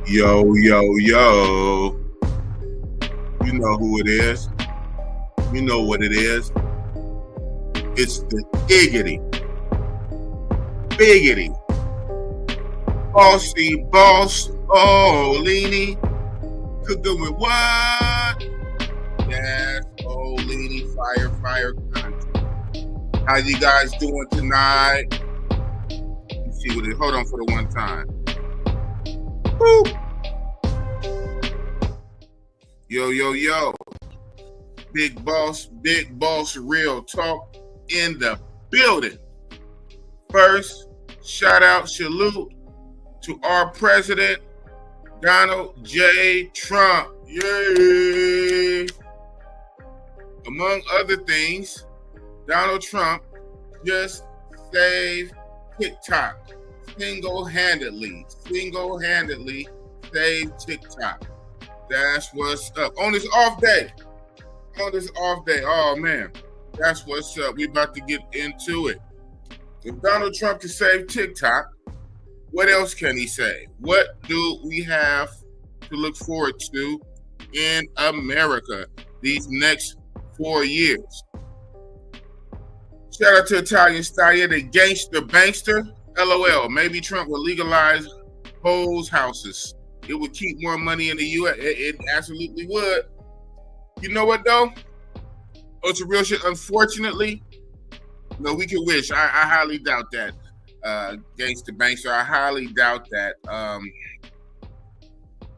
Yo, yo, yo. You know who it is. You know what it is. It's the Iggity. Biggity. Bossy boss. Oh, Leany. Cooking with what? Yes, oh, Leany. Fire content. How you guys doing tonight? Let's see what it is. Hold on for the one time. Woo. Yo, yo, yo. Big boss, real talk in the building. First, shout out, salute to our president, Donald J. Trump. Yay! Among other things, Donald Trump just saved TikTok. Single-handedly saved TikTok. That's what's up. On this off day. Oh, man. That's what's up. We about to get into it. If Donald Trump can save TikTok, what else can he say? What do we have to look forward to in America these next 4 years? Shout out to Italian Style, the gangster bankster. LOL. Maybe Trump will legalize hoes' houses. It would keep more money in the U.S. It absolutely would. You know what, though? Oh, it's a real shit. Unfortunately, no, we can wish. I highly doubt that. Gangster bankster, I highly doubt that.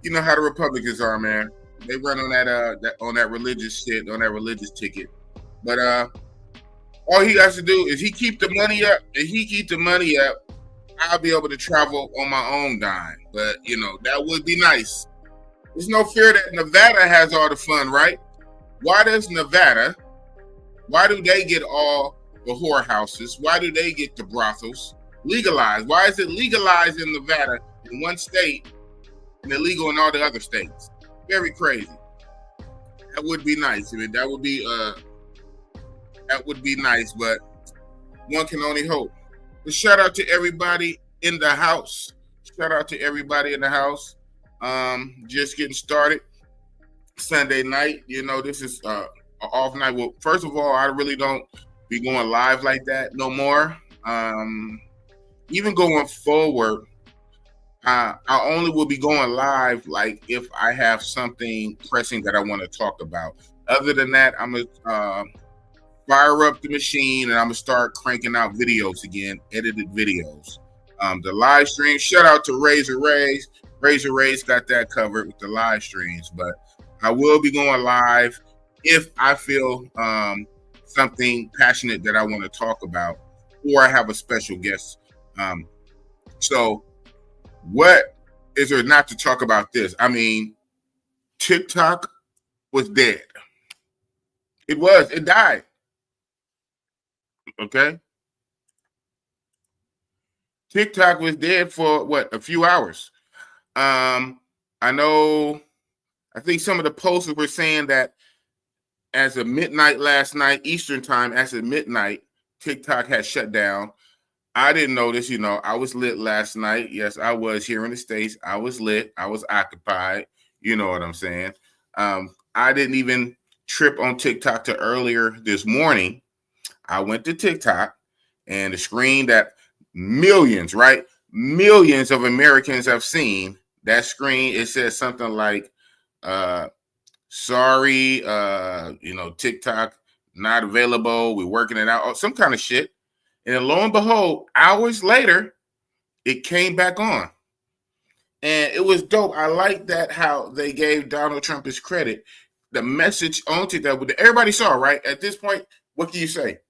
You know how the Republicans are, man. They run on that religious shit, on that religious ticket. But all he has to do is he keep the money up. If he keep the money up, I'll be able to travel on my own dime. But that would be nice. There's no fear that Nevada has all the fun, right? Why do they get all the whorehouses? Why do they get the brothels legalized? Why is it legalized in Nevada in one state and illegal in all the other states? Very crazy. That would be nice. I mean, that would be nice, but one can only hope. But shout out to everybody in the house. Just getting started. Sunday night. This is an off night. Well, first of all, I really don't be going live like that no more. Even going forward, I only will be going live like if I have something pressing that I want to talk about. Other than that, I'm gonna fire up the machine and I'm gonna start cranking out videos again, edited videos. The live stream. Shout out to Razor Rays. Razor Rays got that covered with the live streams, but I will be going live if I feel something passionate that I want to talk about, or I have a special guest. So what is there not to talk about this? I mean, TikTok was dead. It died. Okay. TikTok was dead for a few hours. I think some of the posters were saying that as of midnight last night, Eastern time, TikTok had shut down. I didn't know this, I was lit last night. Yes, I was here in the States. I was lit. I was occupied. You know what I'm saying? I didn't even trip on TikTok till earlier this morning. I went to TikTok and the screen that millions of Americans have seen, that screen, it says something like, sorry, TikTok not available. We're working it out, some kind of shit. And then lo and behold, hours later, it came back on. And it was dope. I like that how they gave Donald Trump his credit. The message on TikTok, everybody saw, right? At this point, what can you say?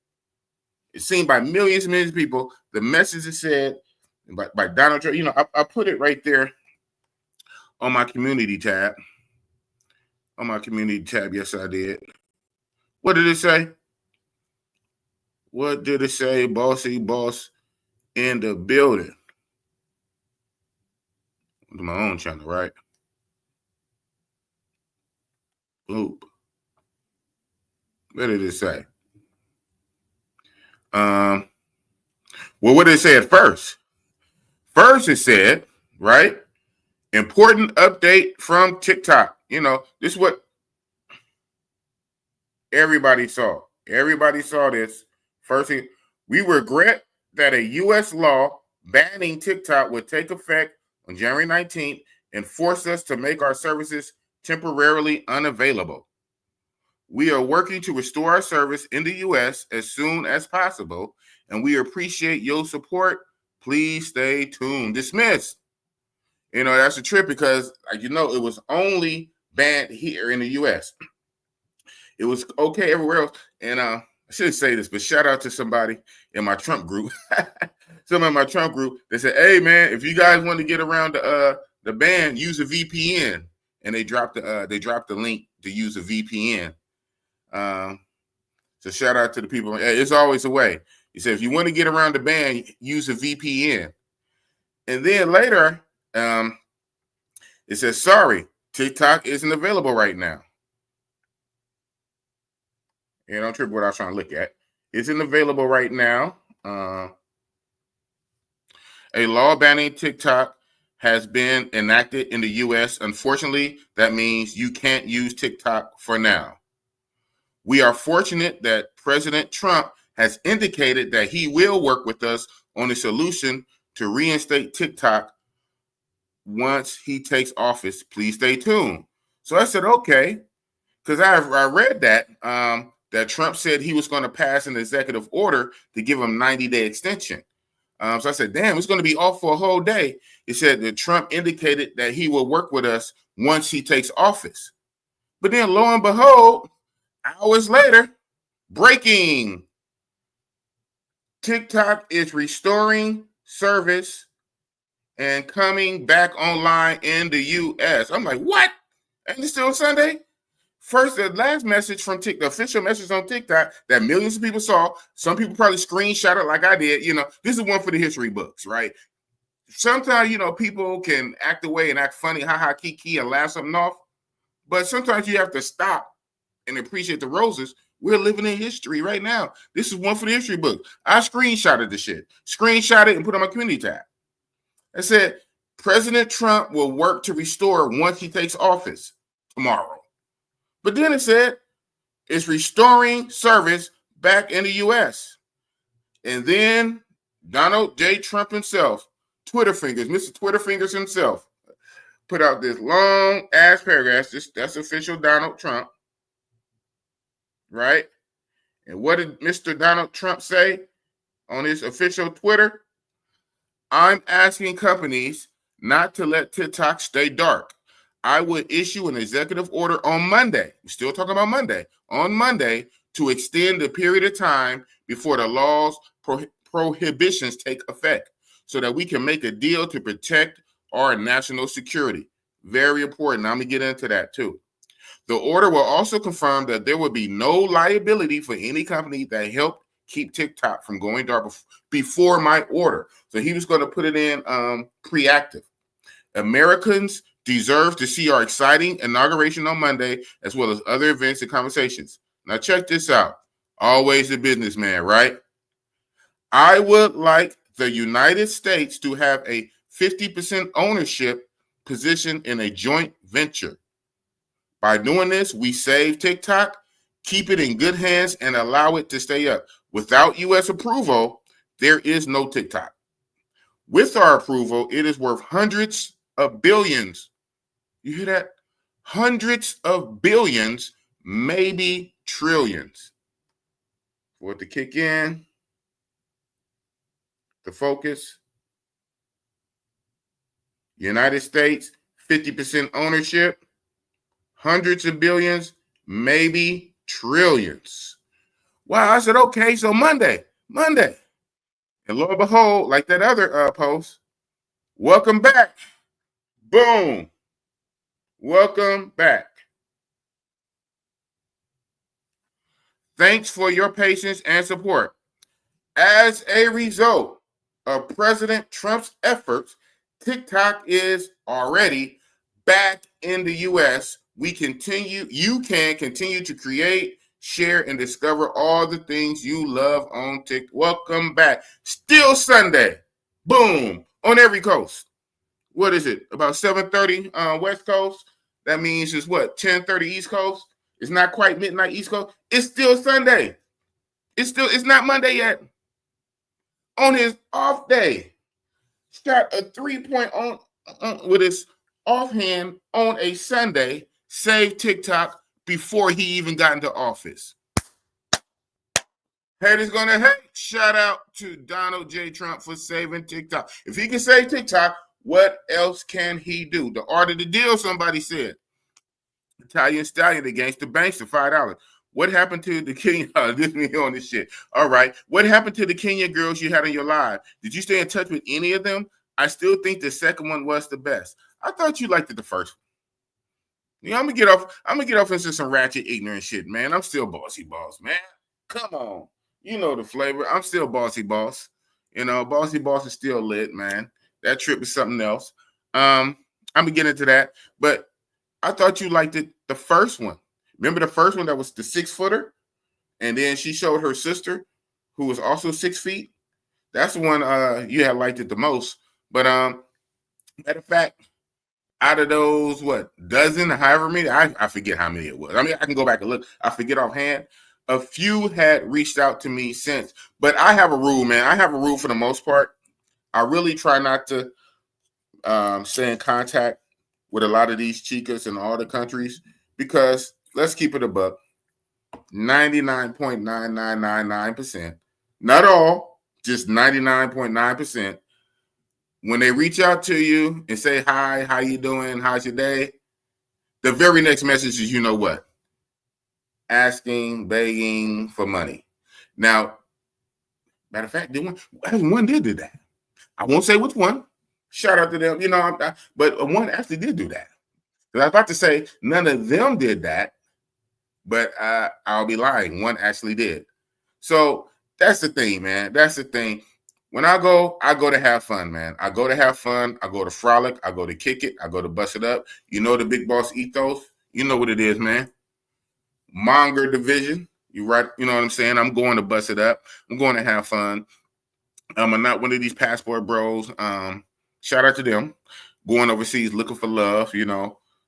It's seen by millions and millions of people. The message is said by Donald Trump. I put it right there on my community tab. Yes, I did. What did it say? Bossy boss in the building. To my own channel, right? Oop. What did it say? Well, what did it say at first? First, it said, right? Important update from TikTok. You know, this is what everybody saw. Everybody saw this. First thing, we regret that a U.S. law banning TikTok would take effect on January 19th and force us to make our services temporarily unavailable. We are working to restore our service in the U.S. as soon as possible, and we appreciate your support. Please stay tuned. Dismiss. You know, that's a trip because, like, you know, it was only banned here in the U.S. It was okay everywhere else. And I shouldn't say this, but shout out to somebody in my Trump group. Someone in my Trump group, they said, hey, man, if you guys want to get around the ban, use a VPN. And they dropped the link to use a VPN. So shout out to the people. It's always a way. He said, if you want to get around the ban, use a VPN. And then later, it says, sorry, TikTok isn't available right now. And don't trip what I was trying to look at. Isn't available right now. A law banning TikTok has been enacted in the U.S. Unfortunately, that means you can't use TikTok for now. We are fortunate that President Trump has indicated that he will work with us on a solution to reinstate TikTok once he takes office. Please stay tuned. So I said, okay, because I read that that Trump said he was going to pass an executive order to give him 90-day extension. So I said, damn, it's going to be off for a whole day. He said that Trump indicated that he will work with us once he takes office. But then lo and behold, hours later, breaking. TikTok is restoring service and coming back online in the U.S. I'm like, what? And it's still Sunday? First, the last message from TikTok, the official message on TikTok that millions of people saw. Some people probably screenshot it like I did. You know, this is one for the history books, right? Sometimes, you know, people can act away and act funny, ha, kiki, and laugh something off. But sometimes you have to stop and appreciate the roses. We're living in history right now. This is one for the history book. I screenshotted the shit. Screenshot it and put it on my community tab. I said, President Trump will work to restore once he takes office tomorrow. But then it said, it's restoring service back in the U.S. And then Donald J. Trump himself, Twitter fingers, Mr. Twitter fingers himself, put out this long ass paragraph. That's official Donald Trump. Right? And what did Mr. Donald Trump say on his official Twitter? I'm asking companies not to let TikTok stay dark. I would issue an executive order on Monday. We're still talking about Monday. On Monday to extend the period of time before the law's prohibitions take effect so that we can make a deal to protect our national security. Very important. I'm going to get into that too. The order will also confirm that there will be no liability for any company that helped keep TikTok from going dark before my order. So he was going to put it in preactive. Americans deserve to see our exciting inauguration on Monday, as well as other events and conversations. Now check this out. Always a businessman, right? I would like the United States to have a 50% ownership position in a joint venture. By doing this, we save TikTok, keep it in good hands, and allow it to stay up. Without U.S. approval, there is no TikTok. With our approval, it is worth hundreds of billions. You hear that? Hundreds of billions, maybe trillions. For it to kick in, the focus. United States, 50% ownership, hundreds of billions, maybe trillions. Wow, I said, okay, so Monday. And lo and behold, like that other post, welcome back. Boom. Welcome back. Thanks for your patience and support. As a result of President Trump's efforts, TikTok is already back in the U.S. You can continue to create, share, and discover all the things you love on TikTok. Welcome back. Still Sunday. Boom. On every coast. what is it? About 7:30 West Coast. That means it's what, 10:30 East Coast? It's not quite midnight East Coast. It's still Sunday. It's not Monday yet. On his off day, shot a 3-point on with his offhand on a Sunday, saved TikTok before he even got into office. Haters gonna hate. Shout out to Donald J. Trump for saving TikTok. If he can save TikTok, what else can he do? The art of the deal, somebody said. Italian Stallion against the banks to $5. What happened to the Kenya? This me on this shit. All right. What happened to the Kenya girls you had on your live? Did you stay in touch with any of them? I still think the second one was the best. I thought you liked it the first one. I'm gonna get off into some ratchet, ignorant shit, man. I'm still bossy boss, man. Come on. You know the flavor. I'm still bossy boss. Bossy boss is still lit, man. That trip is something else. I'm gonna get into that, but I thought you liked it the first one. Remember the first one that was the 6-footer? And then she showed her sister, who was also 6 feet. That's the one you had liked it the most. But matter of fact, out of those, dozen, however many, I forget how many it was. I mean, I can go back and look. I forget offhand. A few had reached out to me since. But I have a rule, man. I have a rule for the most part. I really try not to stay in contact with a lot of these chicas in all the countries because let's keep it a buck. 99.9999%, not all, just 99.9%. When they reach out to you and say, hi, how you doing? How's your day? The very next message is, you know what? Asking, begging for money. Now, matter of fact, one did do that. I won't say which one. Shout out to them, but one actually did do that. I was about to say none of them did that, but I'll be lying. One actually did. So that's the thing, man. That's the thing. When I go to have fun, man. I go to have fun. I go to frolic. I go to kick it. I go to bust it up. You know the big boss ethos. You know what it is, man. Monger division. You right? You know what I'm saying? I'm going to bust it up. I'm going to have fun. I'm not one of these passport bros. Shout out to them. Going overseas looking for love,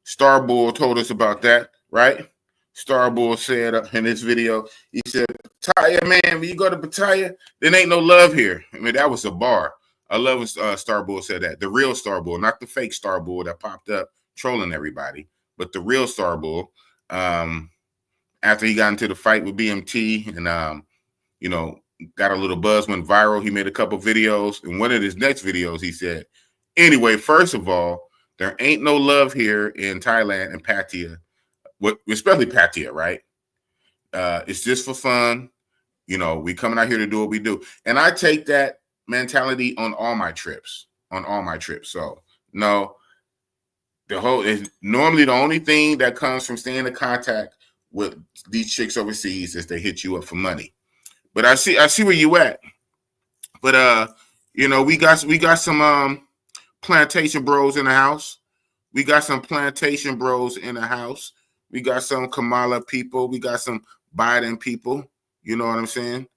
Starbull told us about that, right? Starbull said in this video, he said, Pattaya, man, when you go to Pattaya, there ain't no love here. I mean, that was a bar. I love when Starbull said that. The real Starbull, not the fake Starbull that popped up trolling everybody, but the real Starbull. After he got into the fight with BMT and, got a little buzz, went viral. He made a couple videos. In one of his next videos, he said, anyway, first of all, there ain't no love here in Thailand and Pattaya, especially Pattaya, right? It's just for fun. We coming out here to do what we do. And I take that mentality on all my trips. So, no, normally the only thing that comes from staying in contact with these chicks overseas is they hit you up for money. But I see where you at. But we got some plantation bros in the house. We got some plantation bros in the house. We got some Kamala people. We got some Biden people. You know what I'm saying?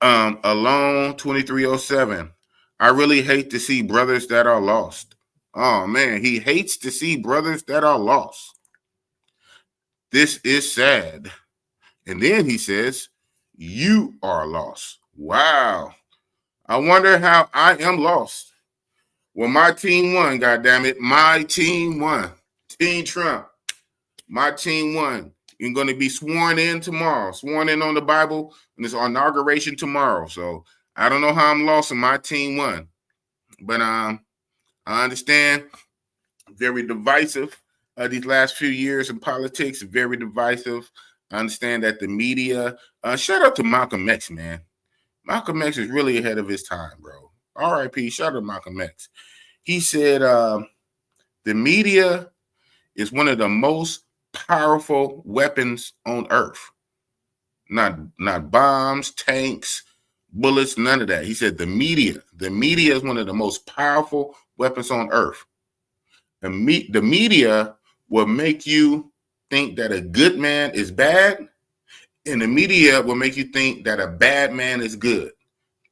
Alone 2307. I really hate to see brothers that are lost. Oh man, he hates to see brothers that are lost. This is sad. And then he says, you are lost. Wow. I wonder how I am lost. Well, my team won, goddammit. My team won. Team Trump. My team won. You're going to be sworn in tomorrow. Sworn in on the Bible, and it's inauguration tomorrow. So I don't know how I'm lost, and my team won. But I understand. Very divisive. These last few years in politics, very divisive. I understand that the media. Shout out to Malcolm X, man. Malcolm X is really ahead of his time, bro. R.I.P. Shout out to Malcolm X. He said the media is one of the most powerful weapons on earth. Not bombs, tanks, bullets, none of that. He said the media is one of the most powerful weapons on earth. The media will make you think that a good man is bad, and the media will make you think that a bad man is good,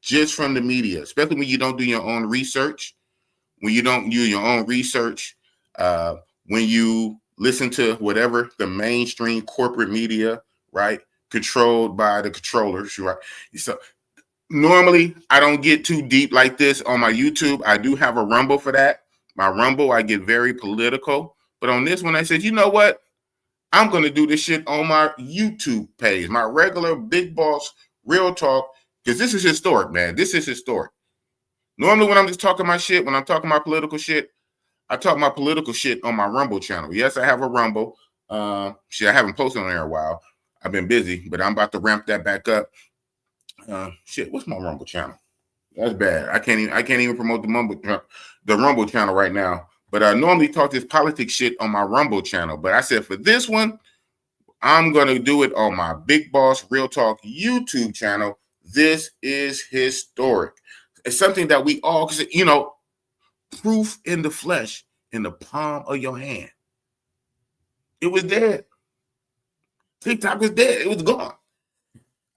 just from the media, especially when you don't do your own research. when you don't do your own research, when you listen to whatever the mainstream corporate media, right, controlled by the controllers, right? So normally I don't get too deep like this on my YouTube. I do have a Rumble for that. My Rumble, I get very political. But on this one, I said, you know what? I'm going to do this shit on my YouTube page, my regular Big Boss Real Talk, because this is historic, man. This is historic. Normally, when I'm just talking my shit, when I'm talking my political shit, I talk my political shit on my Rumble channel. Yes, I have a Rumble. Shit, I haven't posted on there in a while. I've been busy, but I'm about to ramp that back up. Shit, what's my Rumble channel? That's bad. I can't even promote the Rumble channel right now. But I normally talk this politics shit on my Rumble channel. But I said for this one, I'm gonna do it on my Big Boss Real Talk YouTube channel. This is historic. It's something that we all, you know, proof in the flesh, in the palm of your hand. It was dead. TikTok was dead. It was gone.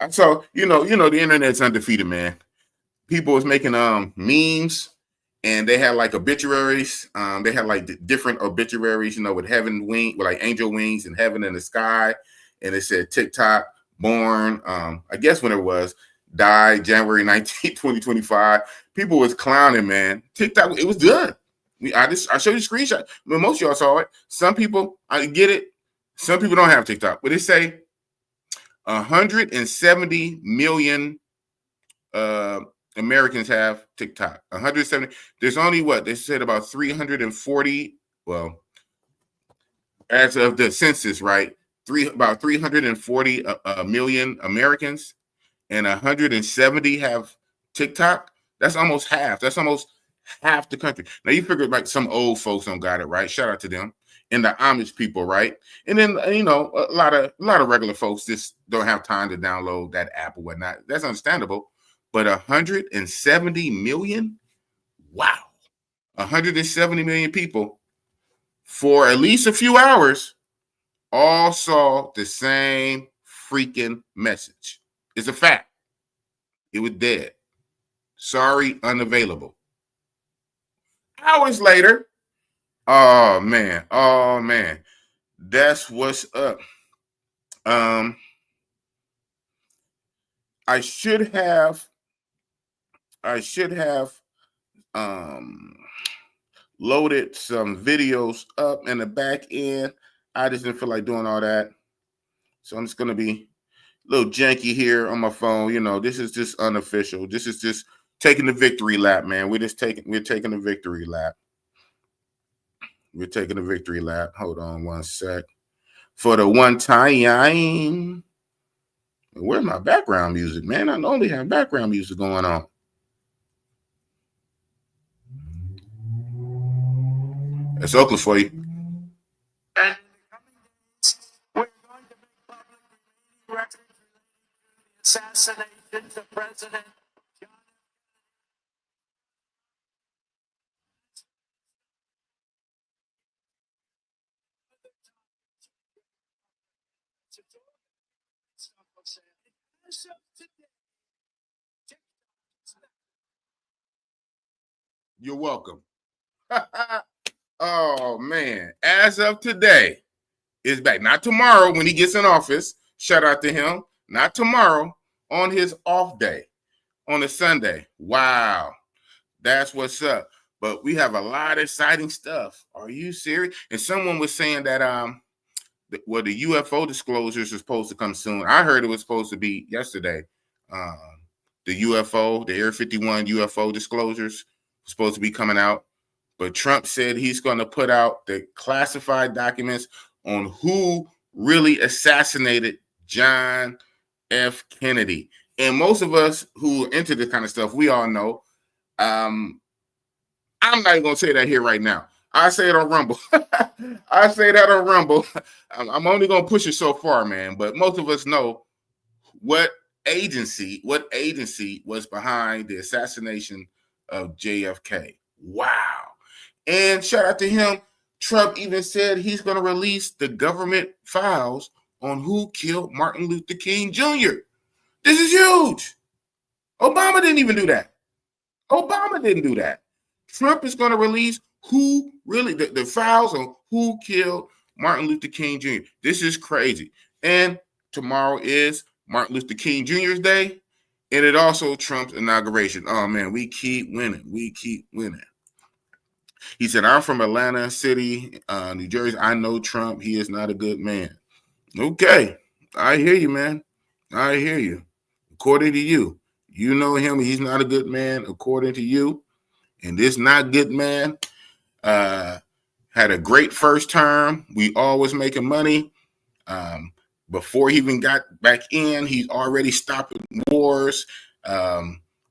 So you know, the internet's undefeated, man. People was making memes, and they had like obituaries. They had like different obituaries, you know, with with like angel wings and heaven in the sky, and it said TikTok born. I guess when it was died January 19th, 2025. People was clowning, man. TikTok, it was done. I showed you a screenshot. Well, most of y'all saw it. Some people, I get it. Some people don't have TikTok, but they say 170 million Americans have TikTok. 170. There's only what they said about 340. Well, as of the census, right? About 340 million Americans, and 170 have TikTok. That's almost half. That's almost half the country. Now you figure like some old folks don't got it, right? Shout out to them. And the Amish people, right? And then you know, a lot of regular folks just don't have time to download that app or whatnot. That's understandable. But 170 million, wow, 170 million people for at least a few hours all saw the same freaking message. It's a fact. It was dead. Sorry, unavailable. Hours later, oh man, that's what's up. I should have loaded some videos up in the back end. I just didn't feel like doing all that. So I'm just gonna be a little janky here on my phone. You know, this is just unofficial. This is just taking the victory lap, man. We're taking the victory lap. We're taking the victory lap. Hold on one sec. For the one time. Where's my background music, man? I normally have background music going on. That's Oakland for you. And we're going to make public records related to the assassinations of President John. You're welcome. Oh man, as of today, is back. Not tomorrow when he gets in office. Shout out to him. Not tomorrow, on his off day, on a Sunday. Wow, that's what's up. But we have a lot of exciting stuff. Are you serious? And someone was saying that the UFO disclosures are supposed to come soon. I heard it was supposed to be yesterday. The UFO, the Area 51 UFO disclosures supposed to be coming out. But Trump said he's going to put out the classified documents on who really assassinated John F. Kennedy. And most of us who are into this kind of stuff, we all know. I'm not even going to say that here right now. I say it on Rumble. I say that on Rumble. I'm only going to push it so far, man. But most of us know what agency was behind the assassination of JFK. Wow. And shout out to him. Trump even said he's going to release the government files on who killed Martin Luther King Jr. This is huge. Obama didn't even do that. Trump is going to release who really the files on who killed Martin Luther King Jr. This is crazy. And tomorrow is Martin Luther King Jr.'s day, and it also Trump's inauguration. Oh man, we keep winning. We keep winning. He said, I'm from Atlanta City, New Jersey. I know Trump. He is not a good man. Okay. I hear you, man. I hear you. According to you, you know him. He's not a good man, according to you. And this not good man had a great first term. We always making money. Before he even got back in, he's already stopping wars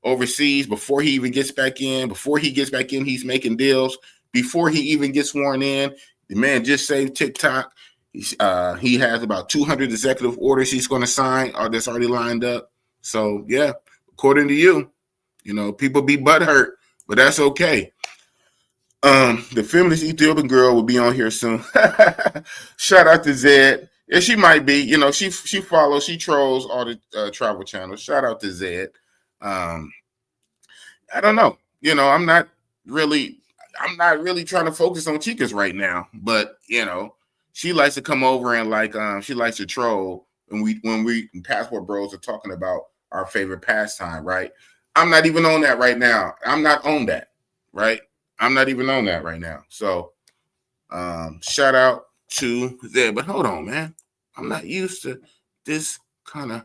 overseas. Before he even gets back in, he's making deals. Before he even gets sworn in, the man just saved TikTok. He has about 200 executive orders he's going to sign that's already lined up. So, yeah, according to you, people be butthurt, but that's okay. The feminist Ethiopian girl will be on here soon. Shout out to Zed. Yeah, she might be. She follows, she trolls all the travel channels. Shout out to Zed. I don't know. I'm not really trying to focus on chicas right now, but she likes to come over and she likes to troll when we Passport Bros are talking about our favorite pastime, right? I'm not even on that right now. I'm not on that, right? I'm not even on that right now. So shout out to there. But hold on, man. I'm not used to this kind of.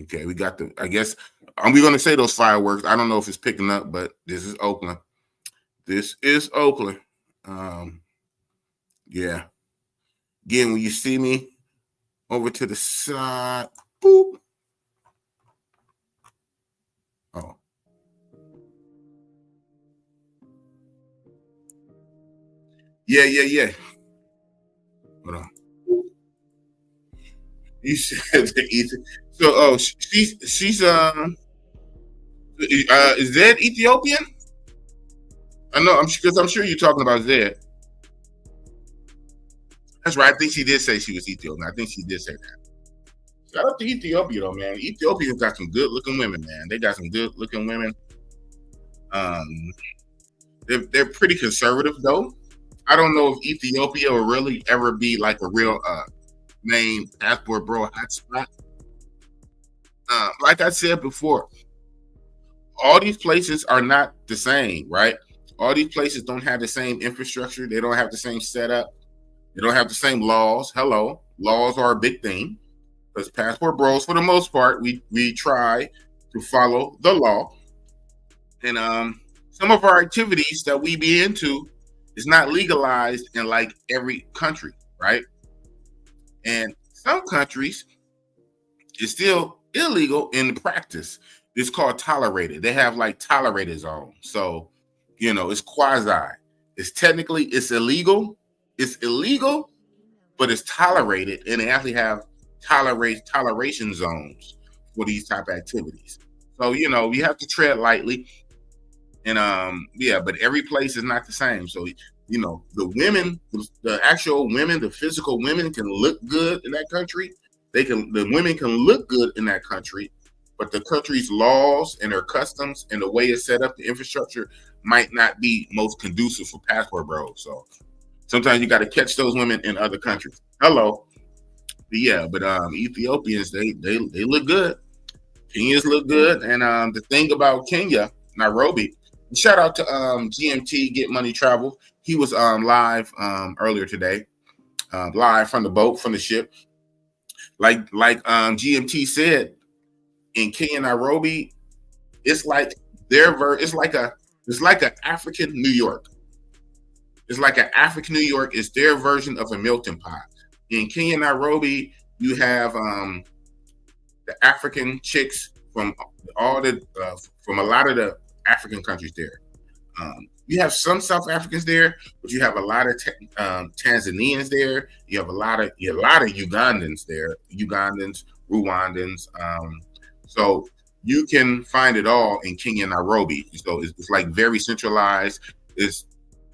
Okay, we got I guess I'm going to say those fireworks. I don't know if it's picking up, but this is Oakland. Yeah. Again, when you see me over to the side, boop. Oh. Yeah. Hold on. You said Ethan. So, she's is Zed Ethiopian? I know, because I'm sure you're talking about Zed. That's right. I think she did say she was Ethiopian. I think she did say that. Shout out to Ethiopia, though, man. Ethiopia's got some good-looking women, man. They got some good-looking women. They're pretty conservative, though. I don't know if Ethiopia will really ever be like a real main Passport Bro hotspot. Like I said before, all these places are not the same, right? All these places don't have the same infrastructure. They don't have the same setup. They don't have the same laws. Hello, laws are a big thing. Because Passport Bros, for the most part, we try to follow the law. And some of our activities that we be into is not legalized in like every country, right? And some countries it's still illegal in practice. It's called tolerated. They have like tolerated zones. So, it's quasi. It's illegal. It's illegal, but it's tolerated, and they actually have toleration zones for these type of activities. So, you have to tread lightly. And but every place is not the same. So, the women, the actual women, the physical women can look good in that country. The women can look good in that country, but the country's laws and their customs and the way it's set up, the infrastructure might not be most conducive for Passport Bros. So sometimes you got to catch those women in other countries. Hello. But Ethiopians, they look good. Kenyans look good. And the thing about Kenya, Nairobi, shout out to GMT Get Money Travel. He was live earlier today, live from the boat, from the ship. Like GMT said, in Kenya, Nairobi, it's like it's like an African New York. It's like an African New York. It's their version of a melting pot. In Kenya, Nairobi, you have the African chicks from from a lot of the African countries there. You have some South Africans there, but you have a lot of Tanzanians there. You have a lot of Ugandans there, Rwandans. So you can find it all in Kenya, Nairobi. So it's like very centralized. It's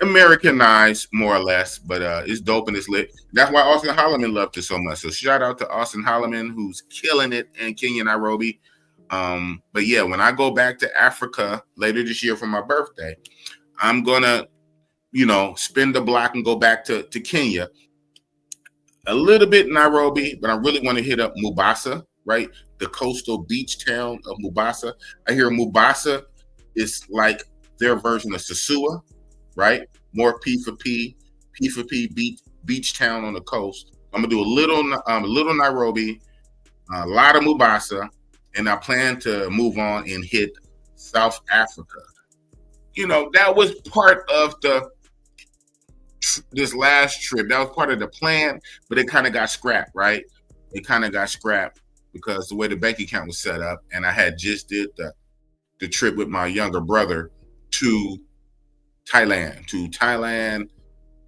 Americanized more or less, but it's dope and it's lit. That's why Austin Holloman loved it so much. So shout out to Austin Holloman, who's killing it in Kenya, Nairobi. But yeah, when I go back to Africa later this year for my birthday, I'm gonna, spin the block and go back to Kenya. A little bit Nairobi, but I really want to hit up Mombasa, right? The coastal beach town of Mombasa. I hear Mombasa is like their version of Sasua, right? More P for P beach town on the coast. I'm gonna do a little Nairobi, a lot of Mombasa, and I plan to move on and hit South Africa. That was part of this last trip. That was part of the plan, but it kind of got scrapped, right? It kind of got scrapped because the way the bank account was set up, and I had just did the trip with my younger brother to Thailand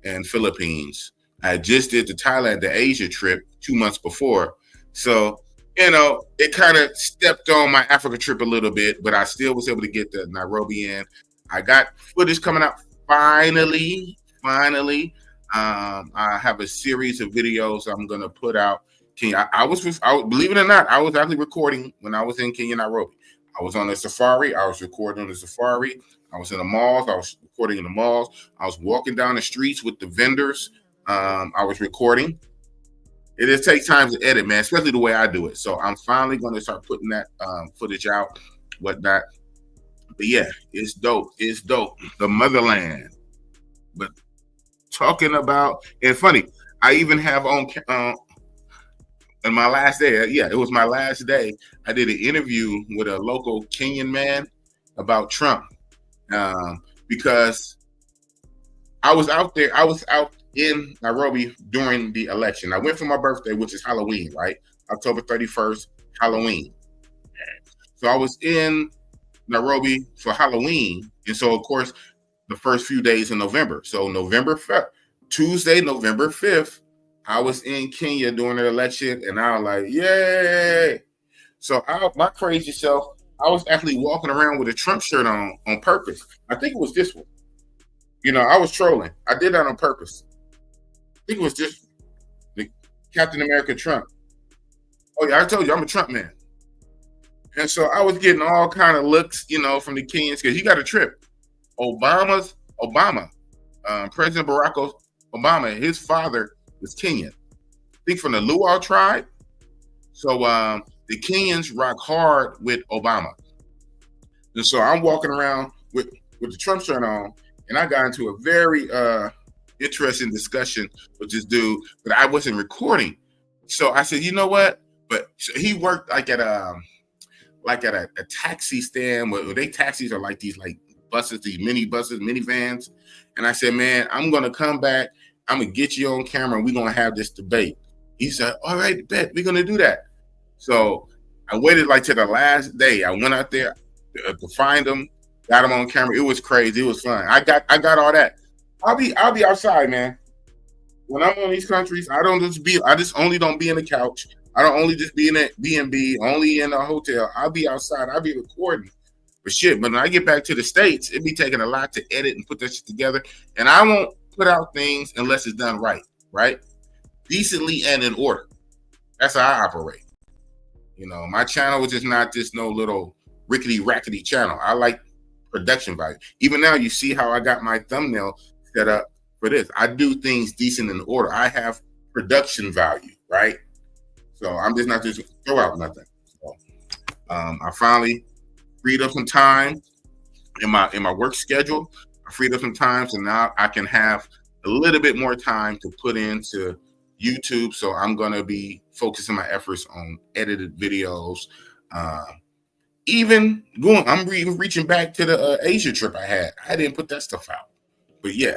and Philippines. I just did the Asia trip 2 months before. So, it kind of stepped on my Africa trip a little bit, but I still was able to get the Nairobi in. I got footage coming out finally. I have a series of videos I'm going to put out. I was, believe it or not, I was actually recording when I was in Kenya, Nairobi. I was on a safari. I was recording on the safari. I was in the malls. I was recording in the malls. I was walking down the streets with the vendors. I was recording. It just takes time to edit, man, especially the way I do it. So I'm finally going to start putting that footage out, whatnot. But yeah, it's dope. It's dope. The motherland. But talking about, and funny, I even have on my last day. Yeah, it was my last day. I did an interview with a local Kenyan man about Trump because I was out there. I was out in Nairobi during the election. I went for my birthday, which is Halloween, right? October 31st, Halloween. So I was in Nairobi for Halloween. And so, of course, the first few days in November. So Tuesday, November 5th, I was in Kenya during the election, and I was like, yay. So my crazy self, I was actually walking around with a Trump shirt on purpose. I think it was this one. I was trolling. I did that on purpose. I think it was just the Captain America Trump. Oh yeah, I told you I'm a Trump man. And so I was getting all kind of looks, from the Kenyans because you got a trip. Obama, President Barack Obama, his father is Kenyan. I think from the Luo tribe. So the Kenyans rock hard with Obama. And so I'm walking around with the Trump shirt on, and I got into a very interesting discussion with this dude, but I wasn't recording. So I said, you know what? But he worked like at a taxi stand where they taxis are like these buses, these minivans. And I said, man, I'm gonna come back. I'm gonna get you on camera, and we're gonna have this debate. He said, all right, bet, we're gonna do that. So I waited to the last day. I went out there to find him, got him on camera. It was crazy. It was fun. I got all that. I'll be outside, man. When I'm on these countries, I just only don't be in the couch. I don't only just be in a B&B, only in a hotel. I'll be outside. I'll be recording. But shit, when I get back to the States, it be taking a lot to edit and put that shit together. And I won't put out things unless it's done right? Decently and in order. That's how I operate. My channel is just not just no little rickety-rackety channel. I like production value. Even now, you see how I got my thumbnail set up for this. I do things decent in order. I have production value, right? So I'm just not just throw out nothing. So, I finally freed up some time in my work schedule. I freed up some time, so now I can have a little bit more time to put into YouTube. So I'm gonna be focusing my efforts on edited videos. I'm reaching back to the Asia trip I had. I didn't put that stuff out, but yeah.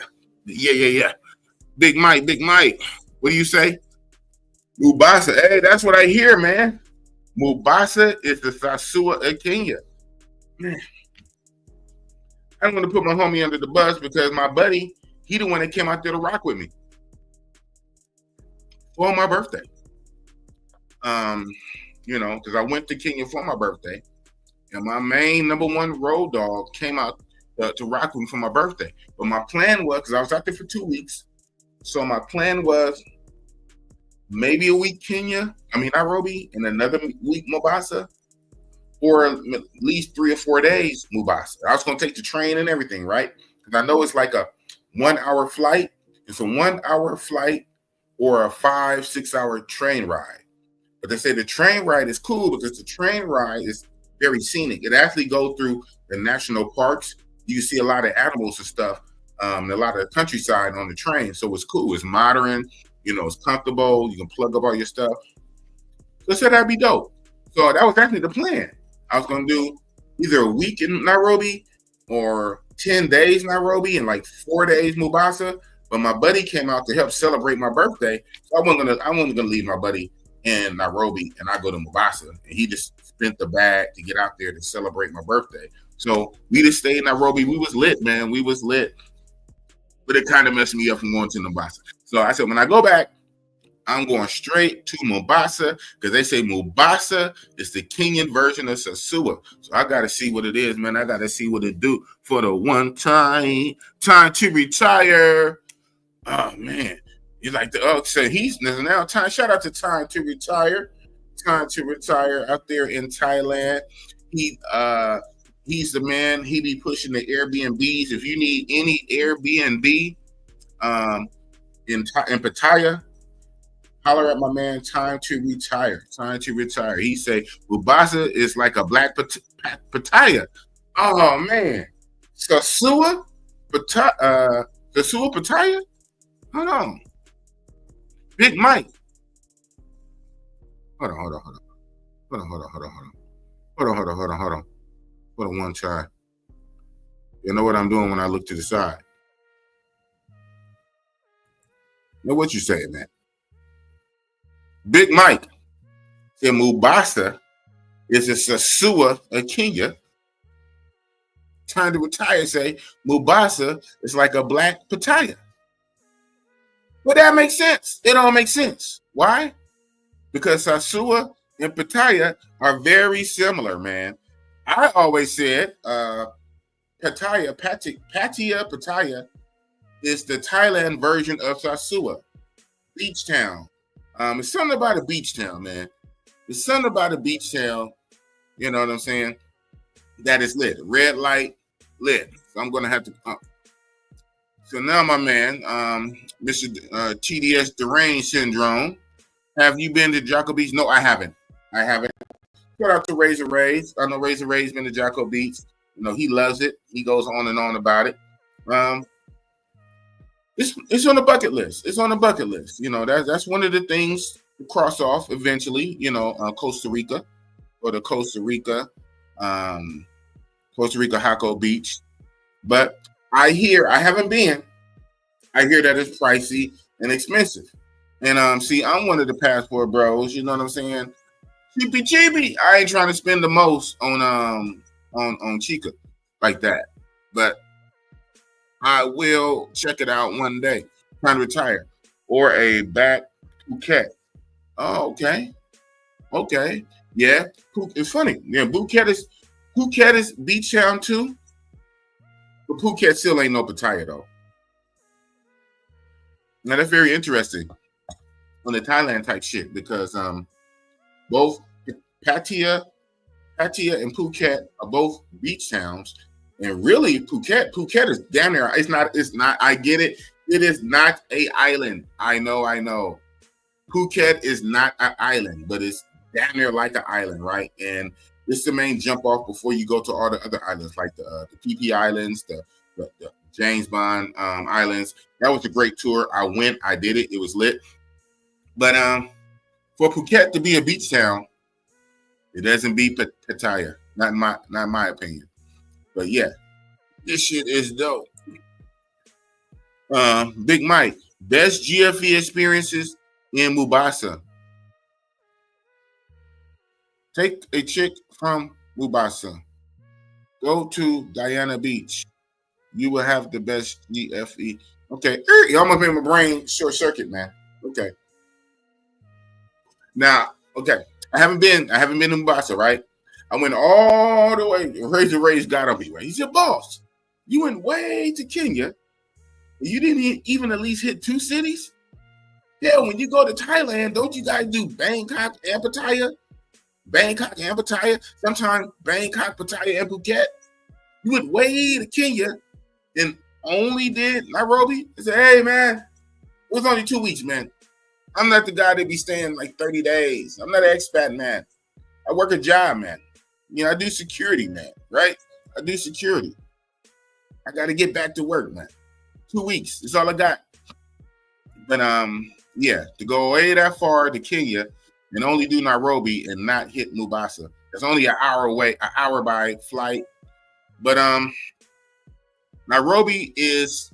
Big Mike. What do you say? Mombasa. Hey, that's what I hear, man. Mombasa is the Sasua of Kenya. Man. I'm going to put my homie under the bus because my buddy, he the one that came out there to rock with me for my birthday. Because I went to Kenya for my birthday, and my main number one road dog came out to rock with me for my birthday. But my plan was, because I was out there for 2 weeks, so my plan was maybe a week Nairobi, and another week Mombasa, or at least 3 or 4 days, Mubasa. I was going to take the train and everything, right? Because I know it's like a 1 hour flight. It's a 1 hour flight or a 5-6 hour train ride. But they say the train ride is cool because the train ride is very scenic. It actually goes through the national parks. You see a lot of animals and stuff, a lot of the countryside on the train. So it's cool. It's modern. It's comfortable. You can plug up all your stuff. So I said that'd be dope. So that was actually the plan. I was going to do either a week in Nairobi or 10 days Nairobi and like 4 days Mombasa. But my buddy came out to help celebrate my birthday. So I wasn't gonna leave my buddy in Nairobi and I go to Mombasa. And he just spent the bag to get out there to celebrate my birthday. So we just stayed in Nairobi. We was lit, man. We was lit. But it kind of messed me up from going to Mombasa. So I said, when I go back, I'm going straight to Mombasa because they say Mombasa is the Kenyan version of Sasua. So I got to see what it is, man. I got to see what it do for the one time to retire. Oh, man. He's like so he's now time. Shout out to Time to Retire. Time to Retire out there in Thailand. He's the man. He be pushing the Airbnbs. If you need any Airbnb in Pattaya, holler at my man, Time to Retire. Time to Retire. He say, Mombasa is like a black Pattaya. Oh, man. Sasua Pattaya? Hold on. Big Mike. Hold on, one try. You know what I'm doing when I look to the side. Know what you saying, man? Big Mike said Mombasa is a Sasua of Kenya. Time to Retire say Mombasa is like a black Pattaya. But that makes sense. It all makes sense. Why? Because Sasua and Pattaya are very similar, man. I always said Pattaya is the Thailand version of Sasua. Beach town. It's something about a beach town, man. It's something about a beach town, you know what I'm saying, that is lit. Red light, lit. So I'm going to have to... So now, my man, Mr. TDS Deranged Syndrome, have you been to Jocko Beach? No, I haven't. Shout out to Razor Rays. I know Razor Rays been to Jocko Beach. He loves it. He goes on and on about it. It's on the bucket list. It's on the bucket list. That's one of the things to cross off eventually. Costa Rica or the Costa Rica Jocko Beach. But I haven't been. I hear that it's pricey and expensive. And see, I'm one of the passport bros. You know what I'm saying? Cheapy. I ain't trying to spend the most on Chica like that. But I will check it out one day. Trying to retire. Or a back Phuket. Oh, okay. Yeah. It's funny. Yeah, Phuket is beach town too. But Phuket still ain't no Pattaya though. Now that's very interesting on the Thailand type shit because both Pattaya and Phuket are both beach towns, and really Phuket is damn near. It's not. I get it. It is not a island. I know. Phuket is not an island, but it's damn near like an island, right? And it's the main jump off before you go to all the other islands, like the PP Islands, the James Bond Islands. That was a great tour. I went. I did it. It was lit. But for Phuket to be a beach town, it doesn't beat Pattaya. Not in my opinion. But yeah, this shit is dope. Big Mike, best GFE experiences in Mombasa. Take a chick from Mombasa. Go to Diana Beach. You will have the best GFE. Okay, you almost made my brain short circuit, man. Okay. Now, okay, I haven't been to Mombasa, right? I went all the way. Razor Ray's got on me, right? He's your boss. You went way to Kenya. You didn't even at least hit 2 cities. Yeah, when you go to Thailand, don't you guys do Bangkok and Pattaya? Bangkok and Pattaya, sometimes Bangkok, Pattaya, and Phuket. You went way to Kenya and only did Nairobi. I said, hey man, it was only 2 weeks, man. I'm not the guy that be staying like 30 days. I'm not an expat, man. I work a job, man. You know, I do security, man, right? I do security. I got to get back to work, man. 2 weeks. That's all I got. But yeah, to go way that far to Kenya and only do Nairobi and not hit Mombasa. It's only an hour away, an hour by flight. But Nairobi is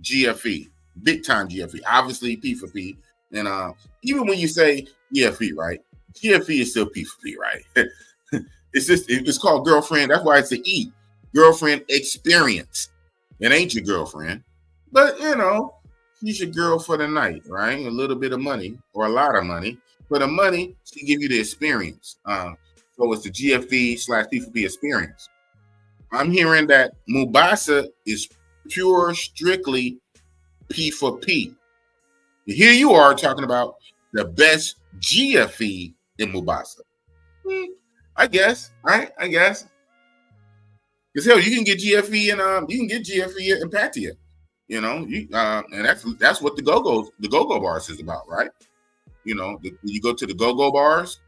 GFE, big time GFE. Obviously P for P. And even when you say GFE, right? GFE is still P for P, right? it's called girlfriend. That's why it's an E. Girlfriend experience. It ain't your girlfriend. But you know, she's your girl for the night, right? A little bit of money or a lot of money. For the money, she give you the experience. So it's the GFE / P for P experience. I'm hearing that Mombasa is pure, strictly P for P. Here you are talking about the best GFE in Mombasa. I guess, right? I guess. Because hell, you can get GFE in Pattaya. You know, and that's what the go-go bars is about, right? You know, you go to the go-go bars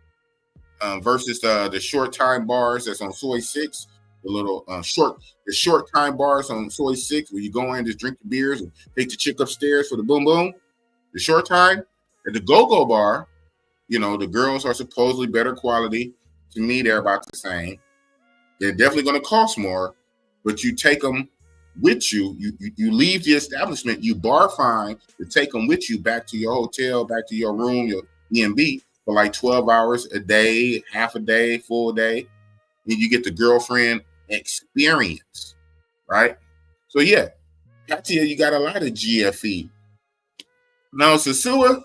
versus the short time bars that's on Soy 6. The little short time bars on Soy 6 where you go in, just drink the beers and take the chick upstairs for the boom boom. The short time at the go-go bar, you know, the girls are supposedly better quality. To me, they're about the same. They're definitely going to cost more, but you take them with you. You leave the establishment, you bar fine to take them with you back to your hotel, back to your room, your B&B for like 12 hours a day, half a day, full day. And you get the girlfriend experience, right? So yeah, Pattaya, you got a lot of GFE. Now Sosua,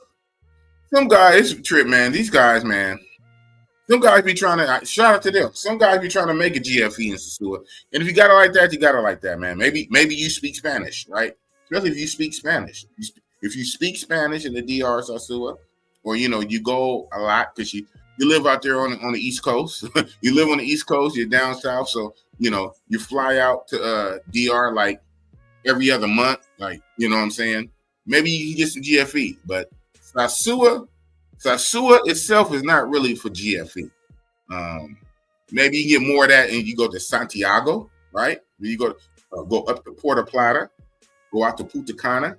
some guys trip, man. These guys, man. Some guys be trying to shout out to them. Some guys be trying to make a GFE in Sosua. And if you got it like that, you got it like that, man. Maybe you speak Spanish, right? Especially if you speak Spanish. If you speak Spanish in the DR Sosua, or you know, you go a lot because you live out there on the East Coast. You live on the East Coast, you're down south, so you know, you fly out to DR like every other month, like, you know what I'm saying? Maybe you can get some GFE, but Sosua itself is not really for GFE. Maybe you get more of that and you go to Santiago, right? You go up to Puerto Plata, go out to Punta Cana,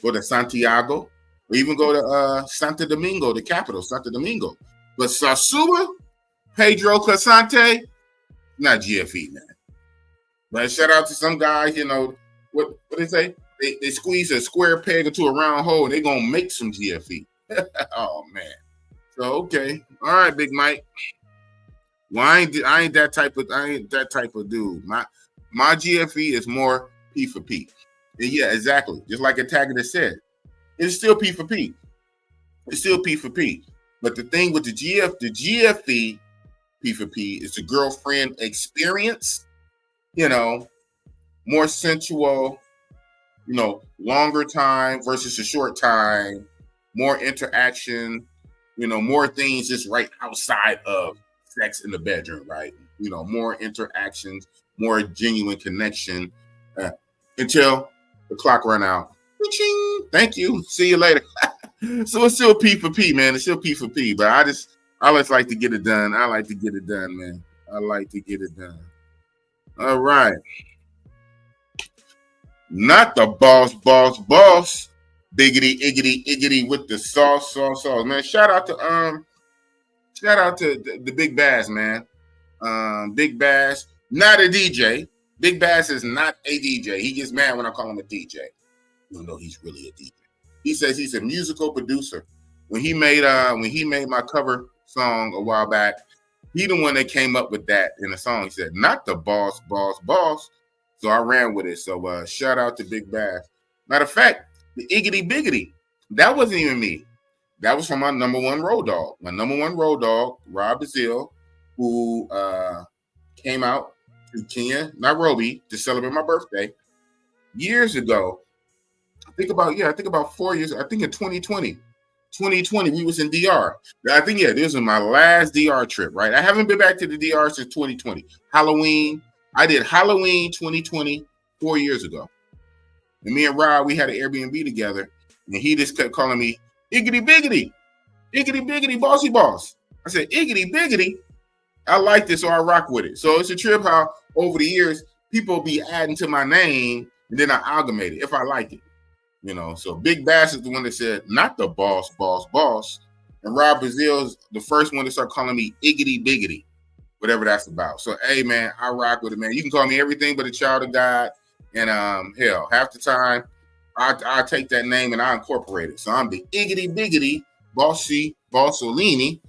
go to Santiago, or even go to Santo Domingo, the capital, Santo Domingo. But Sosua, Pedro Casante, not GFE, man. But shout out to some guys, you know, what they say? They squeeze a square peg into a round hole and they're going to make some GFE. Oh, man. So, okay. All right, Big Mike. Well, I ain't that type of dude. My GFE is more P for P. And yeah, exactly. Just like Antagonist said. It's still P for P. It's still P for P. But the thing with the GFE P for P is the girlfriend experience, you know, more sensual, you know, longer time versus a short time, more interaction, you know, more things just right outside of sex in the bedroom, right? You know, more interactions, more genuine connection until the clock run out. Thank you. See you later. So it's still P for P, man. It's still P for P, but I just like to get it done. I like to get it done, man. I like to get it done. All right. Not the boss. Biggity, iggity with the sauce. Man, shout out to the Big Bass, man. Big Bass, not a DJ. Big Bass is not a DJ. He gets mad when I call him a DJ, even though he's really a DJ. He says he's a musical producer. When he made my cover song a while back, he the one that came up with that in the song. He said, not the boss. So I ran with it. So shout out to Big Bass. Matter of fact, the Iggity Biggity, that wasn't even me. That was from my number one road dog. My number one road dog, Rob Brazil, who came out to Kenya, Nairobi, to celebrate my birthday years ago. I think about 4 years. I think in 2020, 2020, we was in DR. I think, yeah, this was my last DR trip, right? I haven't been back to the DR since 2020. Halloween. I did Halloween 2020 4 years ago. And me and Rob, we had an Airbnb together, and he just kept calling me Iggity Biggity, Iggity Biggity Bossy Boss. I said, Iggity Biggity. I like this, so I rock with it. So it's a trip how over the years, people be adding to my name, and then I amalgamate it if I like it. So Big Bass is the one that said, not the boss, boss, boss. And Rob Brazil's the first one to start calling me Iggity Biggity, whatever that's about. So, hey, man, I rock with it, man. You can call me everything but a child of God. And hell, half the time, I take that name and I incorporate it. So I'm the Iggity Biggity Bossy Bossolini,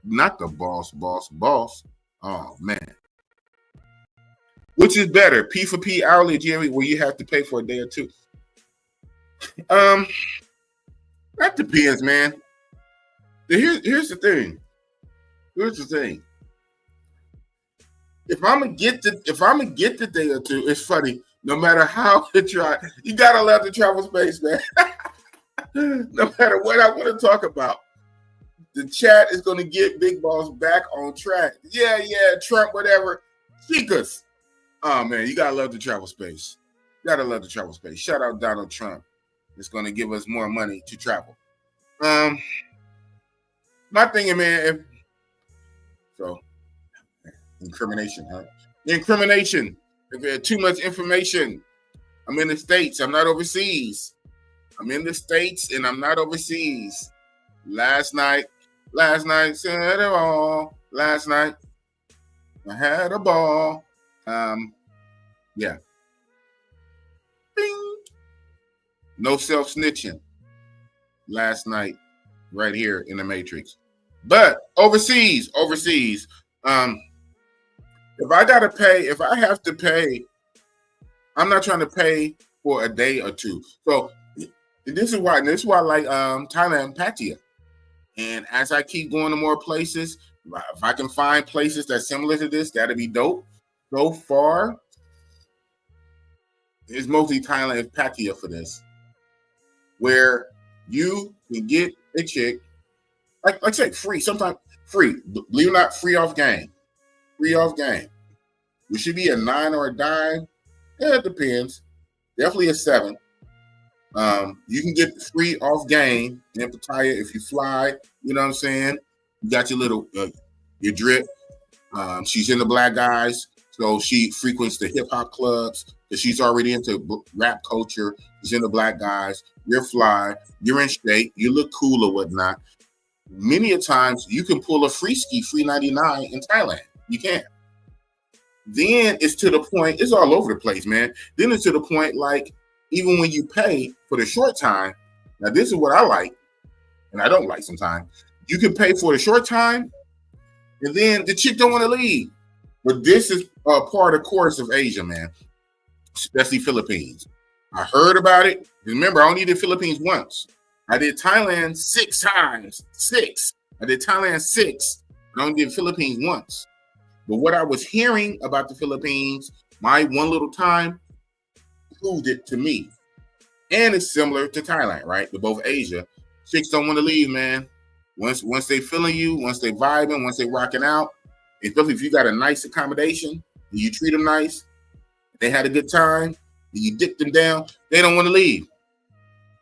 not the boss, boss, boss. Oh, man. Which is better, P for P hourly, Jerry, where you have to pay for a day or two? That depends, man. Here's the thing. If I'm gonna get the day or two, it's funny. No matter how you try, you gotta love the travel space, man. No matter what I want to talk about, the chat is gonna get Big Boss back on track. Yeah, Trump, whatever. Chicas. Oh man, you gotta love the travel space. Shout out Donald Trump. It's going to give us more money to travel. My thing, man, incrimination, huh? Incrimination. If there's too much information, I'm in the States. I'm not overseas. I'm in the States and I'm not overseas. Last night, said it all. Last night, I had a ball. Yeah. Bing. No self-snitching last night right here in the Matrix. But overseas, if I have to pay, I'm not trying to pay for a day or two. So this is why I like Thailand, Pattaya. And as I keep going to more places, if I can find places that's similar to this, that'd be dope. So far, it's mostly Thailand, Pattaya for this, where you can get a chick, like I said, free, sometimes free. Believe it or not, free off game. We should be a 9 or a dime. Yeah, it depends. Definitely a 7. You can get free off game in Pattaya if you fly. You know what I'm saying? You got your little your drip. She's in the Black Guys, so she frequents the hip hop clubs because she's already into rap culture. She's in the Black Guys. You're fly. You're in shape. You look cool or whatnot. Many a times you can pull a free ski, free 99 in Thailand. You can. Then it's to the point. It's all over the place, man. Then it's to the point like even when you pay for the short time. Now this is what I like, and I don't like sometimes. You can pay for the short time, and then the chick don't want to leave. But this is part of the course of Asia, man, especially Philippines. I heard about it. Remember, I only did Philippines once. I did Thailand 6 times. 6. I did Thailand 6, but I only did Philippines once. But what I was hearing about the Philippines, my one little time, proved it to me. And it's similar to Thailand, right? To both Asia. Chicks don't want to leave, man. Once they feeling you, once they vibing, once they rocking out, especially if you got a nice accommodation, and you treat them nice, they had a good time, you dip them down, they don't want to leave.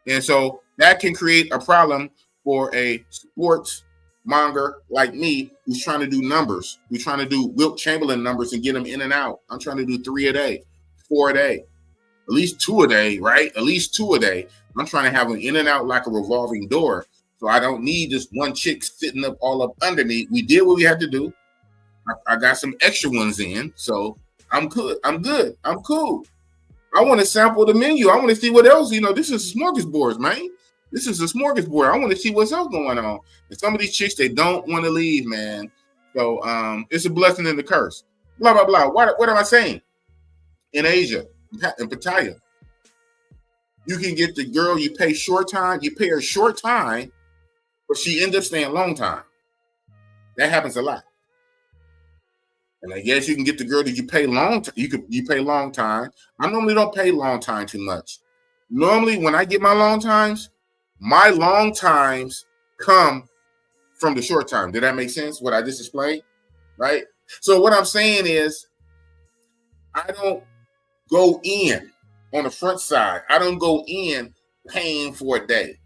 And so that can create a problem for a sports monger like me who's trying to do numbers, who's trying to do Wilt Chamberlain numbers and get them in and out. I'm trying to do 3 a day, 4 a day, at least 2 a day, right? At least 2 a day. I'm trying to have them in and out like a revolving door. So I don't need just one chick sitting up all up under me. We did what we had to do. I got some extra ones in, so I'm good. I'm cool. I want to sample the menu. I want to see what else. This is smorgasbords, man. This is a smorgasbord. I want to see what's else going on. And some of these chicks, they don't want to leave, man. So it's a blessing and a curse. Blah, blah, blah. What am I saying? In Asia, in Pattaya, you can get the girl, you pay her short time, but she ends up staying long time. That happens a lot. And I guess you can get the girl that you pay long. You pay long time. I normally don't pay long time too much. Normally, when I get my long times come from the short time. Did that make sense? What I just explained, right? So what I'm saying is, I don't go in on the front side. I don't go in paying for a day,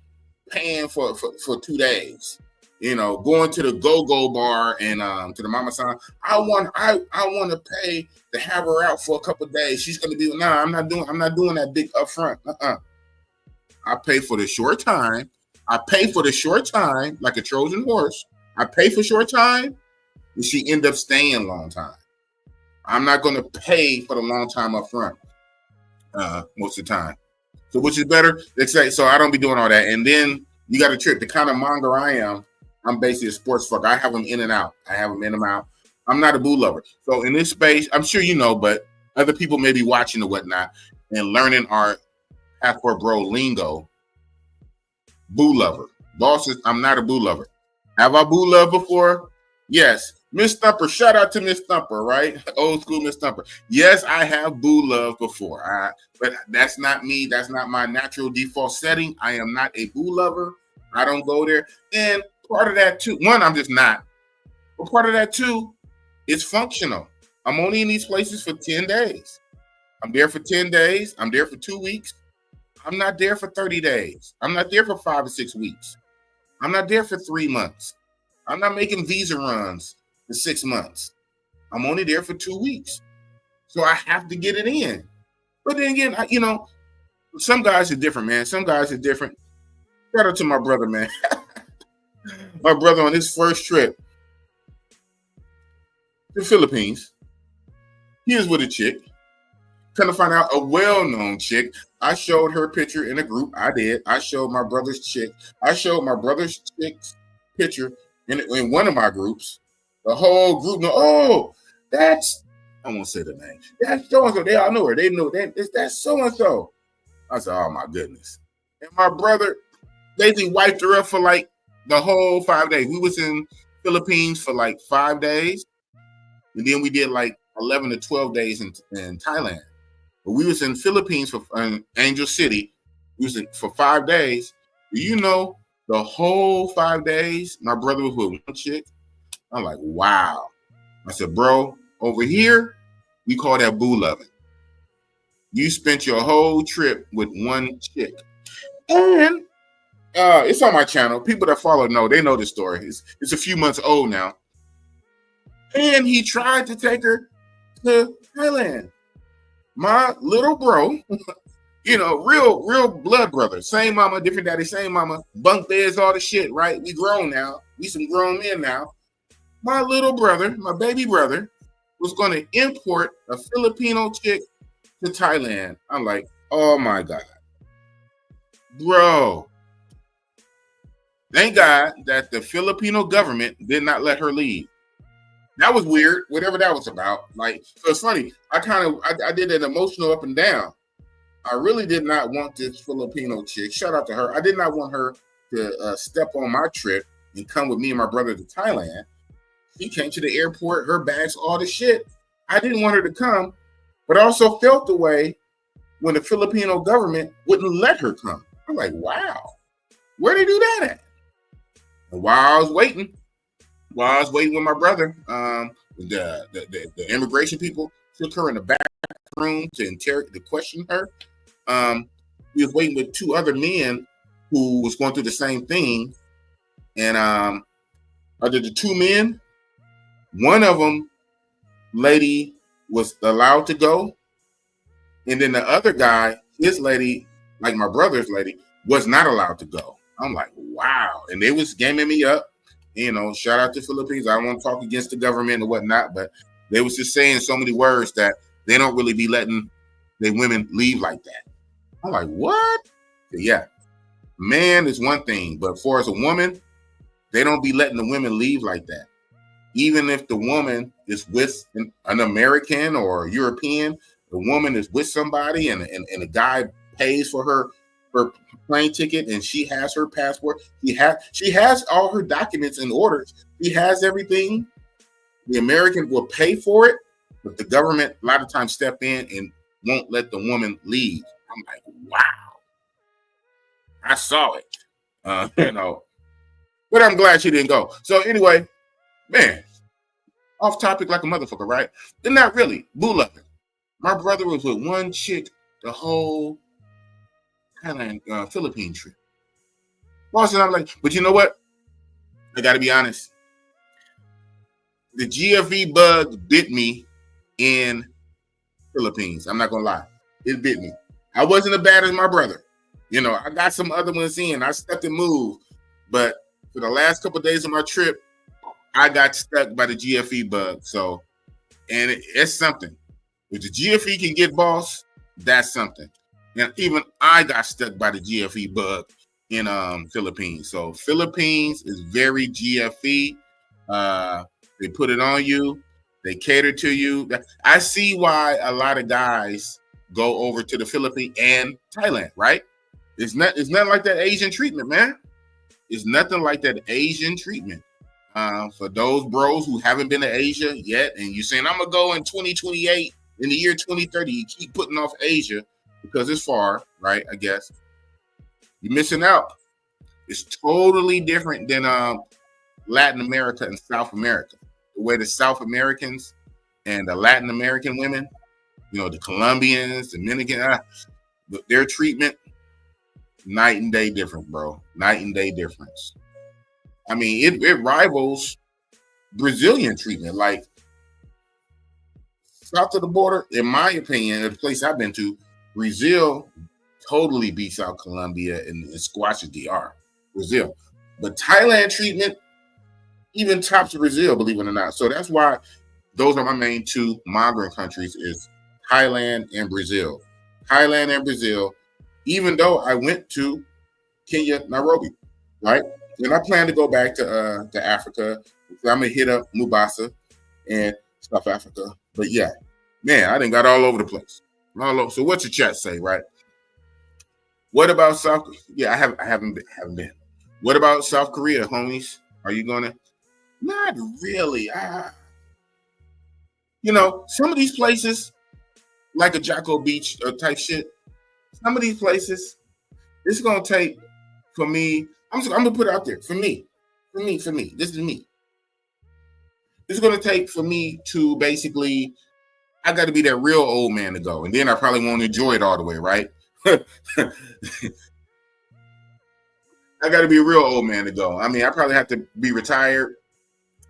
paying for 2 days. Going to the go-go bar and to the mama son. I want to pay to have her out for a couple of days. She's gonna be I'm not doing that big upfront. I pay for the short time. I pay for the short time like a Trojan horse. I pay for short time, and she end up staying long time. I'm not gonna pay for the long time up front most of the time. So which is better? Let's say so I don't be doing all that. And then you got a trick. The kind of monger I am, I'm basically a sports fucker. I have them in and out. I'm not a boo lover. So in this space, I'm sure you know, but other people may be watching or whatnot and learning our half-court bro lingo. Boo lover. Bosses, I'm not a boo lover. Have I boo loved before? Yes. Miss Thumper, shout out to Miss Thumper, right? Old school Miss Thumper. Yes, I have boo loved before. But that's not me. That's not my natural default setting. I am not a boo lover. I don't go there. And part of that too, one, I'm just not. But part of that too, it's functional. I'm only in these places for 10 days. I'm there for 10 days. I'm there for 2 weeks. I'm not there for 30 days. I'm not there for 5 or 6 weeks. I'm not there for 3 months. I'm not making visa runs for 6 months. I'm only there for 2 weeks. So I have to get it in. But then again, some guys are different, man. Some guys are different. Shout out to my brother, man. My brother on his first trip to the Philippines. He was with a chick. Kind of find out a well-known chick. I showed her picture in a group. I did. I showed my brother's chick. I showed my brother's chick's picture in one of my groups. The whole group know, that's, I won't say the name. That's so-and-so. They all know her. They know that's so-and-so. I said, oh my goodness. And my brother basically wiped her up for like the whole 5 days. We was in Philippines for like 5 days. And then we did like 11 to 12 days in Thailand. But we was in Philippines for Angel City. We was for 5 days. Do you know the whole 5 days, my brother was with one chick? I'm like, wow. I said, bro, over here, we call that boo loving. You spent your whole trip with one chick. And it's on my channel. People that follow they know the story. It's a few months old now. And he tried to take her to Thailand. My little bro, real blood brother. Same mama, different daddy, same mama. Bunk beds, all the shit, right? We grown now. We some grown men now. My little brother, my baby brother, was going to import a Filipino chick to Thailand. I'm like, oh my God. Bro. Thank God that the Filipino government did not let her leave. That was weird, whatever that was about. Like, so it's funny. I did an emotional up and down. I really did not want this Filipino chick. Shout out to her. I did not want her to step on my trip and come with me and my brother to Thailand. She came to the airport, her bags, all the shit. I didn't want her to come, but I also felt the way when the Filipino government wouldn't let her come. I'm like, wow, where'd they do that at? And while I was waiting with my brother, the immigration people took her in the back room to question her. We was waiting with 2 other men who was going through the same thing. And other the 2 men, one of them, lady, was allowed to go. And then the other guy, his lady, like my brother's lady, was not allowed to go. I'm like, wow. And they was gaming me up. Shout out to Philippines. I don't want to talk against the government or whatnot, but they was just saying so many words that they don't really be letting their women leave like that. I'm like, what? Yeah. Man is one thing, but for as a woman, they don't be letting the women leave like that. Even if the woman is with an American or European, the woman is with somebody and the guy pays for her plane ticket and she has her passport. She has all her documents in order. She has everything. The American will pay for it, but the government a lot of times step in and won't let the woman leave. I'm like, wow. I saw it. But But I'm glad she didn't go. So anyway, man, off topic like a motherfucker, right? Then not really. Boo loving. My brother was with one chick the whole Thailand, Philippine trip. Boston, I'm like, but you know what? I got to be honest. The GFE bug bit me in Philippines. I'm not gonna lie, it bit me. I wasn't as bad as my brother. You know, I got some other ones in. I stuck and moved, but for the last couple of days of my trip, I got stuck by the GFE bug. So, and it's something. If the GFE can get boss, that's something. And even I got stuck by the GFE bug in Philippines. So Philippines is very GFE. They put it on you. They cater to you. I see why a lot of guys go over to the Philippines and Thailand, right? It's nothing like that Asian treatment, man. It's nothing like that Asian treatment. For those bros who haven't been to Asia yet, and you're saying, I'm going to go in 2028, in the year 2030, you keep putting off Asia because it's far, right? I guess. You're missing out. It's totally different than Latin America and South America. The way the South Americans and the Latin American women, you know, the Colombians, Dominican, their treatment, night and day difference, bro. Night and day difference. I mean, it rivals Brazilian treatment. Like, south of the border, in my opinion, the place I've been to, Brazil totally beats out Colombia and squashes DR. Brazil. But Thailand treatment even tops Brazil, believe it or not. So that's why those are my main two migrant countries is Thailand and Brazil. Thailand and Brazil, even though I went to Kenya, Nairobi, right? And I plan to go back to Africa. I'm going to hit up Mombasa and South Africa. But yeah, man, I done got all over the place. All over. So what's your chat say, right? What about South? Yeah, I haven't been. What about South Korea, homies? Are you gonna? Not really. You know, some of these places, like a Jocko Beach type shit, some of these places, it's gonna take for me. I'm gonna put it out there for me. This is me. It's gonna take for me to basically. I got to be that real old man to go, and then I probably won't enjoy it all the way, right? I got to be a real old man to go. I mean, I probably have to be retired.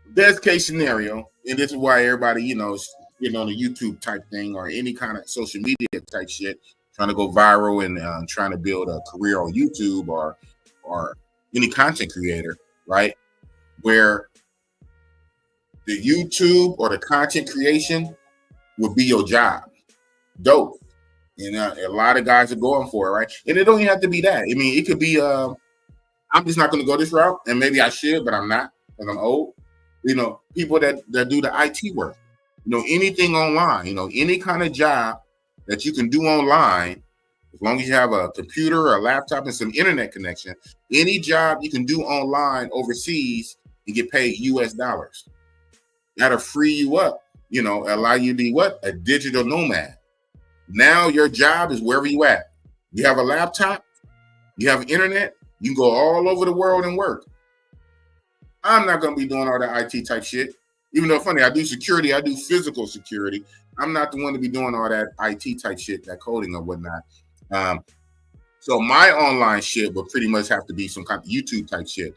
Best case scenario, and this is why everybody, you know, is getting on a YouTube type thing or any kind of social media type shit, trying to go viral and trying to build a career on YouTube or any content creator, right? Where the YouTube or the content creation would be your job. Dope. You know, a lot of guys are going for it, right? And it don't even have to be that. I mean, it could be, I'm just not going to go this route, and maybe I should, but I'm not because I'm old. You know, people that do the IT work, you know, anything online, you know, any kind of job that you can do online, as long as you have a computer or a laptop and some internet connection, any job you can do online overseas and get paid US dollars. That'll free you up, you know, allow you to be what? A digital nomad. Now your job is wherever you at. You have a laptop, you have internet, you can go all over the world and work. I'm not going to be doing all that IT type shit. Even though funny, I do security, I do physical security. I'm not the one to be doing all that IT type shit, that coding or whatnot. So my online shit will pretty much have to be some kind of YouTube type shit.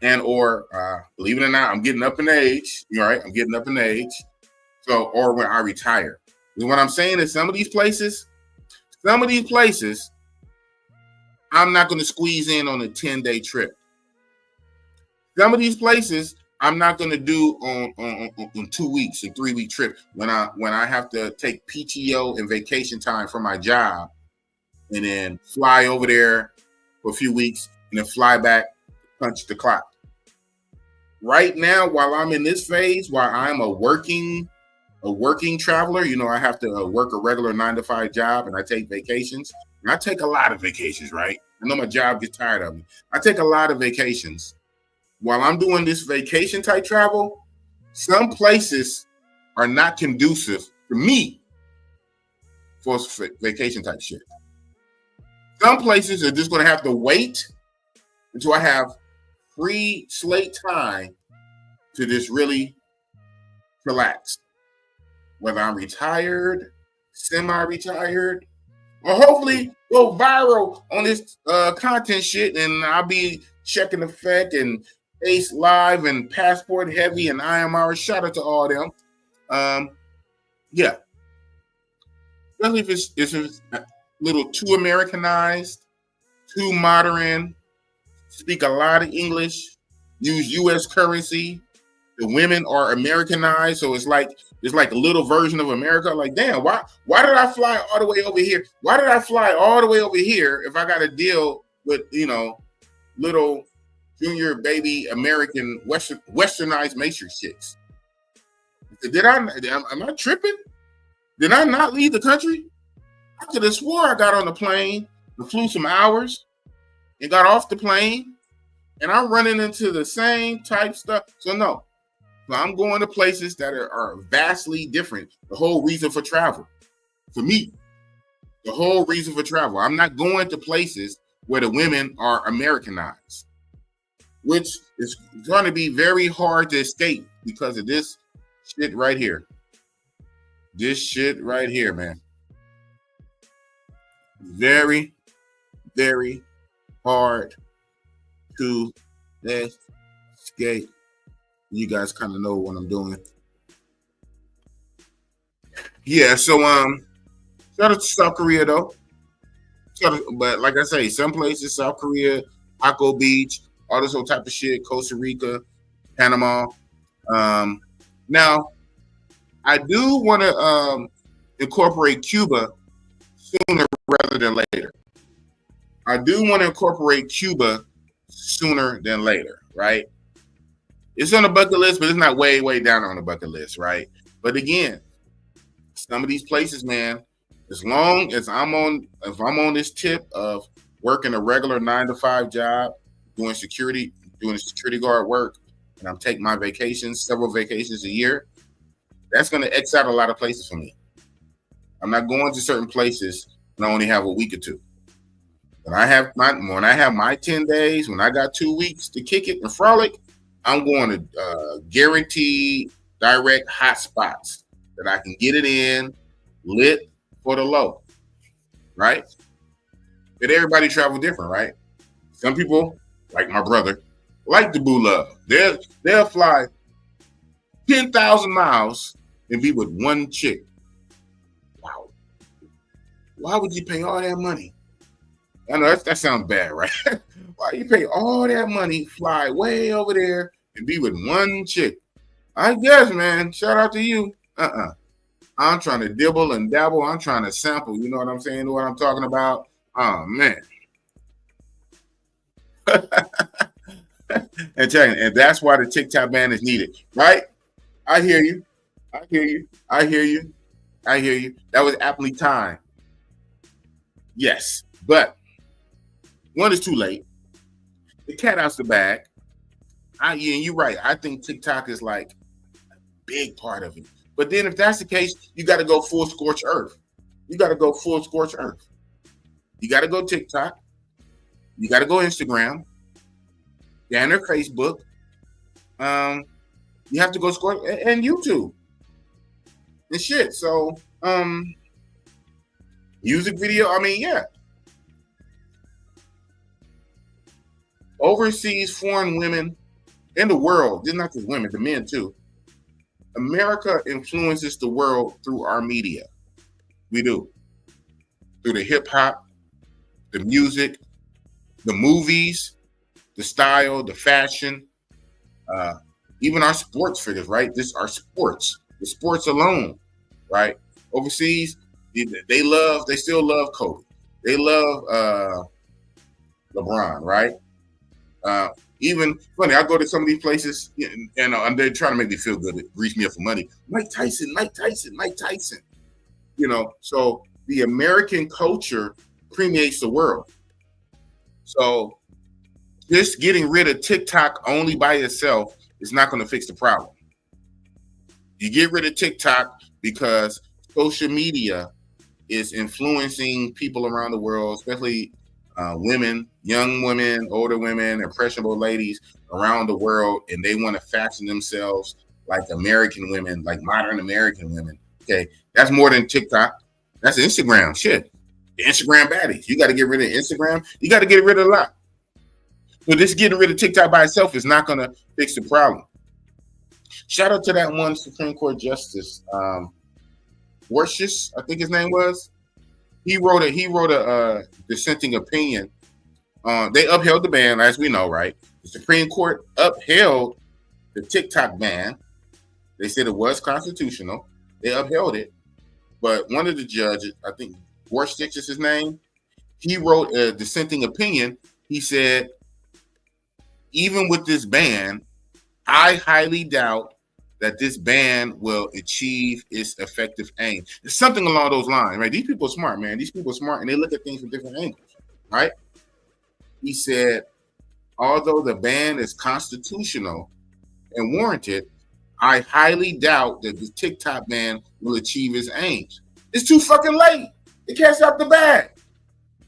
And or believe it or not, I'm getting up in age. You all right? I'm getting up in age. So, or when I retire. And what I'm saying is some of these places, I'm not going to squeeze in on a 10-day trip. Some of these places, I'm not going to do on 2 weeks, a 3-week trip when I have to take PTO and vacation time from my job and then fly over there for a few weeks and then fly back, punch the clock. Right now, while I'm in this phase, while I'm a working traveler, you know, I have to work a regular 9-to-5 job and I take vacations. And I take a lot of vacations, right? I know my job gets tired of me. I take a lot of vacations. While I'm doing this vacation type travel, some places are not conducive for me for vacation type shit. Some places are just going to have to wait until I have free slate time to just really relax. Whether I'm retired, semi-retired, or hopefully go viral on this content shit, and I'll be checking effect and Ace Live and Passport Heavy and IMR. Shout out to all them. Yeah, especially if it's a little too Americanized, too modern, speak a lot of English, use U.S. currency. The women are Americanized, so it's like a little version of America. Like, damn, why did I fly all the way over here? Why did I fly all the way over here if I got to deal with little junior baby American westernized matrix chicks? Am I tripping? Did I not leave the country? I could have swore I got on the plane and flew some hours and got off the plane, and I'm running into the same type stuff. So no. So I'm going to places that are vastly different. The whole reason for travel. For me, the whole reason for travel. I'm not going to places where the women are Americanized, which is going to be very hard to escape because of this shit right here. This shit right here, man. Very, very hard to escape. You guys kind of know what I'm doing. Yeah, so shout out to South Korea though. But like I say, some places, South Korea, Paco Beach, all this whole type of shit, Costa Rica, Panama. Now, I do want to incorporate Cuba sooner rather than later. I do want to incorporate Cuba sooner than later, right? It's on the bucket list, but it's not way, way down on the bucket list, right? But again, some of these places, man, as long as if I'm on this tip of working a regular 9-to-5 job, doing security guard work, and I'm taking my vacations, several vacations a year, that's going to X out a lot of places for me. I'm not going to certain places and I only have a week or two. When I have my 10 days, when I got 2 weeks to kick it and frolic, I'm going to guaranteed direct hot spots that I can get it in lit for the low, right? But everybody travel different, right? Some people, like my brother, like the boo love. They'll fly 10,000 miles and be with one chick. Wow. Why would you pay all that money? I know that sounds bad, right? Why you pay all that money, fly way over there, and be with one chick? I guess, man. Shout out to you. I'm trying to dibble and dabble. I'm trying to sample. You know what I'm saying? Know what I'm talking about? Oh, man. And that's why the TikTok ban is needed, right? I hear you. That was aptly timed. Yes, but one is too late. The cat out's the bag. And you're right. I think TikTok is like a big part of it. But then if that's the case, you got to go full scorched earth. You got to go TikTok. You got to go Instagram. Down there, Facebook. You have to go scorch and YouTube. And shit. So, music video. I mean, yeah. Overseas foreign women in the world, they're not just women, the men too. America influences the world through our media. We do. Through the hip hop, the music, the movies, the style, the fashion, even our sports figures, right? Our sports, the sports alone, right? Overseas, they still love Kobe. They love LeBron, right? Even funny, I go to some of these places and they're trying to make me feel good, grease me up for money. Mike Tyson. So the American culture permeates the world. So just getting rid of TikTok only by itself is not going to fix the problem. You get rid of TikTok because social media is influencing people around the world, especially women, young women, older women, impressionable ladies around the world, and they want to fashion themselves like American women, like modern American women. Okay, that's more than TikTok. That's Instagram. Shit, the Instagram baddies. You got to get rid of Instagram. You got to get rid of a lot. So this getting rid of TikTok by itself is not going to fix the problem. Shout out to that one Supreme Court Justice, Gorsuch, I think his name was. He wrote a dissenting opinion. They upheld the ban, as we know, right? The Supreme Court upheld the TikTok ban. They said it was constitutional. They upheld it. But one of the judges, I think Gorsuch is his name, he wrote a dissenting opinion. He said, even with this ban, I highly doubt that this ban will achieve its effective aim. It's something along those lines, right? These people are smart, man. These people are smart, and they look at things from different angles, right? He said, although the ban is constitutional and warranted, I highly doubt that the TikTok ban will achieve its aims. It's too fucking late. It cat's out the bag.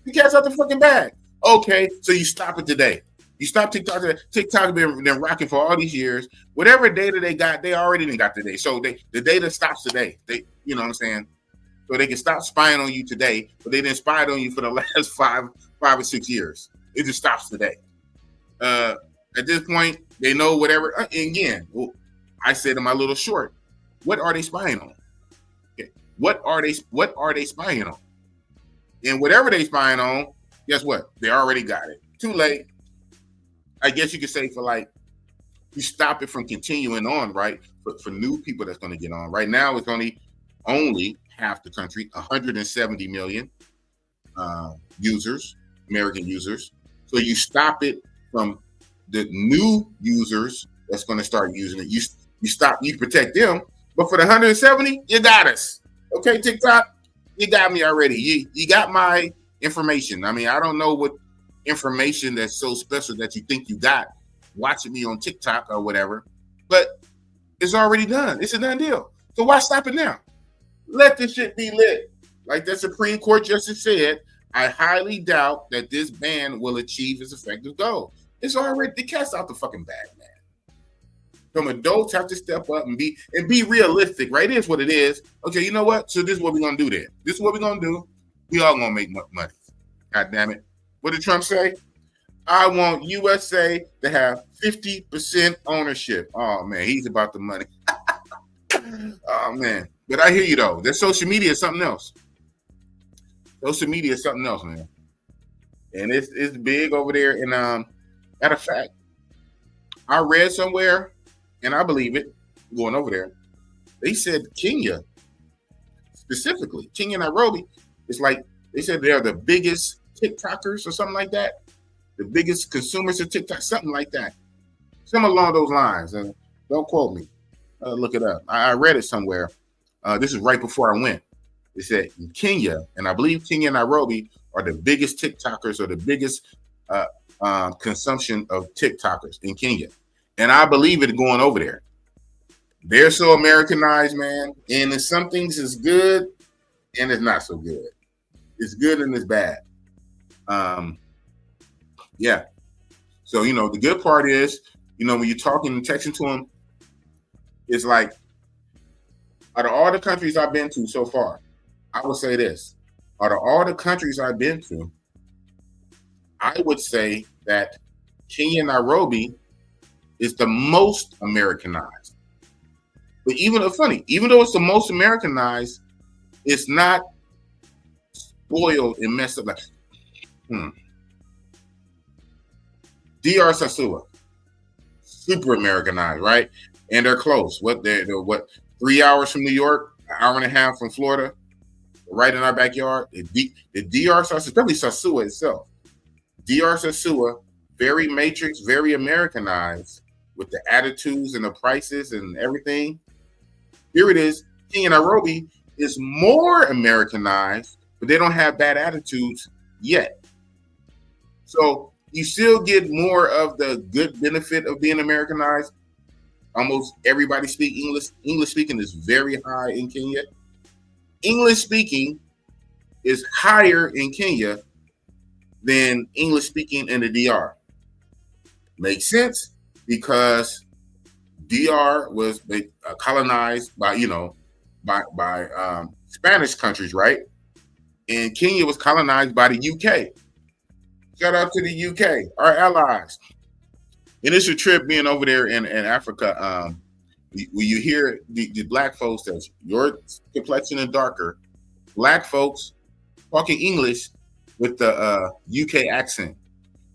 It cat's out the fucking bag. Okay, so you stop it today. You stop TikTok today. TikTok been rocking for all these years. Whatever data they got, they already didn't got today. So the data stops today. You know what I'm saying? So they can stop spying on you today, but they didn't spy on you for the last five or 6 years. It just stops today. At this point, they know whatever. Again, I said in my little short, what are they spying on? Okay. What are they spying on? And whatever they spying on, guess what? They already got it. Too late. I guess you could say you stop it from continuing on, right? For new people that's going to get on. Right now, it's only half the country, 170 million users, American users. So you stop it from the new users that's going to start using it. You protect them, but for the 170, you got us. Okay, TikTok, you got me already. You got my information. I mean, I don't know what information that's so special that you think you got watching me on TikTok or whatever, but it's already done. It's a done deal. So why stop it now? Let this shit be lit. Like the Supreme Court justice said, I highly doubt that this ban will achieve its effective goal. It's already, the cat's out the fucking bag, man. Some adults have to step up and be realistic, right? It is what it is. Okay, you know what? So this is what we're gonna do then. This is what we're gonna do. We all gonna make money. God damn it. What did Trump say? I want USA to have 50% ownership. Oh man, he's about the money. Oh man. But I hear you though. That social media is something else. Social media is something else, man. And it's big over there. And matter of fact, I read somewhere, and I believe it, going over there, they said Kenya, specifically, Kenya, Nairobi, it's like they said they're the biggest TikTokers or something like that. The biggest consumers of TikTok, something like that. Something along those lines. And don't quote me. Look it up. I read it somewhere. This is right before I went. It said Kenya, and I believe Kenya and Nairobi are the biggest TikTokers or the biggest consumption of TikTokers in Kenya. And I believe it going over there. They're so Americanized, man. And some things is good and it's not so good. It's good and it's bad. Yeah. So, the good part is, when you're talking and texting to them, it's like, out of all the countries I've been to so far, I would say this. Out of all the countries I've been to, I would say that Kenya, Nairobi is the most Americanized. But even though it's the most Americanized, it's not spoiled and messed up. Like, DR Sasua, super Americanized, right? And they're close. They're 3 hours from New York, an hour and a half from Florida, right in our backyard. The DR Sasua, especially Sasua itself. DR Sasua, very Matrix, very Americanized with the attitudes and the prices and everything. Here it is. Kenya, Nairobi is more Americanized, but they don't have bad attitudes yet. So you still get more of the good benefit of being Americanized. Almost everybody speak English. English speaking is very high in Kenya. English speaking is higher in Kenya than English speaking in the DR. Makes sense? because DR was colonized by Spanish countries, right? And Kenya was colonized by the UK. Shout out to the UK, our allies. And it's a trip being over there in Africa. When you hear the black folks that's your complexion and darker, black folks talking English with the UK accent.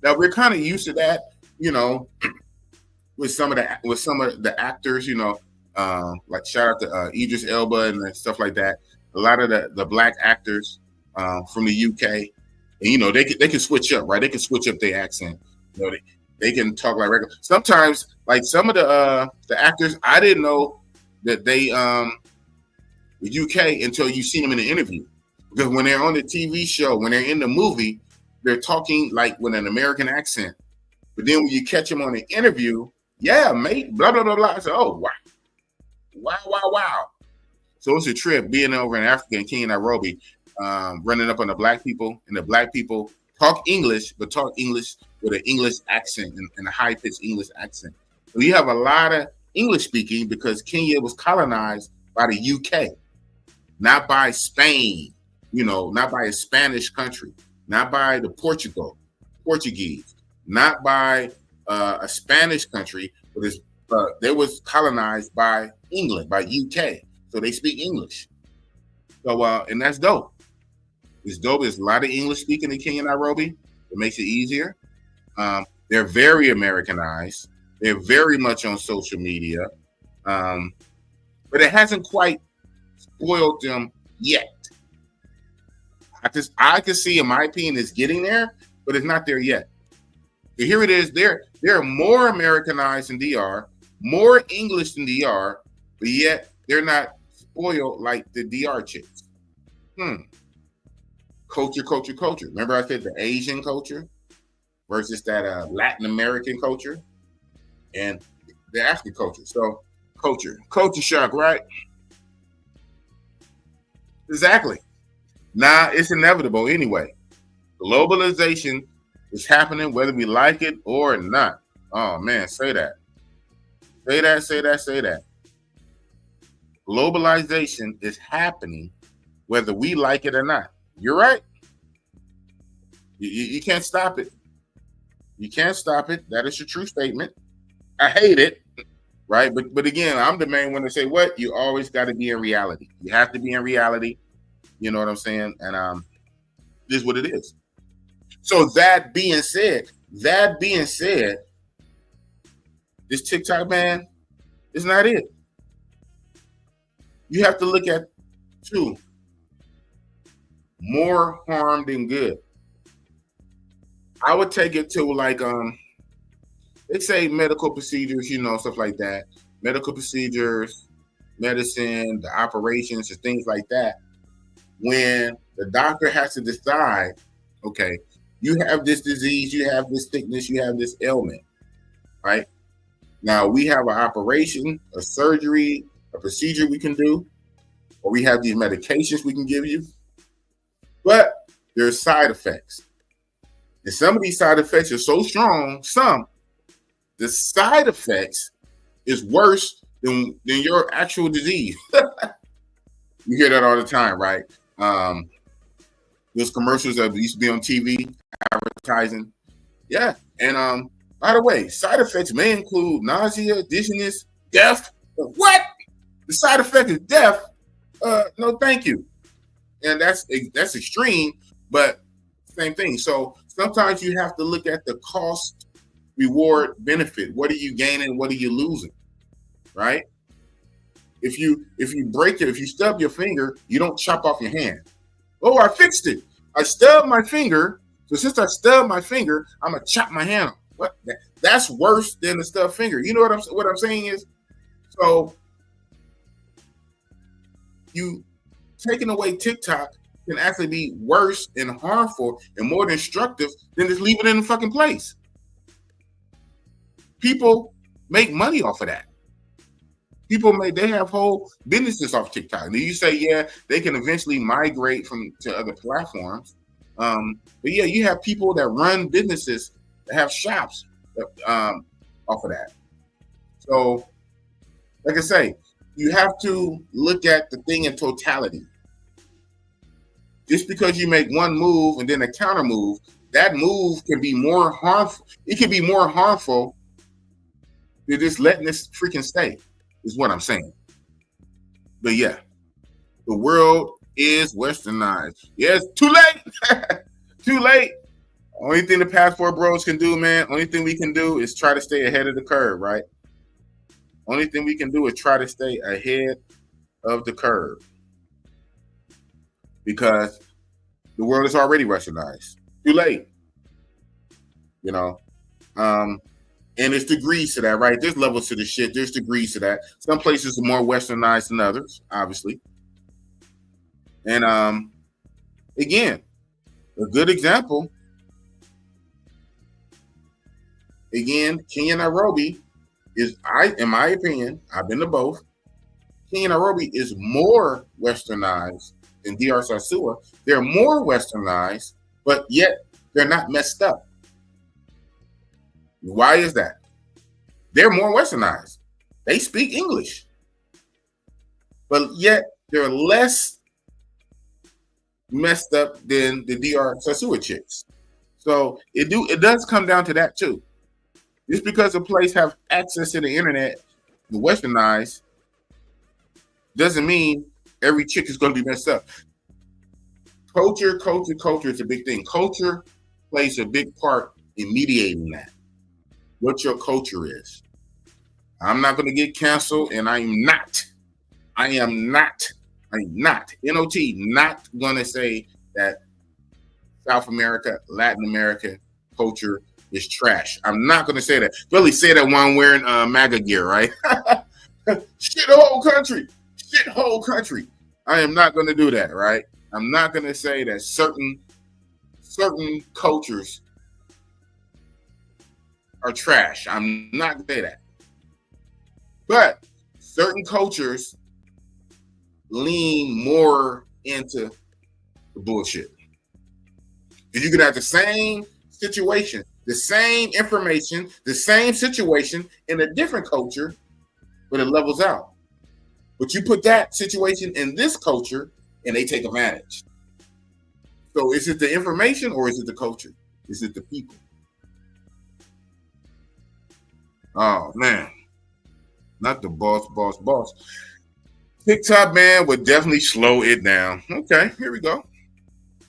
Now we're kind of used to that, you know, with some of the actors, like shout out to Idris Elba and stuff like that. A lot of the black actors from the UK, and they can switch up, right? They can switch up their accent. They can talk like regular. Sometimes, like some of the actors, I didn't know that they the UK until you see them in the interview. Because when they're on the TV show, when they're in the movie, they're talking like with an American accent. But then when you catch them on the interview, yeah, mate, blah, blah, blah, blah. I said, oh, wow. Wow, wow, wow. So it's a trip being over in Africa and Kenya, Nairobi, running up on the black people. And the black people talk English, but talk English with an English accent and a high-pitched English accent. So you have a lot of English speaking because Kenya was colonized by the UK, not by Spain, not by a Spanish country, not by the Portuguese, not by a Spanish country, but they was colonized by England, by UK. So they speak English. So and that's dope. It's dope. There's a lot of English speaking in Kenya, Nairobi. It makes it easier. They're very Americanized. They're very much on social media. But it hasn't quite spoiled them yet. I can see, in my opinion, it's getting there, but it's not there yet. So here it is. They're more Americanized than DR, more English than DR, but yet they're not spoiled like the DR chicks. Culture. Remember I said the Asian culture versus that Latin American culture and the African culture. So culture shock, right? Exactly. Nah, it's inevitable anyway. Globalization is happening whether we like it or not. Oh man, say that. Say that. Globalization is happening whether we like it or not. You're right. You can't stop it. You can't stop it. That is a true statement. I hate it, right? But again, I'm the main one to say what? You always got to be in reality. You have to be in reality. You know what I'm saying? And this is what it is. So that being said, this TikTok ban is not it. You have to look at two. More harm than good. I would take it to like they say medical procedures, stuff like that. Medical procedures, medicine, the operations, and things like that. When the doctor has to decide, okay, you have this disease, you have this sickness, you have this ailment, right? Now we have an operation, a surgery, a procedure we can do, or we have these medications we can give you, but there's side effects. And some of these side effects are so strong, the side effects is worse than your actual disease. You hear that all the time, right? Those commercials that used to be on TV advertising. Yeah. And by the way, side effects may include nausea, dizziness, death. What? The side effect is death? No, thank you. And that's extreme, but same thing. So sometimes you have to look at the cost, reward, benefit. What are you gaining? What are you losing? Right? If you stub your finger, you don't chop off your hand. Oh, I fixed it. I stubbed my finger. So since I stubbed my finger, I'm gonna chop my hand off. What? That's worse than the stubbed finger. You know what I'm saying is, so you taking away TikTok can actually be worse and harmful and more destructive than just leave it in the fucking place. People make money off of that. They have whole businesses off TikTok. And you say, yeah, they can eventually migrate to other platforms. But yeah, you have people that run businesses that have shops off of that. So, like I say, you have to look at the thing in totality. Just because you make one move and then a counter move, that move can be more harmful. It can be more harmful than just letting this freaking stay, is what I'm saying. But yeah, the world is westernized. Yes, too late. Too late. Only thing the passport bros can do, man, only thing we can do is try to stay ahead of the curve, right? Only thing we can do is try to stay ahead of the curve because the world is already westernized. Too late. You know, and there's degrees to that, right? There's levels to the shit. There's degrees to that. Some places are more westernized than others, obviously. And again, a good example. Again, Kenya Nairobi is, in my opinion, I've been to both. Kenya Nairobi is more westernized than DR Sasua. They're more westernized, but yet they're not messed up. Why is that? They're more westernized. They speak English, but yet they're less messed up than the DR Sasua chicks. So it does come down to that too. Just because a place have access to the internet, the westernized, doesn't mean every chick is going to be messed up. Culture is a big thing. Culture plays a big part in mediating that. What your culture is. I'm not going to get canceled, and I am not, not going to say that South America, Latin America culture is trash. I'm not going to say that. Really say that while I'm wearing MAGA gear, right? Shit whole country. I am not going to do that, right? I'm not going to say that certain cultures are trash. I'm not going to say that. But certain cultures lean more into the bullshit. Because you could have the same situation, the same information, the same situation in a different culture, but it levels out. But you put that situation in this culture and they take advantage. So is it the information or is it the culture? Is it the people? Oh, man. Not the boss. TikTok, man, would definitely slow it down. Okay, here we go.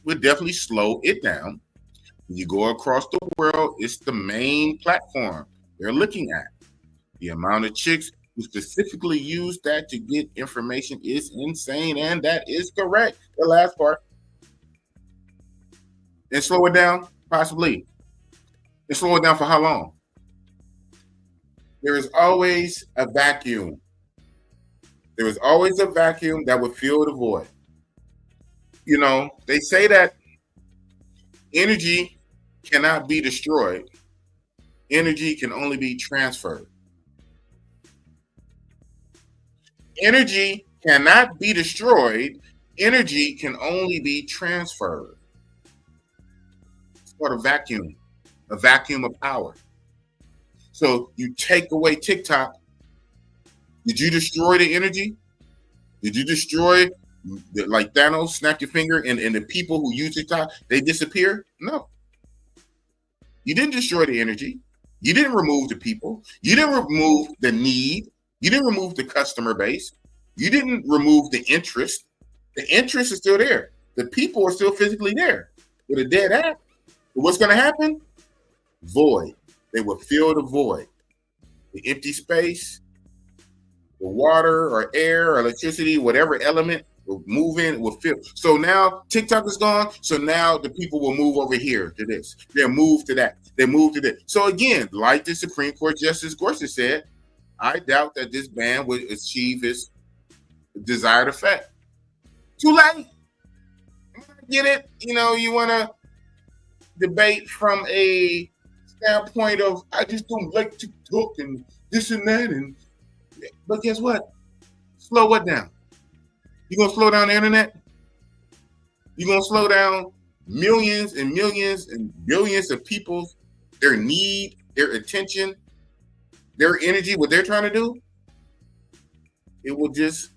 Would definitely slow it down. When you go across the world, it's the main platform they're looking at. The amount of chicks who specifically use that to get information is insane, and that is correct. The last part. And slow it down, possibly. And slow it down for how long? There is always a vacuum. There is always a vacuum that would fill the void. You know, they say that energy cannot be destroyed. Energy can only be transferred. Energy cannot be destroyed. Energy can only be transferred. It's called a vacuum of power. So you take away TikTok. Did you destroy the energy? Did you destroy, like Thanos, snap your finger, and the people who use TikTok, they disappear? No. You didn't destroy the energy. You didn't remove the people. You didn't remove the need. You didn't remove the customer base. You didn't remove the interest. The interest is still there. The people are still physically there. With a dead app, what's going to happen? Void. They will fill the void. The empty space, the water or air or electricity, whatever element will move in, will fill. So now TikTok is gone. So now the people will move over here to this. They'll move to that. They move to this. So again, like the Supreme Court Justice Gorsuch said, I doubt that this ban would achieve its desired effect. Too late. I get it. You know, you want to debate from a standpoint of I just don't like TikTok and this and that, but guess what? Slow what down? You gonna slow down the internet? You gonna slow down millions and millions and billions of people, their need, their attention, their energy, what they're trying to do, it will just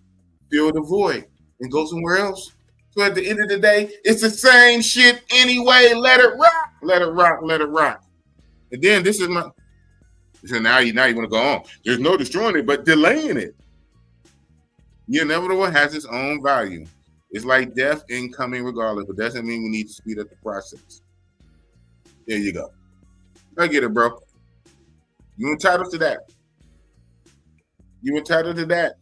fill the void and go somewhere else. So at the end of the day, it's the same shit anyway. Let it rock, let it rock, let it rock. And then this is my. So now you want to go on. There's no destroying it, but delaying it. The inevitable has its own value. It's like death incoming regardless, but doesn't mean we need to speed up the process. There you go. I get it, bro. You entitled to that. You entitled to that.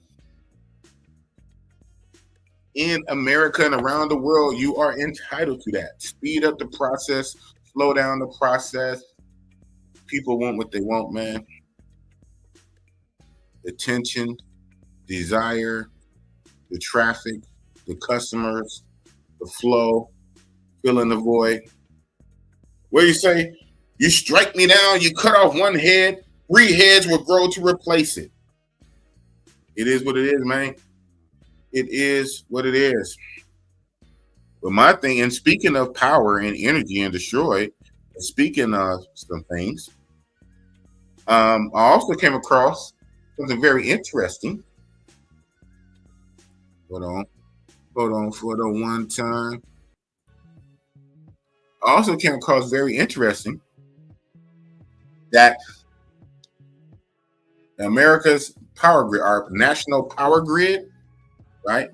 In America and around the world, you are entitled to that. Speed up the process, slow down the process. People want what they want, man. Attention, desire, the traffic, the customers, the flow, filling the void. What do you say? You strike me down, you cut off one head, 3 heads will grow to replace it. It is what it is, man. It is what it is. But my thing, and speaking of power and energy and destroy, speaking of some things, I also came across something very interesting. Hold on for the one time. I also came across very interesting that America's power grid, our national power grid, right?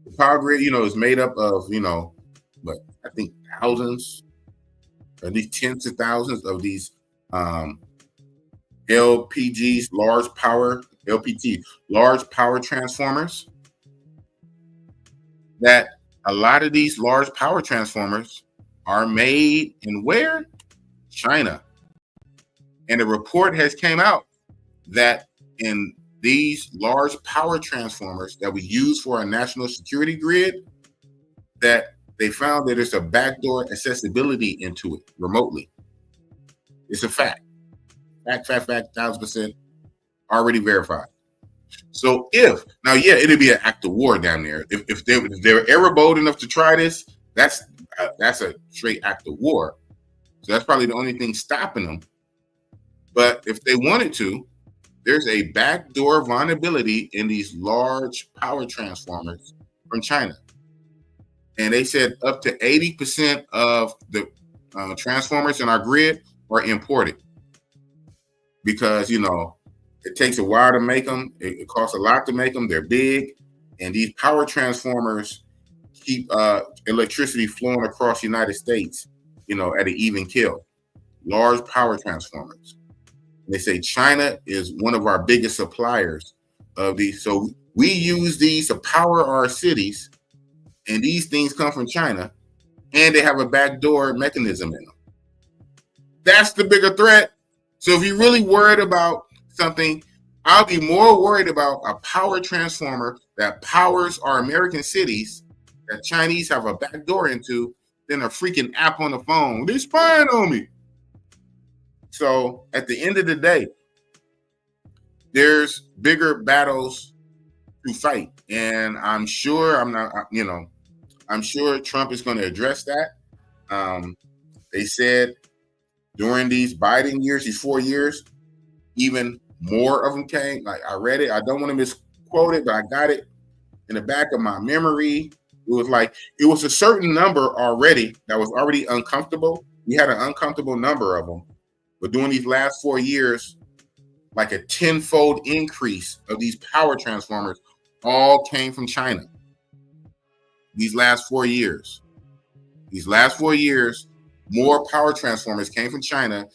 The power grid, is made up of, but I think thousands, at least tens of thousands of these LPGs, large power transformers. That a lot of these large power transformers are made in where? China. And a report has came out that in these large power transformers that we use for our national security grid, that they found that there's a backdoor accessibility into it remotely. It's a fact. Fact, 1,000% already verified. So it'd be an act of war down there. If they're ever bold enough to try this, that's a straight act of war. So that's probably the only thing stopping them. But if they wanted to, there's a backdoor vulnerability in these large power transformers from China. And they said up to 80% of the transformers in our grid are imported because, it takes a while to make them. It costs a lot to make them. They're big. And these power transformers keep electricity flowing across the United States, at an even kill. Large power transformers. They say China is one of our biggest suppliers of these. So we use these to power our cities, and these things come from China, and they have a backdoor mechanism in them. That's the bigger threat. So if you're really worried about something, I'll be more worried about a power transformer that powers our American cities that Chinese have a backdoor into than a freaking app on the phone. They're spying on me. So at the end of the day, there's bigger battles to fight. And I'm sure I'm sure Trump is going to address that. They said during these Biden years, these 4 years, even more of them came. Like I read it. I don't want to misquote it, but I got it in the back of my memory. It was a certain number already that was already uncomfortable. We had an uncomfortable number of them. But during these last 4 years, like a 10-fold increase of these power transformers all came from China. These last 4 years, more power transformers came from China.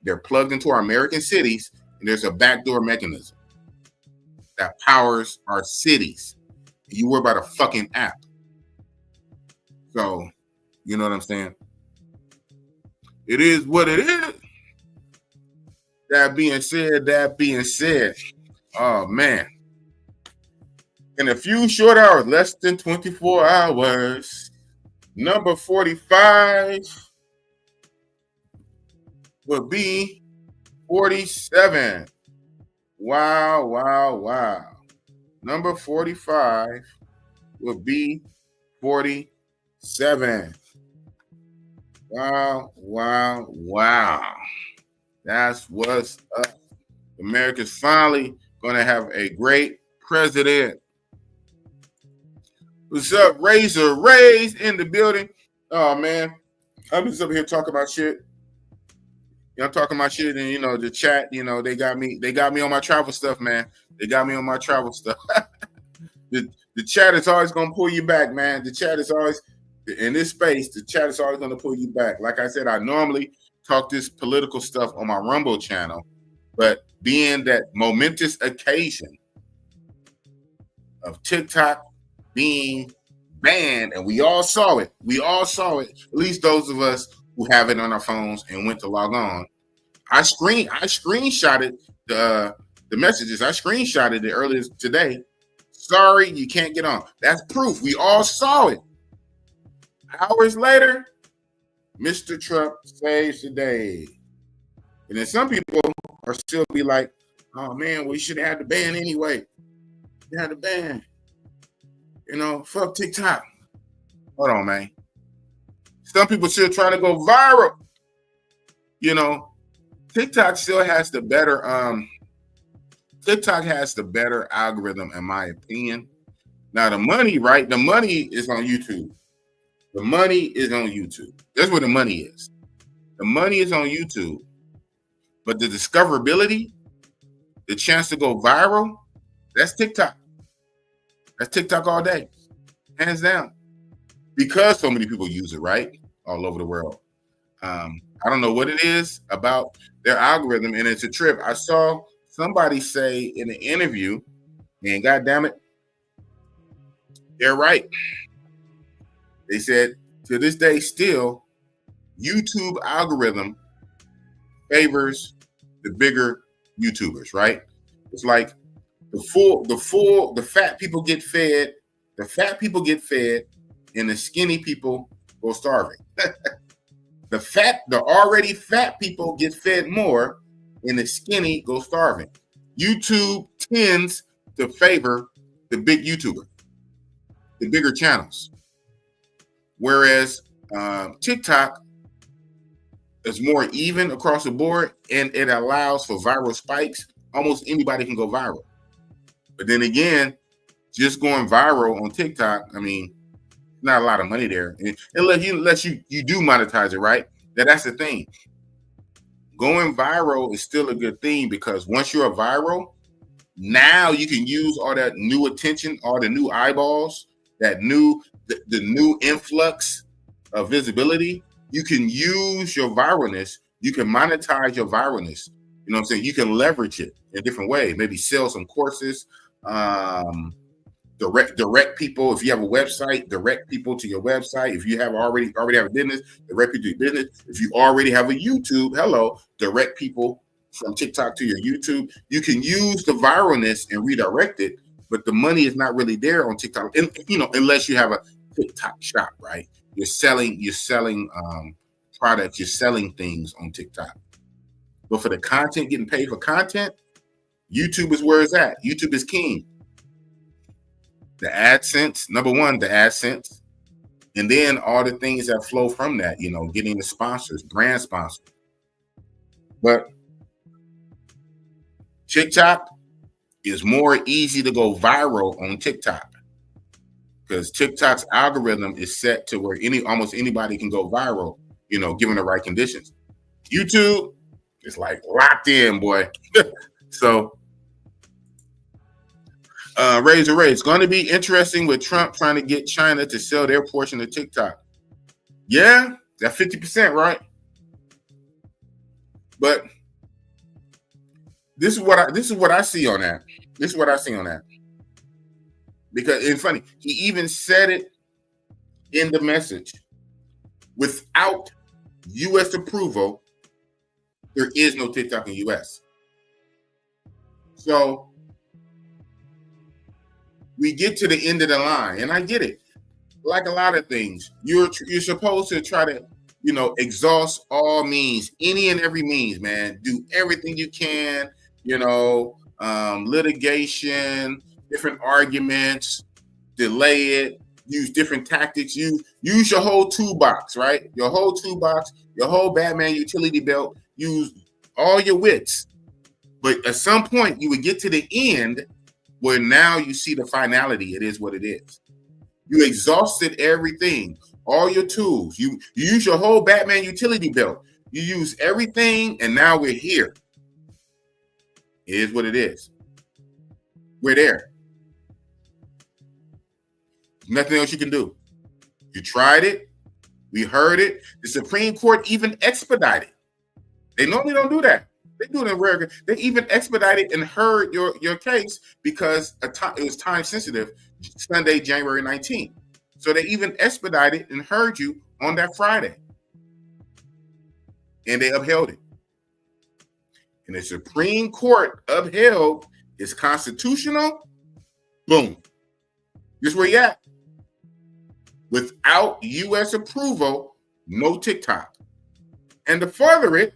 They're plugged into our American cities, and there's a backdoor mechanism that powers our cities. You worry about a fucking app. So, you know what I'm saying? It is what it is. That being said, oh man. In a few short hours, less than 24 hours, number 45 would be 47. Wow. Number 45 would be 47. Wow. That's what's up. America's finally going to have a great president. What's up, Razor Rays in the building? Oh man, I'm just up here talking about shit. I'm talking about shit, and the chat. They got me on my travel stuff, man. They got me on my travel stuff. the chat is always gonna pull you back, man. The chat is always in this space. The chat is always gonna pull you back. Like I said, I normally talk this political stuff on my Rumble channel, but being that momentous occasion of TikTok being banned, and we all saw it. At least those of us who have it on our phones and went to log on. I screenshotted the messages. I screenshotted it earlier today. Sorry, you can't get on. That's proof. We all saw it. Hours later, Mr. Trump saves the day. And then some people are still be like, oh man, we should have had the ban anyway. You had the ban. Fuck TikTok. Hold on, man. Some people still trying to go viral. TikTok still has the better algorithm, in my opinion. Now the money, right? The money is on YouTube. That's where the money is. The money is on YouTube. But the discoverability, the chance to go viral, that's TikTok. That's TikTok all day. Hands down. Because so many people use it, right? All over the world. I don't know what it is about their algorithm, and it's a trip. I saw somebody say in an interview, and God damn it, they're right. They said to this day still, YouTube algorithm favors the bigger YouTubers, right? It's like the fat people get fed, and the skinny people go starving. The already fat people get fed more, and the skinny go starving. YouTube tends to favor the big YouTuber, the bigger channels. Whereas TikTok is more even across the board, and it allows for viral spikes. Almost anybody can go viral. But then again, just going viral on TikTok, I mean, not a lot of money there. Unless you do monetize it, right? That's the thing. Going viral is still a good thing, because once you're a viral, now you can use all that new attention, all the new eyeballs, the new influx of visibility. You can use your viralness. You can monetize your viralness. You know what I'm saying? You can leverage it in different ways. Maybe sell some courses, direct people. If you have a website, direct people to your website. If you have already have a business, direct people to your business. If you already have a YouTube, direct people from TikTok to your YouTube. You can use the viralness and redirect it, but the money is not really there on TikTok. And unless you have a TikTok shop, right? You're selling products, you're selling things on TikTok. But for the content, getting paid for content, YouTube is where it's at. YouTube is king. The AdSense, number one, the AdSense. And then all the things that flow from that, getting the sponsors, brand sponsors. But TikTok is more easy to go viral on TikTok, because TikTok's algorithm is set to where almost anybody can go viral, given the right conditions. YouTube is like locked in, boy. So Razor Ray, it's going to be interesting with Trump trying to get China to sell their portion of TikTok. Yeah, that 50%, right? But this is what I see on that. Because it's funny, he even said it in the message. Without U.S. approval, there is no TikTok in U.S. So we get to the end of the line, and I get it. Like a lot of things, you're supposed to try to, exhaust all means, any and every means, man. Do everything you can, litigation, different arguments, delay it, use different tactics. Use your whole toolbox, right? Your whole toolbox, your whole Batman utility belt. Use all your wits But at some point, you would get to the end where now you see the finality. It is what it is. You exhausted everything, all your tools. You use your whole Batman utility belt. You use everything, and now we're here. It is what it is. We're there. Nothing else you can do. You tried it. We heard it. The Supreme Court even expedited. They normally don't do that. They do it in rare. They even expedited and heard your case because it was time sensitive. Sunday, January 19th. So they even expedited and heard you on that Friday. And they upheld it. And the Supreme Court upheld it's constitutional. Boom. This is where you at. Without U.S. approval, no TikTok. And to further it,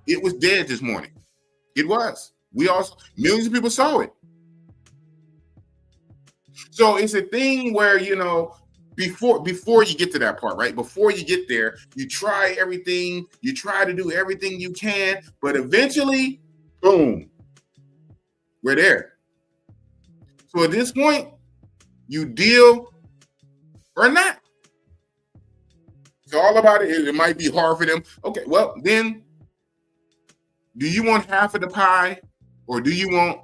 it was dead this morning. It was. Millions of people saw it. So it's a thing where, before you get to that part, right? Before you get there, you try everything, you try to do everything you can, but eventually, boom, we're there. So at this point, you deal or not. It's all about it. It might be hard for them. Okay, well, then, do you want half of the pie or do you want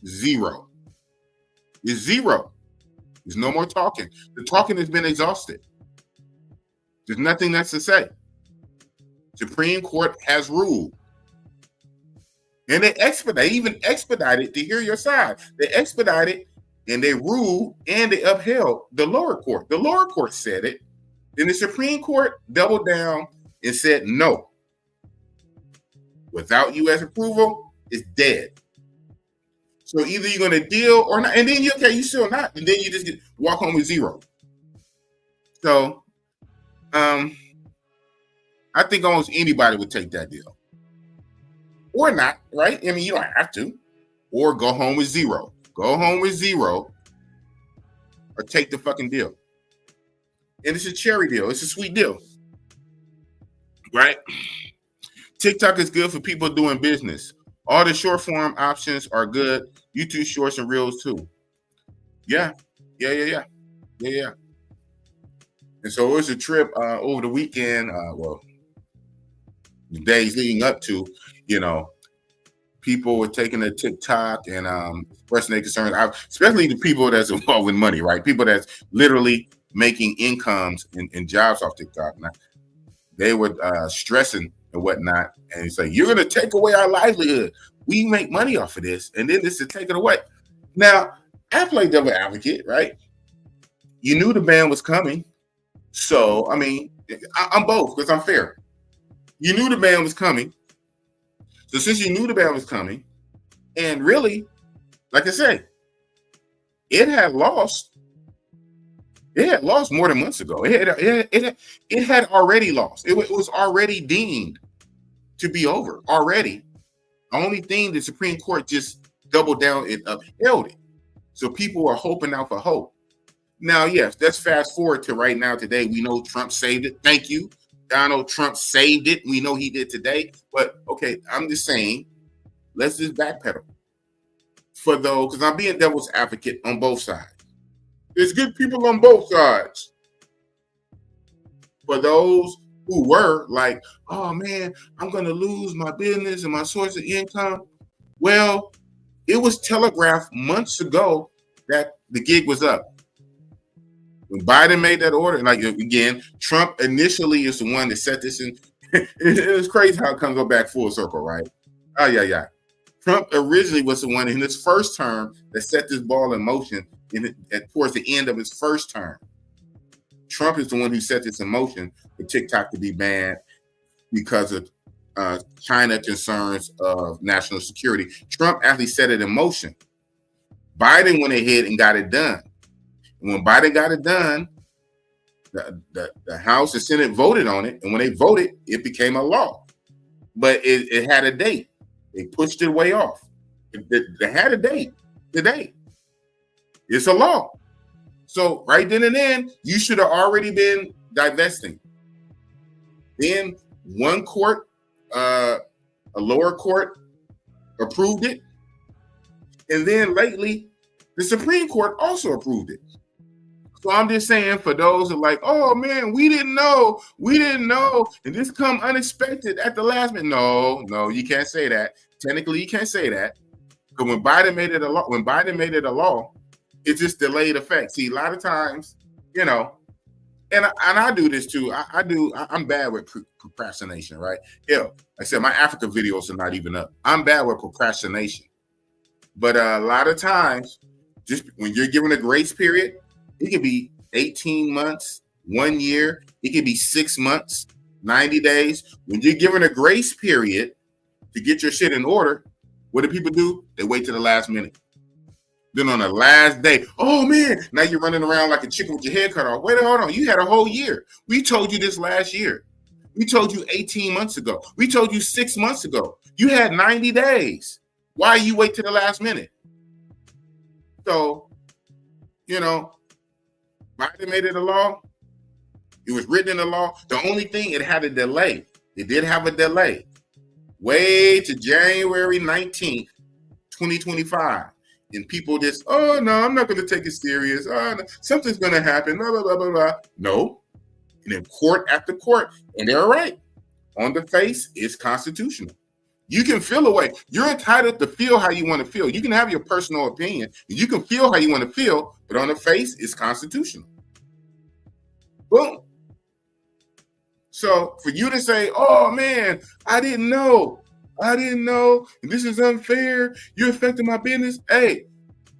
zero? It's zero. There's no more talking. The talking has been exhausted. There's nothing else to say. Supreme Court has ruled. And they even expedited to hear your side. They expedited and they ruled and they upheld the lower court. The lower court said it. Then the Supreme Court doubled down and said no. Without U.S. approval, it's dead. So either you're going to deal or not. And then you still not. And then you just walk home with zero. So I think almost anybody would take that deal. Or not, right? I mean, you don't have to. Or go home with zero. Go home with zero. Or take the fucking deal. And it's a cherry deal. It's a sweet deal. Right? TikTok is good for people doing business. All the short form options are good. YouTube shorts and reels too. Yeah. And so it was a trip over the weekend. The days leading up to, people were taking to TikTok and expressing their concerns. Especially the people that's involved with money, right? People that's literally making incomes and jobs off TikTok. Now, they were stressing and whatnot, and it's like, you're going to take away our livelihood. We make money off of this, and then this is take it away. Now, I play devil advocate, right? You knew the ban was coming, so I mean, I'm both because I'm fair. You knew the ban was coming, so since you knew the ban was coming, and really, like I said, it had lost. It had lost more than months ago. It had already lost. It was already deemed to be over already. The only thing the Supreme Court just doubled down and upheld it. So people are hoping out for hope. Now, yes, let's fast forward to right now today. We know Trump saved it. Thank you. Donald Trump saved it. We know he did today. But, okay, I'm just saying, let's just backpedal. For those, because I'm being devil's advocate on both sides. There's good people on both sides. For those who were like, oh man, I'm going to lose my business and my source of income. Well, it was telegraphed months ago that the gig was up. When Biden made that order, like again, Trump initially is the one that set this in. It's crazy how it comes back full circle, right? Oh, yeah. Trump originally was the one in his first term that set this ball in motion towards the end of his first term. Trump is the one who set this in motion for TikTok to be banned because of China concerns of national security. Trump actually set it in motion. Biden went ahead and got it done. And when Biden got it done, the House and Senate voted on it. And when they voted, it became a law. But it had a date. They pushed it way off. They had a date today. It's a law. So right then and then, you should have already been divesting. Then one court, a lower court, approved it. And then lately, the Supreme Court also approved it. So I'm just saying, for those who are like, oh man, we didn't know, and this come unexpected at the last minute. No, you can't say that. Technically, you can't say that. Because when Biden made it a law, it just delayed effect. See, a lot of times, and I do this too. I'm bad with procrastination, right? Yeah, like I said, my Africa videos are not even up. I'm bad with procrastination. But a lot of times, just when you're given a grace period, it could be 18 months, 1 year. It could be 6 months, 90 days. When you're given a grace period to get your shit in order, what do people do? They wait to the last minute. Then on the last day, oh man, now you're running around like a chicken with your head cut off. Wait, hold on. You had a whole year. We told you this last year. We told you 18 months ago. We told you 6 months ago. You had 90 days. Why you wait to the last minute? So, Biden made it a law. It was written in the law. The only thing, it had a delay. It did have a delay. Way to January 19th, 2025. And people just, oh no, I'm not going to take it serious. Oh, no, something's going to happen. Blah, blah, blah, blah, blah. No. And then court after court. And they're right. On the face, it's constitutional. You can feel a way. You're entitled to feel how you want to feel. You can have your personal opinion. You can feel how you want to feel. But on the face, it's constitutional. Boom. So for you to say, oh man, I didn't know. This is unfair. You're affecting my business. Hey,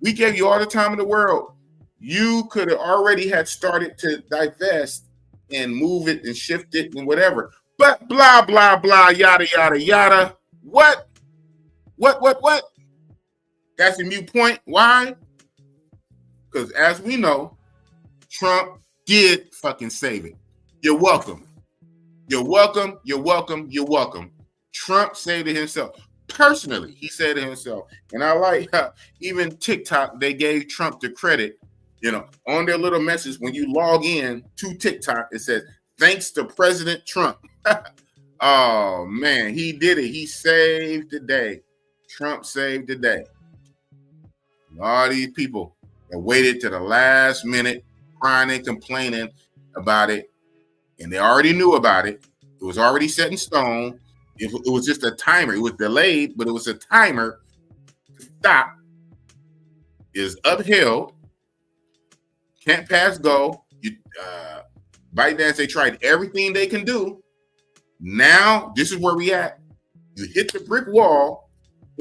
we gave you all the time in the world. You could have already had started to divest and move it and shift it and whatever. But blah, blah, blah, yada, yada, yada. What? That's a mute point. Why? Because as we know, Trump did fucking save it. You're welcome. Trump saved it himself. Personally, he said it himself. And I like how even TikTok, they gave Trump the credit, on their little message. When you log in to TikTok, it says, thanks to President Trump. Oh, man, he did it. He saved the day. Trump saved the day. All these people that waited to the last minute, crying and complaining about it, and they already knew about it. It was already set in stone. It was just a timer. It was delayed, but it was a timer to stop. Is upheld. Can't pass go. ByteDance, they tried everything they can do. Now, this is where we at. You hit the brick wall,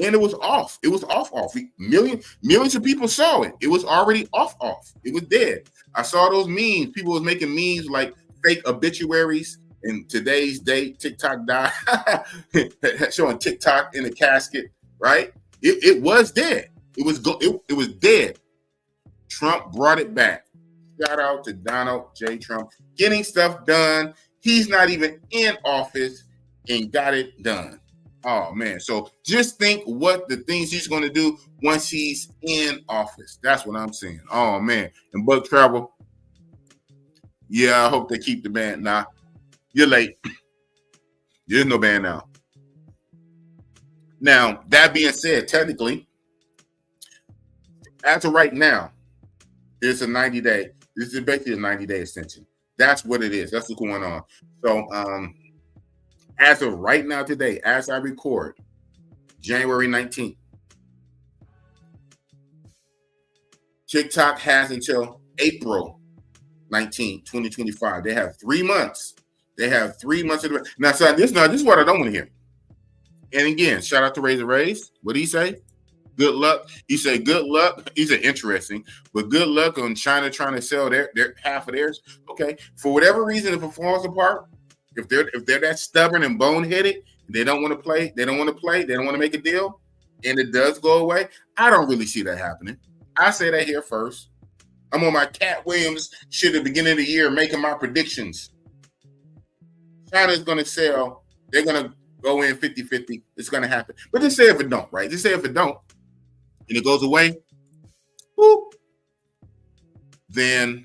and it was off. It was off. Millions of people saw it. It was already off. It was dead. I saw those memes. People was making memes like fake obituaries. In today's date, TikTok died, showing TikTok in a casket, right? It was dead. It was dead. Trump brought it back. Shout out to Donald J. Trump getting stuff done. He's not even in office and got it done. Oh man! So just think what the things he's going to do once he's in office. That's what I'm saying. Oh man! And Bug Travel. Yeah, I hope they keep the ban. Nah. You're late. There's no ban now. Now, that being said, technically, as of right now, it's a 90-day. This is basically a 90-day extension. That's what it is. That's what's going on. So, as of right now today, as I record, January 19th, TikTok has until April 19th, 2025. They have 3 months. Now, so this is what I don't want to hear. And again, shout out to Razor Rays. What did he say? Good luck. He said, good luck. He said, interesting, but good luck on China trying to sell their half of theirs. Okay. For whatever reason, if it falls apart, if they're that stubborn and boneheaded, they don't want to play, they don't want to make a deal, and it does go away, I don't really see that happening. I say that here first. I'm on my Cat Williams shit at the beginning of the year making my predictions. China's going to sell. They're going to go in 50-50. It's going to happen. But just say if it don't, right? Just say if it don't, and it goes away, whoop, then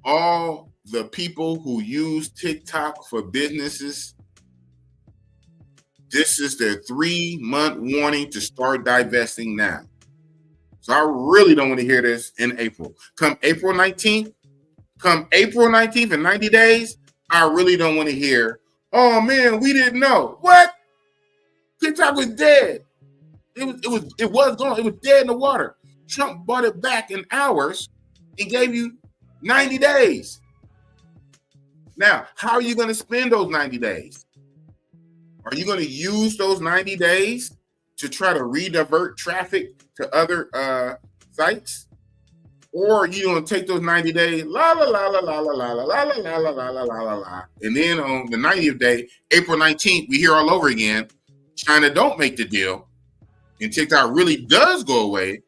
all the people who use TikTok for businesses This is their 3-month warning to start divesting now. So I really don't want to hear this in April. Come April 19th in 90 days, I really don't want to hear, oh man, we didn't know. What? TikTok was dead. It was gone. It was dead in the water. Trump bought it back in hours and gave you 90 days. Now, how are you going to spend those 90 days? Are you going to use those 90 days to try to redivert traffic to other sites? Or are you going to take those 90 days, la la la la la la la la la la la la la la la la, and then on the 90th day, April 19th, we hear all over again, China don't make the deal, and TikTok really does go away.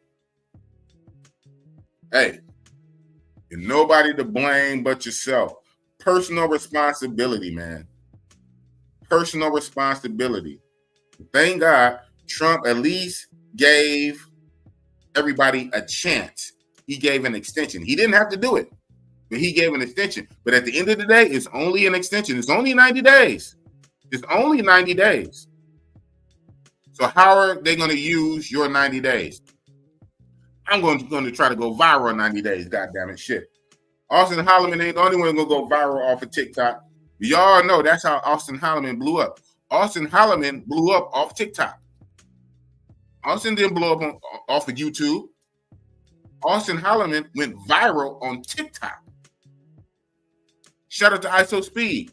Hey, you're nobody to blame but yourself. Personal responsibility, man. Personal responsibility. Thank God Trump at least gave everybody a chance. He gave an extension. He didn't have to do it, but he gave an extension. But at the end of the day, it's only an extension. It's only 90 days. It's only 90 days. So how are they going to use your 90 days? I'm going to try to go viral in 90 days. God damn it, shit. Austin Holloman ain't the only one going to go viral off of TikTok. Y'all know that's how Austin Holloman blew up. Austin Holloman blew up off TikTok. Austin didn't blow up off of YouTube. Austin Holloman went viral on TikTok. Shout out to ISO Speed.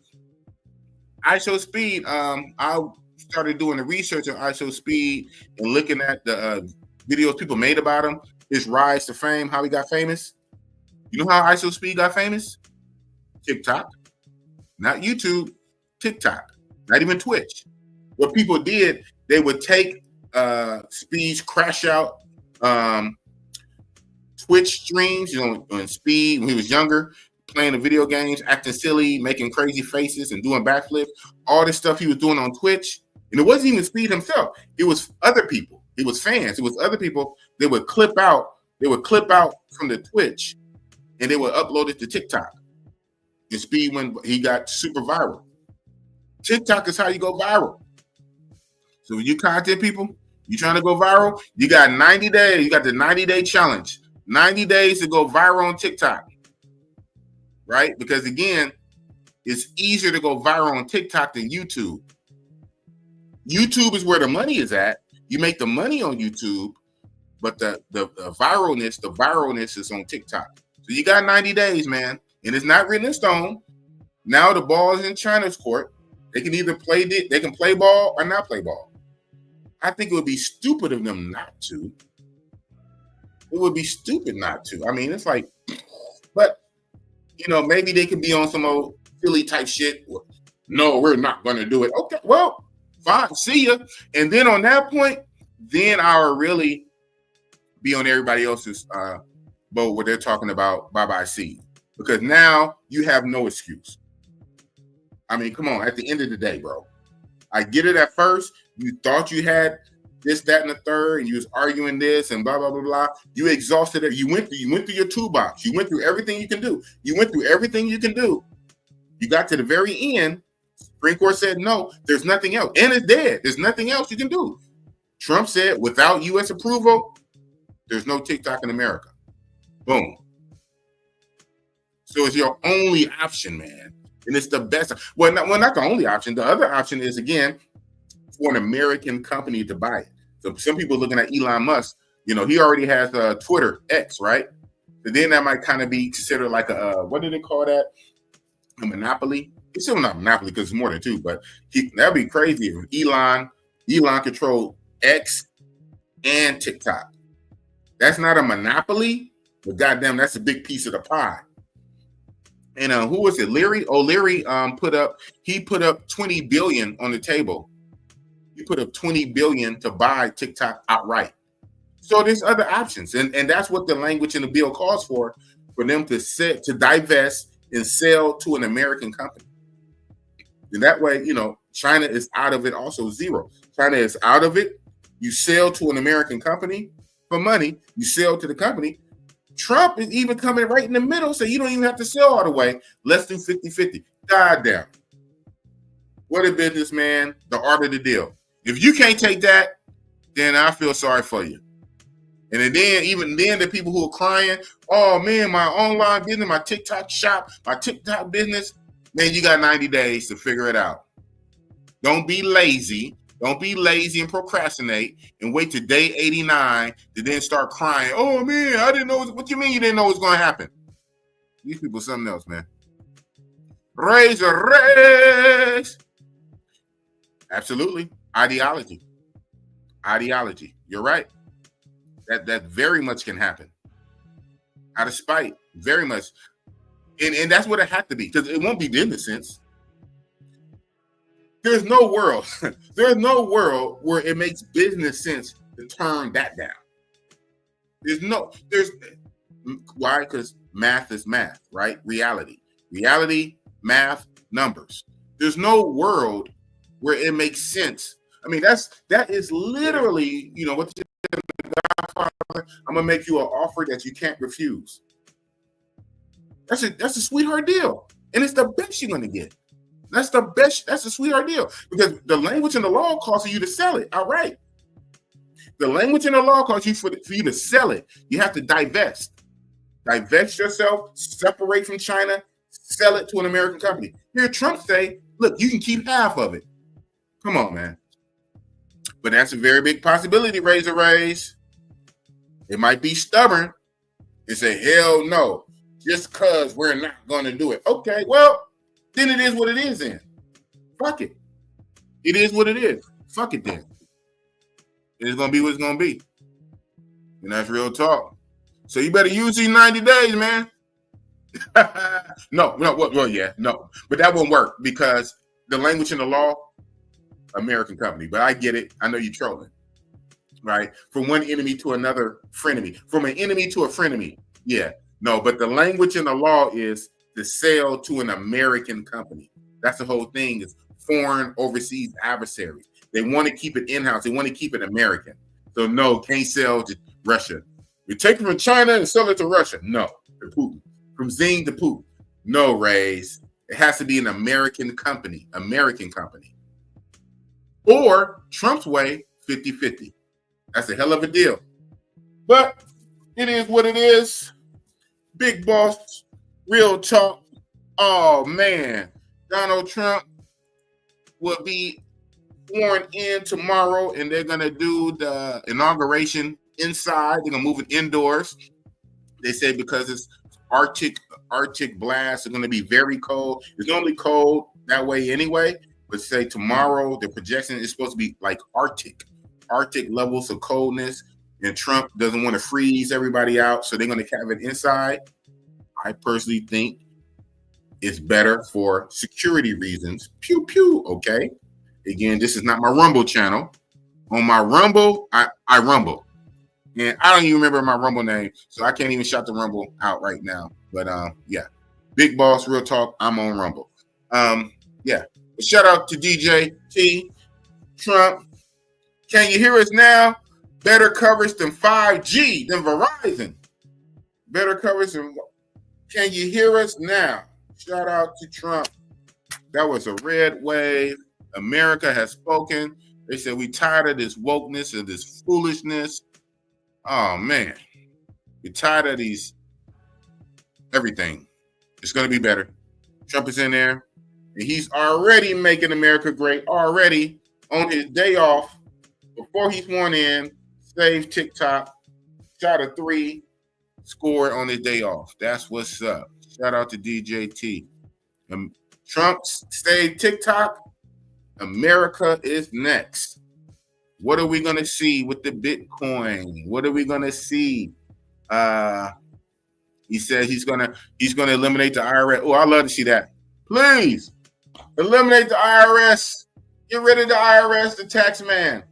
ISO Speed, I started doing the research on ISO Speed and looking at the videos people made about him, his rise to fame, how he got famous. You know how ISO Speed got famous? TikTok. Not YouTube, TikTok. Not even Twitch. What people did, they would take Speed's crash out Twitch streams, on Speed when he was younger, playing the video games, acting silly, making crazy faces and doing backflips. All this stuff he was doing on Twitch. And it wasn't even Speed himself. It was other people. It was fans. It was other people. They would clip out from the Twitch and they would upload it to TikTok. And Speed, when he got super viral. TikTok is how you go viral. So when you content people, you trying to go viral, you got 90 days. You got the 90-day challenge. 90 days to go viral on TikTok. Right? Because again, it's easier to go viral on TikTok than YouTube. YouTube is where the money is at. You make the money on YouTube, but the viralness is on TikTok. So you got 90 days, man. And it's not written in stone. Now the ball is in China's court. They can either play ball or not play ball. I think it would be stupid of them not to. It would be stupid not to. I mean, it's like, but maybe they could be on some old silly type shit. No, we're not going to do it. Okay, well, fine. See ya. And then on that point, then I'll really be on everybody else's boat where they're talking about bye-bye seed. Because now you have no excuse. I mean, come on. At the end of the day, bro, I get it at first. You thought you had this, that, and the third, and you was arguing this and blah, blah, blah, blah. You exhausted it. You went through your toolbox. You went through everything you can do. You got to the very end. Supreme Court said, no, there's nothing else. And it's dead. There's nothing else you can do. Trump said, without U.S. approval, there's no TikTok in America. Boom. So it's your only option, man. And it's the best. Well, not the only option. The other option is, again, for an American company to buy it. So some people looking at Elon Musk, he already has Twitter, X, right? So then that might kind of be considered like what do they call that? A monopoly? It's still not a monopoly because it's more than two, but that'd be crazy if Elon controlled X and TikTok. That's not a monopoly, but goddamn, that's a big piece of the pie. And who was it? Larry put up $20 billion on the table. He put up $20 billion to buy TikTok outright. So there's other options, and that's what the language in the bill calls for them to divest and sell to an American company. And that way, China is out of it. Also, zero. China is out of it. You sell to an American company for money. You sell to the company. Trump is even coming right in the middle, so you don't even have to sell all the way. Let's do 50-50. God damn. What a businessman, the art of the deal. If you can't take that, then I feel sorry for you. And then even then, the people who are crying, oh man, my online business, my TikTok shop, my TikTok business, man, you got 90 days to figure it out. Don't be lazy. Don't be lazy and procrastinate and wait to day 89 to then start crying. Oh man, I didn't know. What you mean you didn't know what's going to happen? These people are something else, man. Raise a raise. Absolutely. Ideology. You're right. That very much can happen. Out of spite. Very much. And that's what it had to be, because it won't be business sense. There's no world where it makes business sense to turn that down. Why? Because math is math, right? Reality, math, numbers. There's no world where it makes sense. I mean, that is literally, what the Godfather, I'm gonna make you an offer that you can't refuse. That's a sweetheart deal, and it's the best you're gonna get. That's the best. That's a sweetheart deal, because the language in the law calls you to sell it outright. The language in the law calls you for you to sell it. You have to divest yourself, separate from China, sell it to an American company. Here, Trump say, look, you can keep half of it. Come on, man. But that's a very big possibility, Razor Rays. It might be stubborn and say, hell no, just because we're not going to do it. Okay, well, then it is what it is then. Fuck it. It is what it is. Fuck it then. It's going to be what it's going to be. And that's real talk. So you better use these 90 days, man. No. But that won't work, because the language in the law, American company. But I get it. I know you're trolling. Right? From one enemy to another frenemy. From an enemy to a frenemy. Yeah. No, but the language in the law is to sell to an American company. That's the whole thing, is foreign overseas adversary. They want to keep it in-house. They want to keep it American. So no, can't sell to Russia. You take it from China and sell it to Russia. No, to Putin. From Xi to Putin. No, Rays. It has to be an American company. Or Trump's way, 50-50. That's a hell of a deal. But it is what it is. Big boss, real talk. Oh, man. Donald Trump will be sworn in tomorrow, and they're going to do the inauguration inside. They're going to move it indoors. They say because it's Arctic blast, it's going to be very cold. It's normally cold that way anyway, but say tomorrow, the projection is supposed to be like Arctic levels of coldness, and Trump doesn't want to freeze everybody out, so they're going to have it inside. I personally think it's better for security reasons. Pew, pew, okay? Again, this is not my Rumble channel. On my Rumble, I rumble. And I don't even remember my Rumble name, so I can't even shout the Rumble out right now. But yeah, Big Boss, real talk, I'm on Rumble. Yeah, shout out to DJ T, Trump. Can you hear us now? Better coverage than 5G, than Verizon. Better coverage than. Can you hear us now? Shout out to Trump. That was a red wave. America has spoken. They said we tired of this wokeness and this foolishness. Oh, man. We're tired of these. Everything. It's going to be better. Trump is in there. And he's already making America great. Already on his day off. Before he's sworn in. Saved TikTok. Shot a 3. Scored on his day off. That's what's up. Shout out to DJ T. Trump saved TikTok. America is next. What are we going to see with the Bitcoin? What are we going to see? He said he's going to eliminate the IRS. Oh, I'd love to see that. Please eliminate the IRS. Get rid of the IRS, the tax man.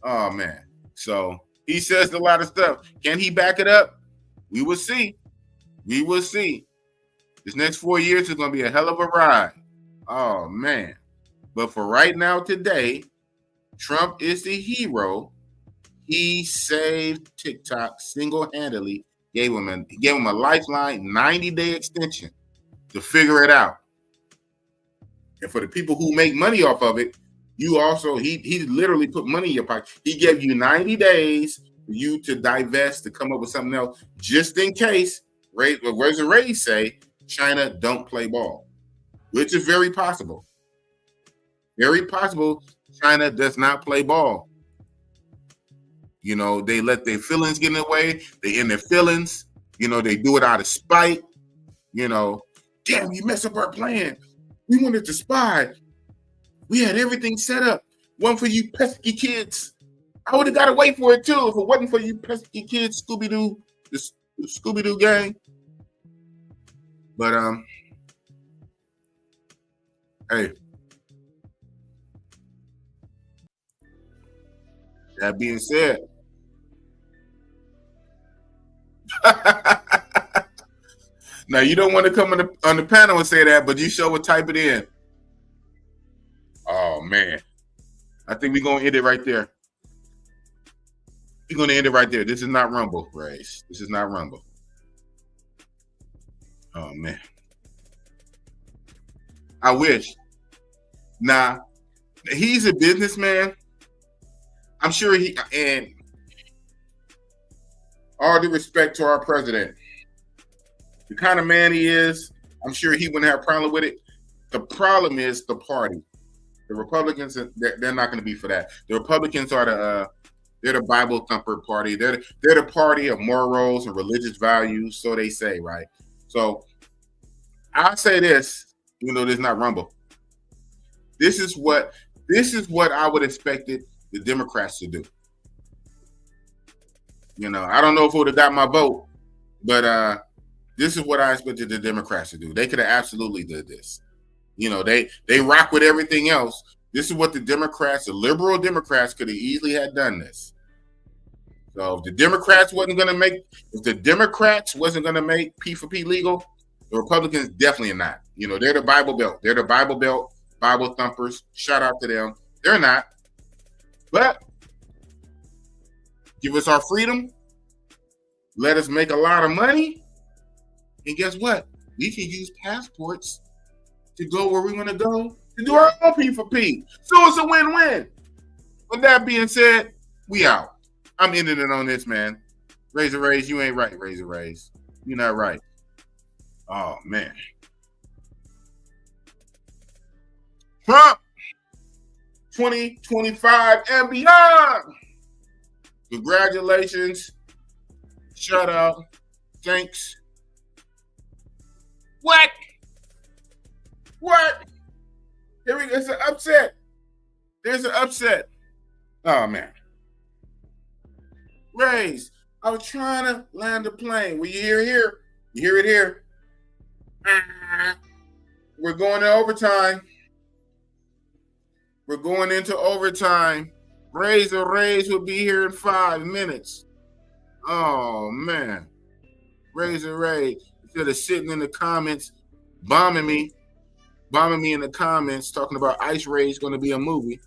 Oh, man. So he says a lot of stuff. Can he back it up? We will see. We will see. This next 4 years is going to be a hell of a ride. Oh, man. But for right now, today, Trump is the hero. He saved TikTok single-handedly. Gave him a lifeline, 90-day extension to figure it out. And for the people who make money off of it, you also he literally put money in your pocket. He gave you 90 days for you to divest, to come up with something else, just in case. Where's the Rays say China don't play ball, which is very possible. Very possible China does not play ball. You know, they let their feelings get in the way. They in their feelings. You know, they do it out of spite. You know, damn, you messed up our plan. We wanted to spy. We had everything set up. One for you pesky kids. I would have got to wait for it too if it wasn't for you pesky kids, Scooby-Doo, the Scooby-Doo gang. But hey. That being said, now you don't want to come on the panel and say that, but you sure would type it in. Oh man, I think we're gonna end it right there. We're gonna end it right there. This is not Rumble, Race. This is not Rumble. Oh man, I wish. Nah, he's a businessman. I'm sure and all due respect to our president, the kind of man he is, I'm sure he wouldn't have a problem with it. The problem is the party. The Republicans, they're not going to be for that. The Republicans are they're the Bible thumper party. They're the party of morals and religious values, so they say, right? So I say this, even though this is not Rumble. This is what I would expect the Democrats to do. You know, I don't know if it would have got my vote, but this is what I expected the Democrats to do. They could have absolutely did this. You know, they rock with everything else. This is what the Democrats, the liberal Democrats, could have easily had done this. So if the Democrats wasn't going to make P for P legal, the Republicans definitely are not. You know, they're the Bible Belt. They're the Bible Belt, Bible thumpers. Shout out to them. They're not. But give us our freedom. Let us make a lot of money. And guess what? We can use passports to go where we want to go to do our own P for P. So it's a win-win. With that being said, we out. I'm ending it on this, man. Razor Rays, you ain't right, Razor Rays. You're not right. Oh, man. Trump 2025 and beyond. Congratulations. Shout out. Thanks. What? Here we go. It's an upset. There's an upset. Oh, man. Rays, I was trying to land a plane. Will you hear it here? You hear it here? We're going to overtime. We're going into overtime. Razor Rays will be here in 5 minutes. Oh, man. Razor Ray, instead of sitting in the comments, bombing me in the comments, talking about Ice Ray's going to be a movie.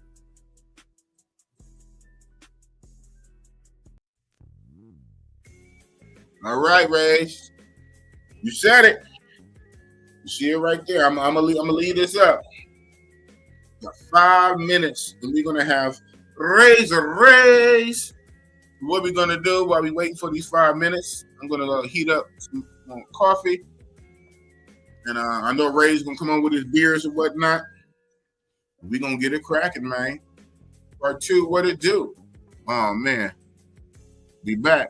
All right, Rays. You said it. You see it right there. I'm gonna leave this up. Got 5 minutes, and we're gonna have Razor Rays. What we're gonna do while we waiting for these 5 minutes? I'm gonna go heat up some coffee, and I know Ray's gonna come on with his beers and whatnot. We're gonna get it cracking, man. Part 2, what it do? Oh man, be back.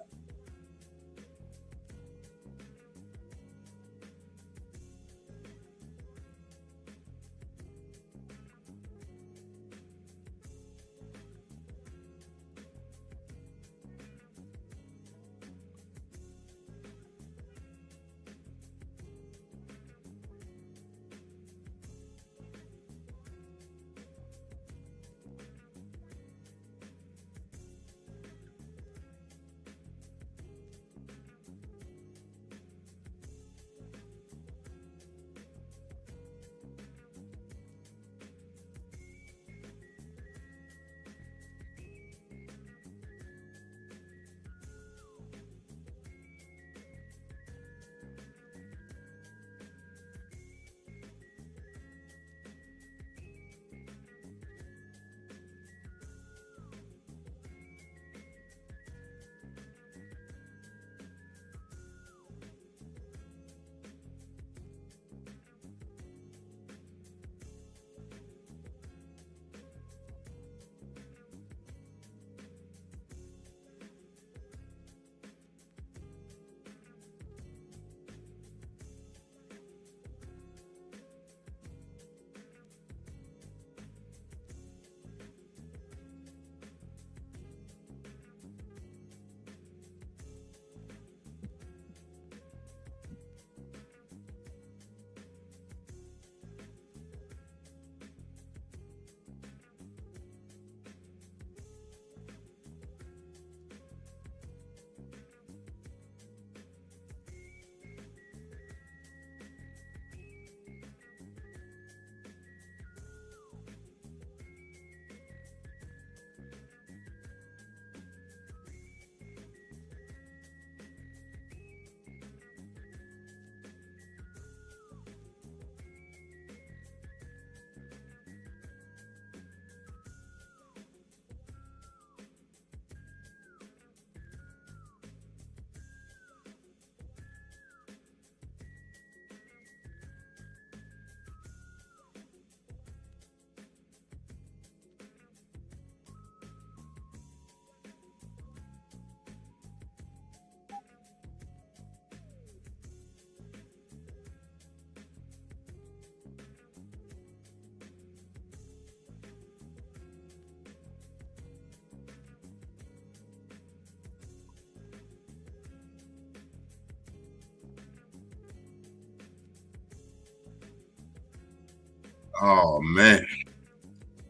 Oh man,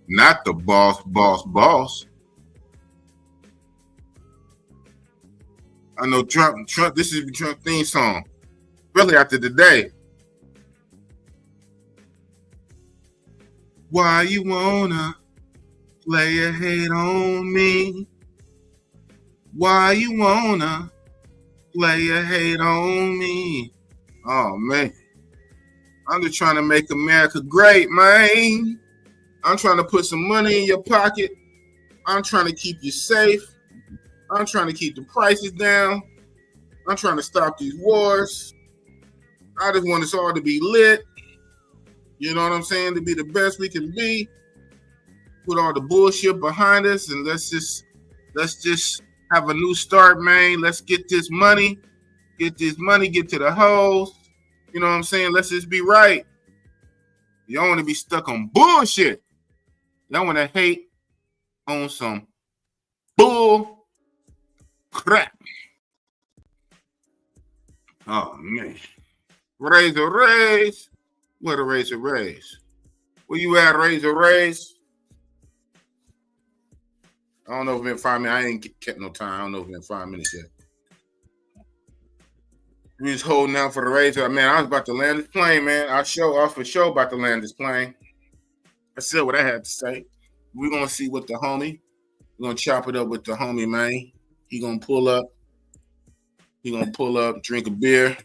not the boss. I know Trump. This is the Trump theme song. Really after today. Why you wanna lay your head on me? Why you wanna lay your head on me? Oh man, I'm just trying to make America great, man. I'm trying to put some money in your pocket. I'm trying to keep you safe. I'm trying to keep the prices down. I'm trying to stop these wars. I just want us all to be lit. You know what I'm saying? To be the best we can be. Put all the bullshit behind us and let's just have a new start, man. Let's get this money. Get to the hoes. You know what I'm saying? Let's just be right. You don't want to be stuck on bullshit. Y'all want to hate on some bull crap. Oh, man. Raise. What a raise. Where you at, raise? I don't know if it's been 5 minutes. I ain't kept no time. I don't know if it's been 5 minutes yet. We just holding out for the razor. Man, I was about to land this plane, man. I was for sure about to land this plane. I said what I had to say. We're going to see what the homie. We're going to chop it up with the homie, man. He going to pull up. Drink a beer.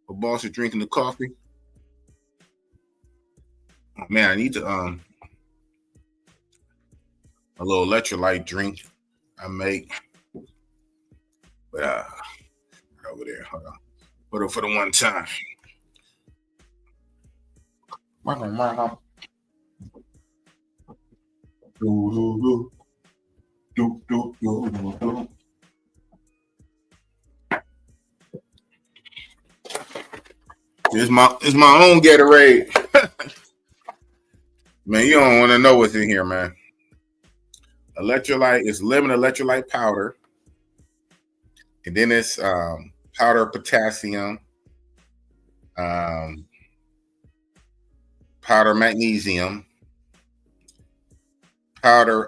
The boss is drinking the coffee. Oh, man, I need to a little electrolyte drink I make. But over there, hold on. Put it for the one time. It's my own Gatorade. Man, you don't want to know what's in here, man. Electrolyte is lemon electrolyte powder. And then it's powder potassium, powder magnesium, powder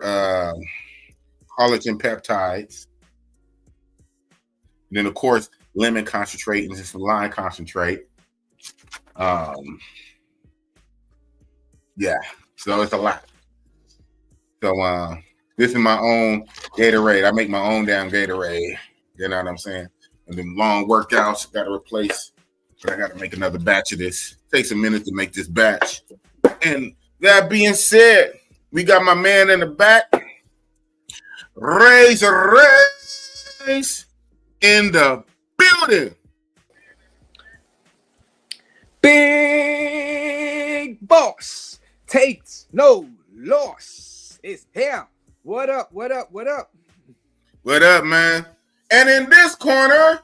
collagen peptides. And then, of course, lemon concentrate and some lime concentrate. Yeah, so it's a lot. So this is my own Gatorade. I make my own damn Gatorade. You know what I'm saying? And then long workouts got to replace. But I got to make another batch of this. Takes a minute to make this batch. And that being said, we got my man in the back. Raise in the building. Big Boss takes no loss. It's him. What up? What up, man? And in this corner,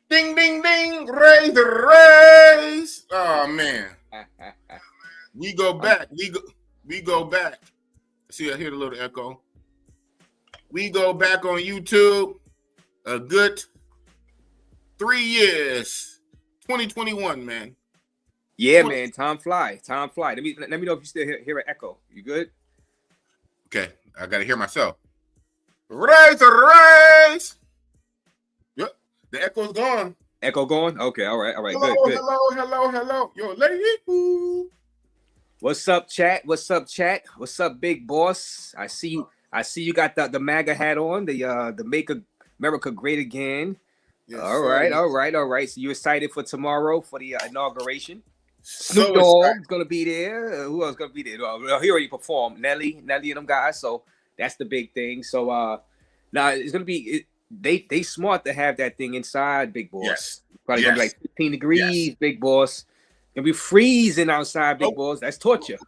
ding, ding, ding, raise. Oh, man. We go back. We go back. See, I hear the little echo. We go back on YouTube a good 3 years. 2021, man. Yeah, man. Time fly. Let me know if you still hear an echo. You good? Okay. I got to hear myself. Raise. Yep. The echo's gone. Echo going? Okay. All right. Hello, Good. Hello. Yo, lady. What's up, chat? What's up, Big Boss? I see you got the MAGA hat on, the Make America Great Again. Yes, all right. So you excited for tomorrow for the inauguration? Snoop Dogg's gonna be there. Who else gonna be there? He already performed. Nelly and them guys. So that's the big thing. So now it's gonna be they smart to have that thing inside, Big Boss. Yes. Probably gonna be like 15 degrees, yes. Big Boss. Gonna be freezing outside, Big Boss. That's torture.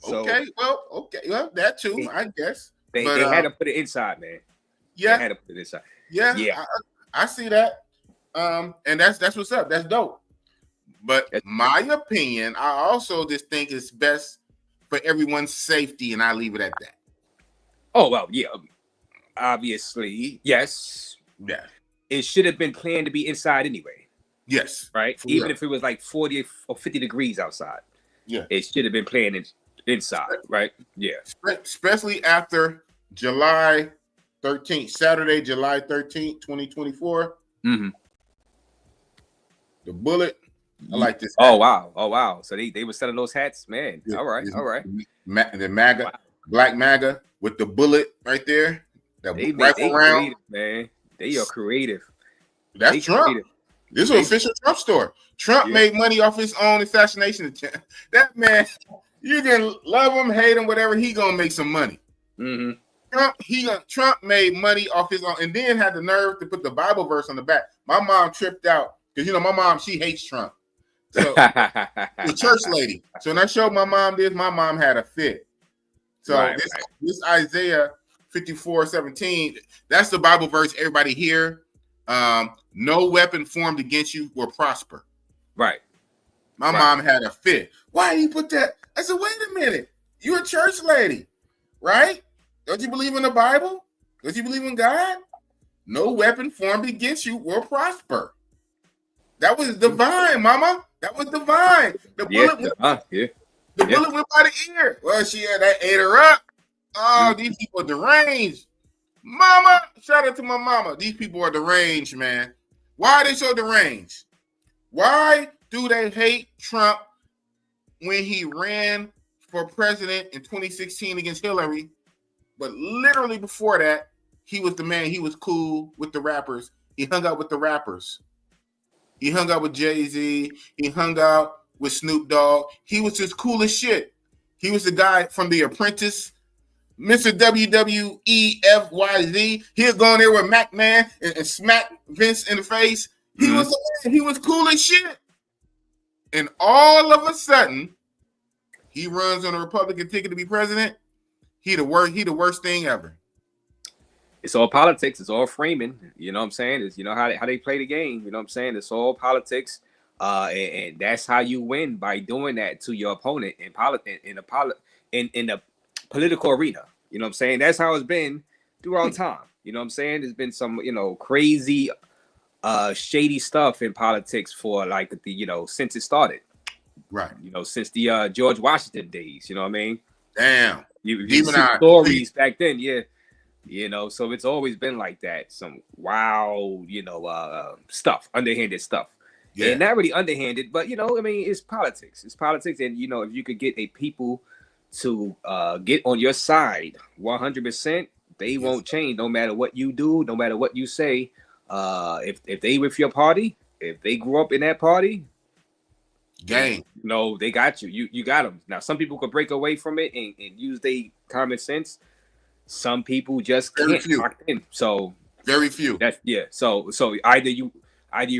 Okay, well, that too, I guess. They had to put it inside, man. Yeah, they had to put it inside. Yeah. I see that. And that's what's up. That's dope. But my opinion, I also just think it's best for everyone's safety, and I leave it at that. Oh well, yeah. Obviously, yes. Yeah. It should have been planned to be inside anyway. Yes. Right? Even if it was like 40 or 50 degrees outside. Yeah. It should have been playing inside, right? Yeah. Especially after July 13th, Saturday, July 13th, 2024. Mm-hmm. The bullet. I like this. Oh wow. Oh wow. So they were selling those hats, man. All right. The MAGA, wow. Black MAGA with the bullet right there. They creative, man. They are creative. That's Trump. Creative. This is an official Trump store. Trump made money off his own assassination attempt. That man, you can love him, hate him, whatever. He gonna make some money. Mm-hmm. Trump made money off his own, and then had the nerve to put the Bible verse on the back. My mom tripped out because my mom, she hates Trump. So the church lady. So when I showed my mom this, my mom had a fit. So this Isaiah 54:17, that's the Bible verse. Everybody here, no weapon formed against you will prosper. Right. My mom had a fit. Why did he put that? I said, wait a minute. You're a church lady, right? Don't you believe in the Bible? Don't you believe in God? No weapon formed against you will prosper. That was divine, mama. That was divine. The bullet went by the ear. Well, that ate her up. Oh, these people are deranged. Mama, shout out to my mama. These people are deranged, man. Why are they so deranged? Why do they hate Trump when he ran for president in 2016 against Hillary? But literally before that, he was the man. He was cool with the rappers. He hung out with the rappers. He hung out with Jay-Z. He hung out with Snoop Dogg. He was just cool as shit. He was the guy from The Apprentice, Mr. WWEFYZ. He'd go in there with Mac Man and smack Vince in the face. He was cool as shit. And all of a sudden, he runs on a Republican ticket to be president. He the worst thing ever. It's all politics. It's all framing. You know what I'm saying? It's how they play the game. You know what I'm saying? It's all politics. And that's how you win, by doing that to your opponent in the political arena. You know what I'm saying? That's how it's been throughout time. You know what I'm saying? There's been some, crazy, shady stuff in politics for since it started. Right. Since the George Washington days. You know what I mean? Damn. You see stories back then, yeah. So it's always been like that. Some wild, stuff, underhanded stuff. Yeah. And not really underhanded, but it's politics. It's politics. And if you could get a people to get on your side 100%, they won't change no matter what you do, no matter what you say. If they with your party, if they grew up in that party, gang. They got you. You got them. Now some people could break away from it and use their common sense. Some people just can't lock in. So very few. So either you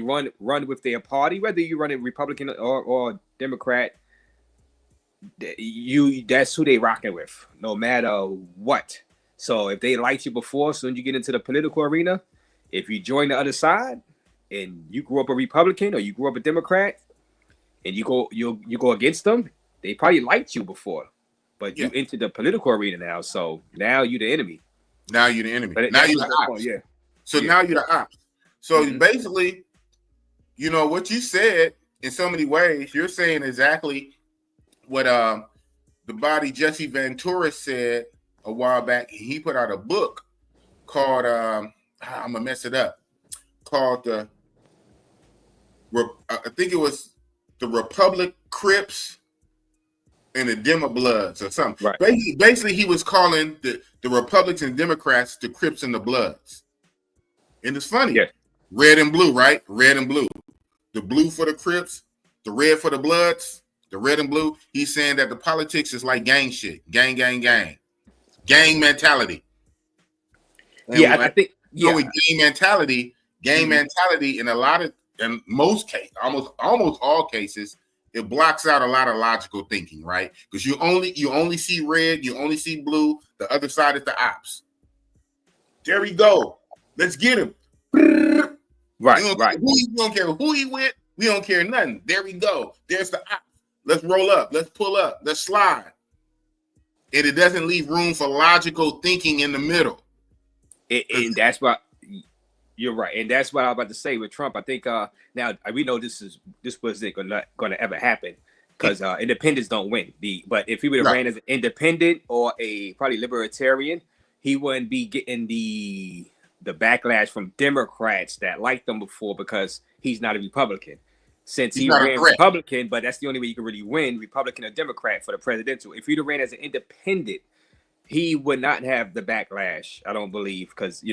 run with their party, whether you run a Republican or Democrat, that's who they rocking with, no matter what. So if they liked you before, as soon as you get into the political arena, if you join the other side and you grew up a Republican or you grew up a Democrat and you go against them, they probably liked you before. But you into the political arena now, so now you're the enemy. Now you're the enemy. Now you're the ops. Yeah. So now you're the ops. So basically, what you said in so many ways, you're saying exactly what the body Jesse Ventura said a while back. He put out a book called I'm gonna mess it up. Called I think it was the Republic Crips and the Demo Bloods or something. Right. Basically, he was calling the Republicans and Democrats the Crips and the Bloods. And it's funny. Yeah. Red and blue, right? Red and blue. The blue for the Crips, the red for the Bloods, the red and blue. He's saying that the politics is like gang shit. Gang. Gang mentality. And I think with gang mentality in most cases, almost all cases, it blocks out a lot of logical thinking, right? Because you only see red, you only see blue. The other side is the ops. There we go. Let's get him. Right. We don't care who he with. We don't care nothing. There we go. There's the ops. Let's roll up. Let's pull up. Let's slide. And it doesn't leave room for logical thinking in the middle. And that's what you're right. And that's what I was about to say with Trump. I think now we know this wasn't going to ever happen. because independents don't win. But if he would have ran as an independent or a probably libertarian, he wouldn't be getting the backlash from Democrats that liked him before because he's not a Republican. Since he ran Republican, but that's the only way you can really win, Republican or Democrat for the presidential. If he'd have ran as an independent, he would not have the backlash, I don't believe, because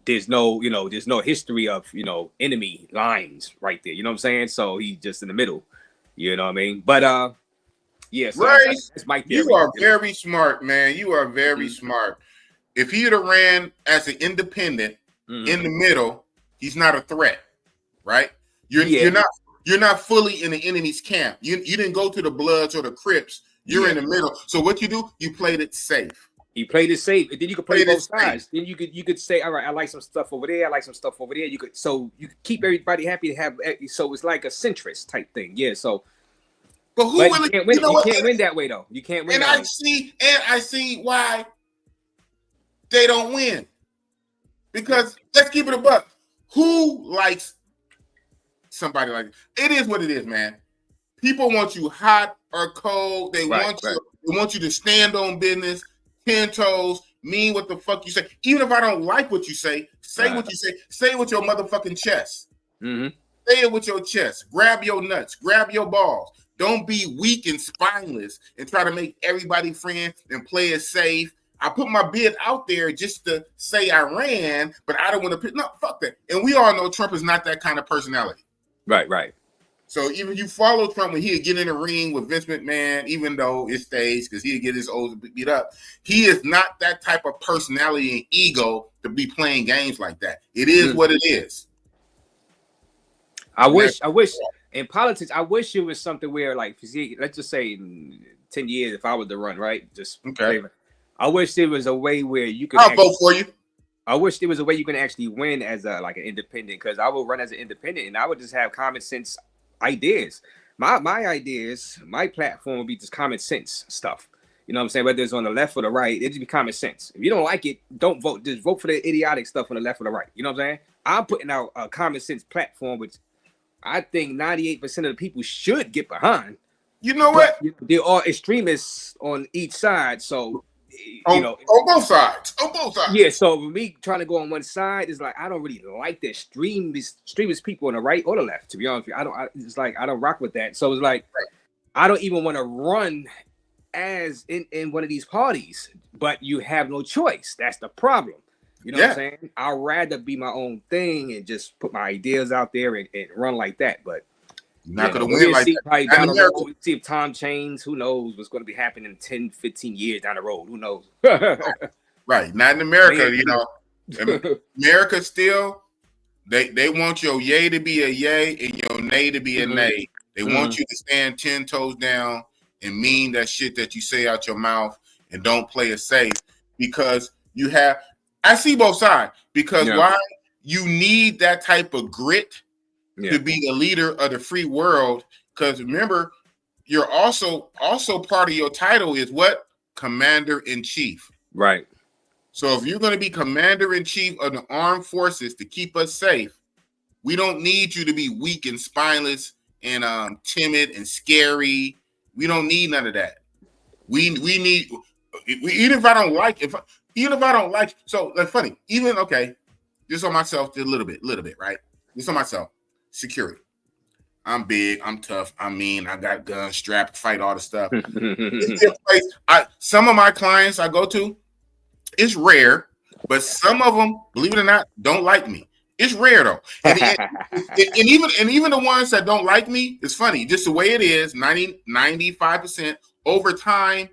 there's no history of enemy lines right there. You know what I'm saying? So he's just in the middle. You know what I mean? But yeah, so Race, that's my theory. You are very smart, man. You are very smart. If he would have ran as an independent in the middle, he's not a threat, right? You're not fully in the enemy's camp. You didn't go to the Bloods or the Crips. You're in the middle. So what you do? You played it safe. He played it safe, and then you could play both sides. Then you could say, all right, I like some stuff over there. I like some stuff over there. You could keep everybody happy to have. So it's like a centrist type thing. Yeah. So, but who really? You can't win, you can't win that way though. You can't win. And I see why they don't win. Because let's keep it a buck. Who likes somebody like it is what it is, man. People want you hot or cold. They want you to stand on business, 10 toes, mean what the fuck you say. Even if I don't like what you say what you say. Say it with your motherfucking chest. Mm-hmm. Say it with your chest. Grab your nuts. Grab your balls. Don't be weak and spineless and try to make everybody friends and play it safe. I put my bid out there just to say I ran, but I don't want to pick. No, fuck that. And we all know Trump is not that kind of personality. Right. So even you follow Trump when he'd get in the ring with Vince McMahon, even though it stays because he'd get his old beat up, he is not that type of personality and ego to be playing games like that. It is what it is. I wish in politics, I wish it was something where, like, let's just say in 10 years, if I were to run, right? I wish there was a way where you could. I'll vote for you. I wish there was a way you can actually win as an independent, because I would run as an independent and I would just have common sense ideas. My ideas, my platform would be just common sense stuff. You know what I'm saying? Whether it's on the left or the right, it'd just be common sense. If you don't like it, don't vote. Just vote for the idiotic stuff on the left or the right. You know what I'm saying? I'm putting out a common sense platform, which I think 98% of the people should get behind. You know what? There are extremists on each side, so. On both sides. Yeah, so me trying to go on one side is like I don't really like the extremist people on the right or the left. To be honest with you, I don't rock with that. So it's like I don't even want to run as in one of these parties. But you have no choice. That's the problem. You know what I'm saying? I'd rather be my own thing and just put my ideas out there and run like that. But you're not going to win like that. Down the road, see if Tom Chains, who knows what's going to be happening in 10, 15 years down the road. Who knows? Right. Not in America, America still, they want your yay to be a yay and your nay to be a nay. They want you to stand 10 toes down and mean that shit that you say out your mouth and don't play it safe because I see both sides because why you need that type of grit to be the leader of the free world. Because remember, you're also part of your title is what? Commander-in-Chief. Right. So if you're going to be Commander-in-Chief of the armed forces to keep us safe, we don't need you to be weak and spineless and timid and scary. We don't need none of that. We need, even if I don't like, so that's funny. Even, okay, just on myself, just a little bit, right? Just on myself. Security. I'm big. I'm tough. I mean, I got guns, strapped, fight all the stuff. Some of my clients I go to, it's rare, but some of them, believe it or not, don't like me. It's rare though, and even the ones that don't like me, it's funny. Just the way it is, 95% over time,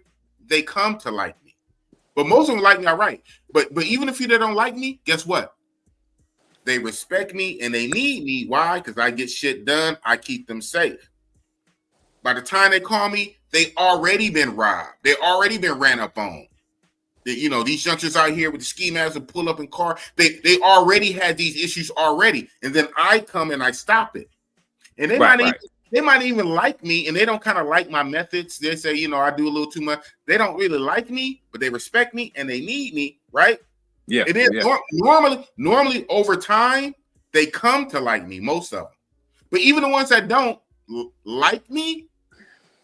they come to like me. But most of them like me, all right. But even if they don't like me, guess what? They respect me and they need me. Why? Because I get shit done. I keep them safe. By the time they call me, they already been robbed. They already been ran up on. These youngsters out here with the ski masks and pull up in car, they already had these issues already. And then I come and I stop it. And they might even like me and they don't kind of like my methods. They say, I do a little too much. They don't really like me, but they respect me and they need me, right? Yeah, it is normally over time they come to like me, most of them. But even the ones that don't like me,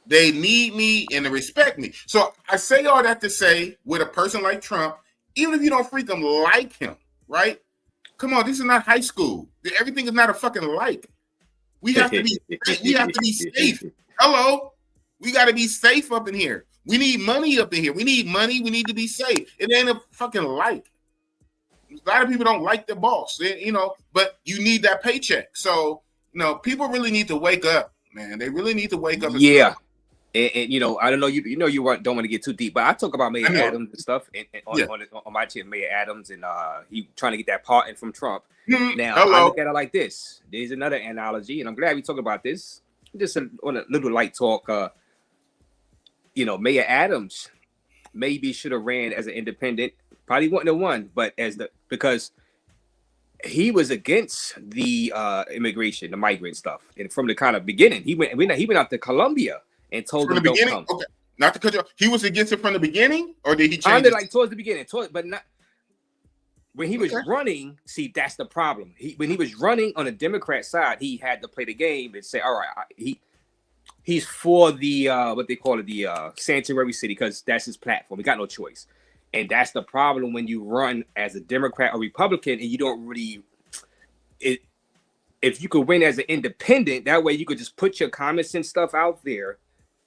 They need me and they respect me. So I say all that to say, with a person like Trump, even if you don't freaking like him, right? Come on, this is not high school. Everything is not a fucking like. We have to be. We have to be safe. Hello, we got to be safe up in here. We need money up in here. We need money. We need to be safe. It ain't a fucking like. A lot of people don't like the boss, but you need that paycheck. So, people really need to wake up, man. They really need to wake up. Yeah. And I don't know, you don't want to get too deep, but I talk about Mayor Adams and stuff and on my channel, Mayor Adams, and he trying to get that pardon from Trump. Now, I look at it like this. There's another analogy, and I'm glad we talk about this. Just on a little light talk, Mayor Adams maybe should have ran as an independent. Probably wouldn't have won, but because he was against the immigration, the migrant stuff, and from the kind of beginning, he went out to Colombia and told them don't come. Okay, not to cut you off. He was against it from the beginning, or did he change? Kind of like towards the beginning, but not when he was running. See, that's the problem. When he was running on the Democrat side, he had to play the game and say, "All right, he's for the what they call it, the sanctuary city, because that's his platform. He got no choice." And that's the problem when you run as a Democrat or Republican and you don't really if you could win as an independent, that way you could just put your common sense stuff out there,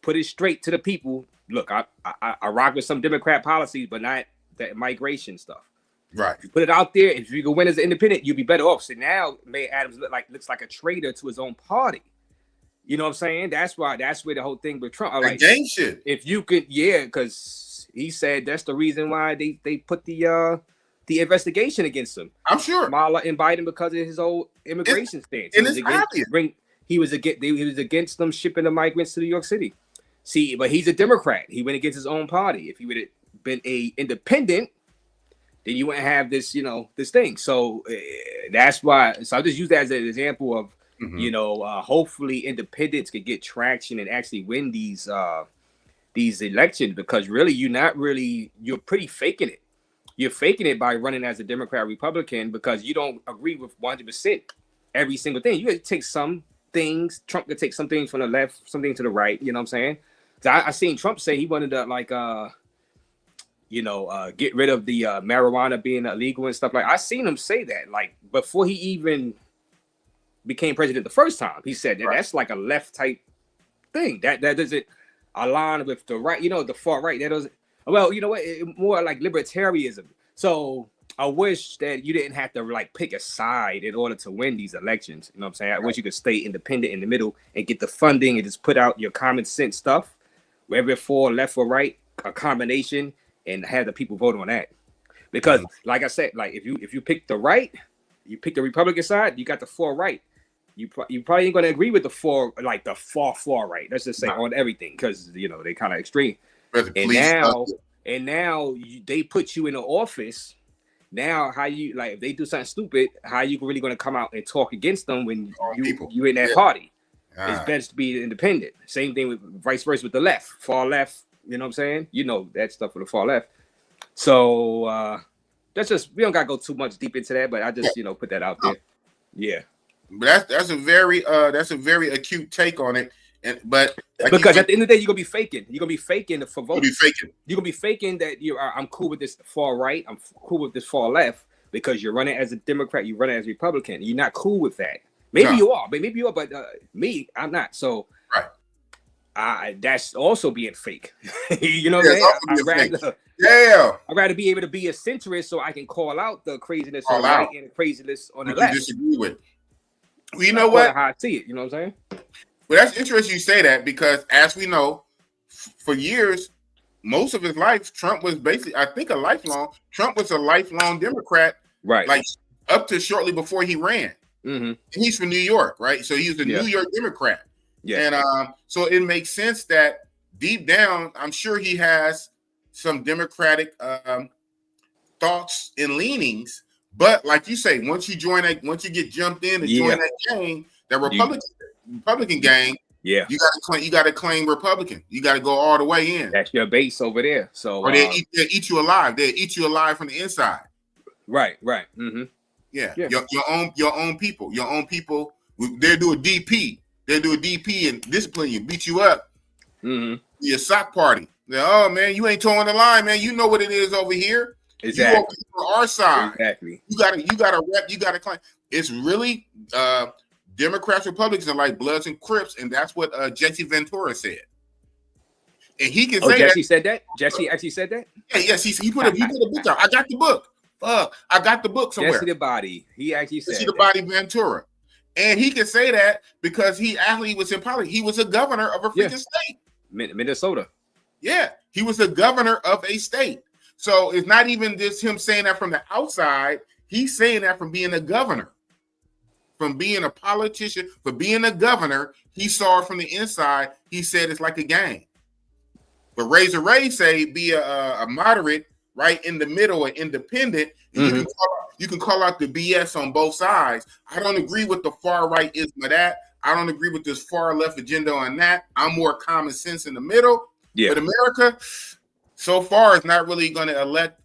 put it straight to the people. Look, I rock with some Democrat policies, but not that migration stuff. Right. If you put it out there, if you could win as an independent, you'd be better off. So now Mayor Adams looks like a traitor to his own party. You know what I'm saying? That's where the whole thing with Trump. Like, gang shit. If you could, because he said that's the reason why they put the investigation against him. I'm sure Kamala and Biden, because of his old immigration stance. And it's obvious. He was against them shipping the migrants to New York City. See, but he's a Democrat. He went against his own party. If he would have been a independent, then you wouldn't have this, this thing. So that's why. So I just use that as an example of, hopefully independents could get traction and actually win these elections, because really you're pretty faking it. You're faking it by running as a Democrat, Republican, because you don't agree with 100% every single thing. You got to take some things. Trump could take some things from the left, something to the right. You know what I'm saying? So I seen Trump say he wanted to get rid of the marijuana being illegal and stuff. Like, I seen him say that, like, before he even became president the first time. He said that that's like a left type thing. That doesn't align with the right, the far right. That doesn't. Well, you know what? More like libertarianism. So I wish that you didn't have to like pick a side in order to win these elections. You know what I'm saying? I wish you could stay independent in the middle and get the funding and just put out your common sense stuff, whether for left or right, a combination, and have the people vote on that. Because, like I said, like if you pick the right, you pick the Republican side, you got the far right. You probably ain't gonna agree with the far right. Let's just say on everything, because they kind of extreme. And now they put you in the office. Now, how you like if they do something stupid? How you really gonna come out and talk against them when you in that party? It's best to be independent. Same thing with vice versa with the left, far left. You know what I'm saying? That stuff with the far left. So that's just, we don't gotta go too much deep into that, but I just put that out there. Yeah. But that's a very acute take on it. But like because at the end of the day, you're gonna be faking. You're gonna be faking for voting. You're gonna be faking that I'm cool with this far right. I'm cool with this far left, because you're running as a Democrat. You're running as a Republican. You're not cool with that. Maybe you are. But me, I'm not. So that's also being fake. You know what I'm saying? I'd rather be able to be a centrist so I can call out the craziness on the right and the craziness on the left. Disagree with. Well, you know what? How I see it. You know what I'm saying? Well, that's interesting you say that, because as we know, for years, most of his life, Trump was basically, I think, Trump was a lifelong Democrat, right? Like up to shortly before he ran. Mm-hmm. And he's from New York, right? So he was a New York Democrat. Yeah. And so it makes sense that deep down, I'm sure he has some Democratic thoughts and leanings. But like you say, once you get jumped in and join that gang, that Republican gang, you gotta claim Republican. You gotta go all the way in. That's your base over there. So or they'll eat you alive. They'll eat you alive from the inside. Right. Mm-hmm. Yeah. Your own people. They'll do a DP. They'll do a DP and discipline you, beat you up, Your sock party. Oh man, you ain't towing the line, man. You know what it is over here. Exactly. You on our side. Exactly. You gotta rep. You gotta claim. It's really Democrats, Republicans are like Bloods and Crips, and that's what Jesse Ventura said. And he can say Jesse said that. Jesse actually said that. Yeah, yes, he put a book out. I got the book. I got the book somewhere. Jesse the Body. He actually said Jesse the Body Ventura, and he can say that because he actually was in politics. He was a governor of a freaking state, Minnesota. Yeah, he was the governor of a state. So it's not even just him saying that from the outside. He's saying that from being a governor, from being a politician, for being a governor. He saw it from the inside. He said it's like a game. But Razor Ray say be a moderate, right in the middle, an independent. And you can call out the BS on both sides. I don't agree with the far right ism of that. I don't agree with this far left agenda on that. I'm more common sense in the middle. Yeah. But America, so far, is not really going to elect.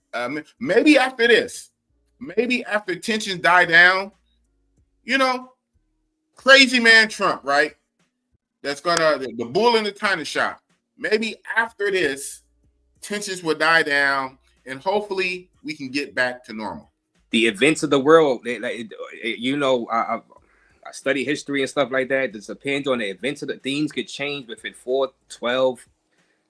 Maybe after this, maybe after tensions die down, crazy man Trump, right? That's the bull in the china shop. Maybe after this, tensions will die down, and hopefully we can get back to normal. The events of the world, I study history and stuff like that. It depends on the events of the things could change within 4, 12,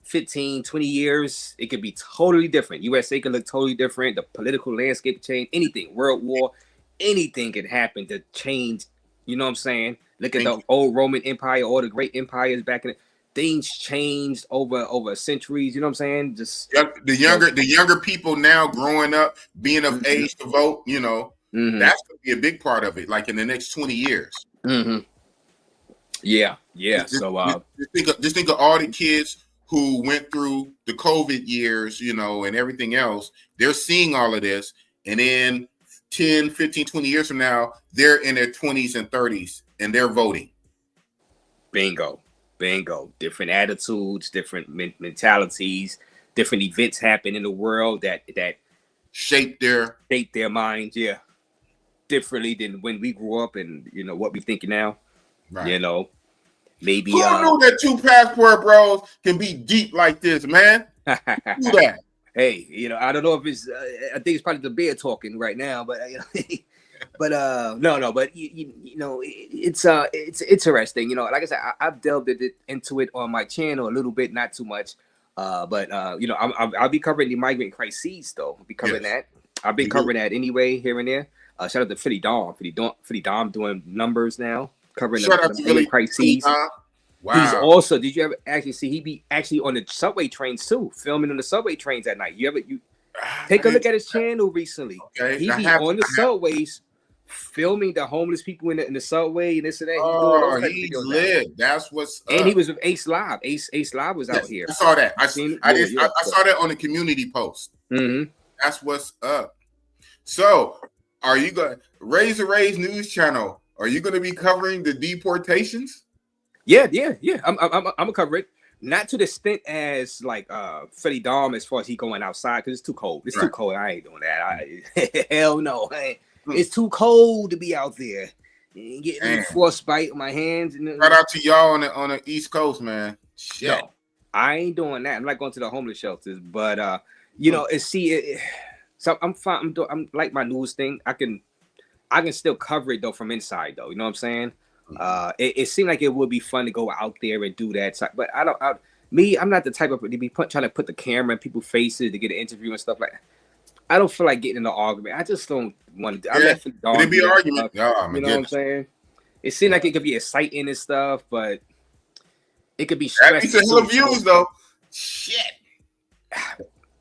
15, 20 years. It could be totally different. USA could look totally different. The political landscape change, anything, world war, anything could happen to change. You know what I'm saying? Look at the old Roman Empire, all the great empires back in it. Things changed over centuries. You know what I'm saying? Just the younger people now growing up, being of age to vote. That's going to be a big part of it. Like in the next 20 years. Yeah. Just think of all the kids who went through the COVID years, and everything else. They're seeing all of this, and then 10, 15, 20 years from now, they're in their 20s and 30s, and they're voting. Bingo. Different attitudes, different mentalities, different events happen in the world that shape their minds, differently than when we grew up, and what we thinking now. Right. Maybe who knew that 2 passport bros can be deep like this, man? Do that. Hey, I don't know if it's. I think it's probably the beer talking right now, but but no, but it's interesting. Like I said, I've delved into it on my channel a little bit, not too much. But I'll be covering the migrant crises though. I'll be covering that. I've been covering that anyway, here and there. Shout out to Philly Dom doing numbers now, covering the migrant crises. Wow. He's also, did you ever actually see he be actually on the subway trains too, filming on the subway trains at night? You take a look at his channel recently. Okay. He be on the subways filming the homeless people in the subway and this and that. Oh, he's lit. That's what's up. And he was with Ace Live. Ace Live was out here. I saw that. I saw that on the community post. That's what's up. So, are you going Razor Ray's news channel? Are you going to be covering the deportations? Yeah. I'm gonna cover it. Not to the extent as like Freddie Dom as far as he going outside because it's too cold. It's too cold. I ain't doing that. Hell no. It's too cold to be out there. Getting frostbite on my hands. Shout out to y'all on the East Coast, man. Shit. No, I ain't doing that. I'm not going to the homeless shelters, but so I'm fine. I'm like my news thing. I can still cover it though from inside though. You know what I'm saying? It seemed like it would be fun to go out there and do that, but I'm not the type of to be trying to put the camera in people's faces to get an interview and stuff like that. I don't feel like getting in an argument. I just don't want to. It'd be an argument. You know what I'm saying? It seemed like it could be exciting and stuff, but it could be stressful. It's a hill of views though. Shit.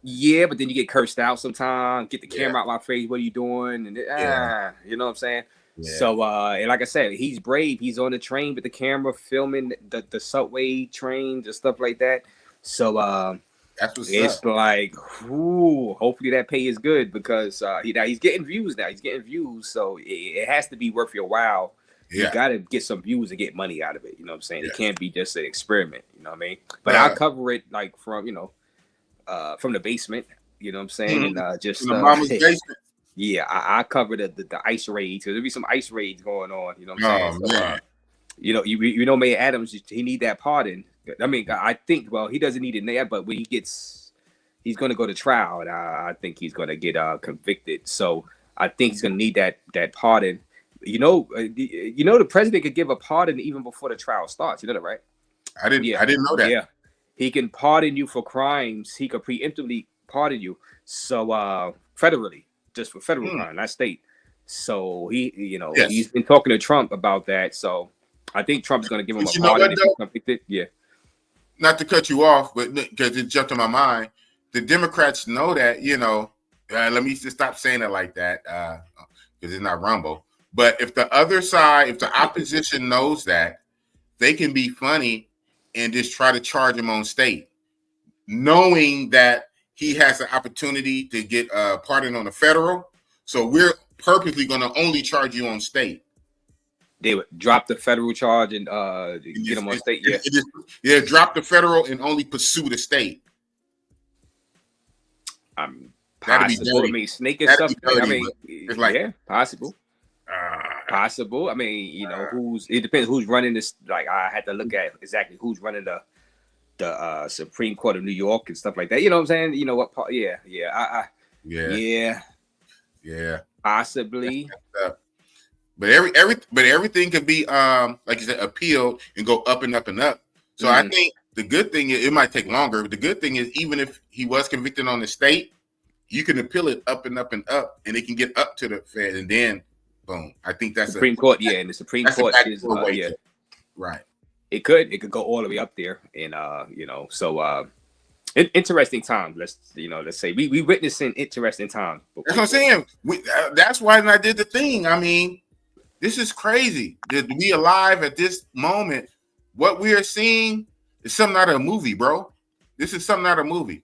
Yeah, but then you get cursed out sometimes. Get the camera out my face. What are you doing? And you know what I'm saying? Yeah. So, and like I said, he's brave. He's on the train with the camera filming the subway trains and stuff like that. So, that's what's it's up. like, hopefully that pay is good because he's getting views now. He's getting views, so it has to be worth your while. Yeah. You got to get some views to get money out of it. You know what I'm saying? Yeah. It can't be just an experiment. You know what I mean? But I'll cover it like from the basement. You know what I'm saying? And just from the mama's basement. Yeah, I cover the ice raids. There'll be some ice raids going on. You know what I'm saying? So, man. you know, Mayor Adams, he need that pardon I mean, I think, well, he doesn't need it now, but when he's going to go to trial, and I think he's going to get convicted. So I think he's going to need that pardon. The president could give a pardon even before the trial starts. You know that, right? I didn't know that. Yeah, he can pardon you for crimes. He could preemptively pardon you. So federally, just for federal crime, not state. So he's been talking to Trump about that. So I think Trump's going to give him a pardon if he's convicted. Yeah. Not to cut you off, but because it jumped in my mind, the Democrats know that. Let me just stop saying it like that because it's not Rumble. But if the other side, if the opposition knows that, they can be funny and just try to charge him on state, knowing that he has an opportunity to get a pardon on the federal. So we're purposely going to only charge you on state. They would drop the federal charge and get him on state. Yeah, drop the federal and only pursue the state. Possible. I mean, snake and stuff. I mean, it's like, yeah, possible. Possible. I mean, it depends who's running this. Like, I had to look at exactly who's running the Supreme Court of New York and stuff like that. You know what I'm saying? You know what? Yeah. Possibly. But everything could be like you said, appealed and go up and up and up. So I think the good thing is it might take longer, but the good thing is even if he was convicted on the state, you can appeal it up and up and up, and it can get up to the Fed, and then boom. I think that's Supreme Court. Yeah, and the Supreme Court is right. It could go all the way up there, and so interesting times. Let's say we witnessing interesting times. That's what I'm saying. That's why I did the thing. I mean, this is crazy to be alive at this moment. What we are seeing is something out of a movie, bro. This is something out of a movie.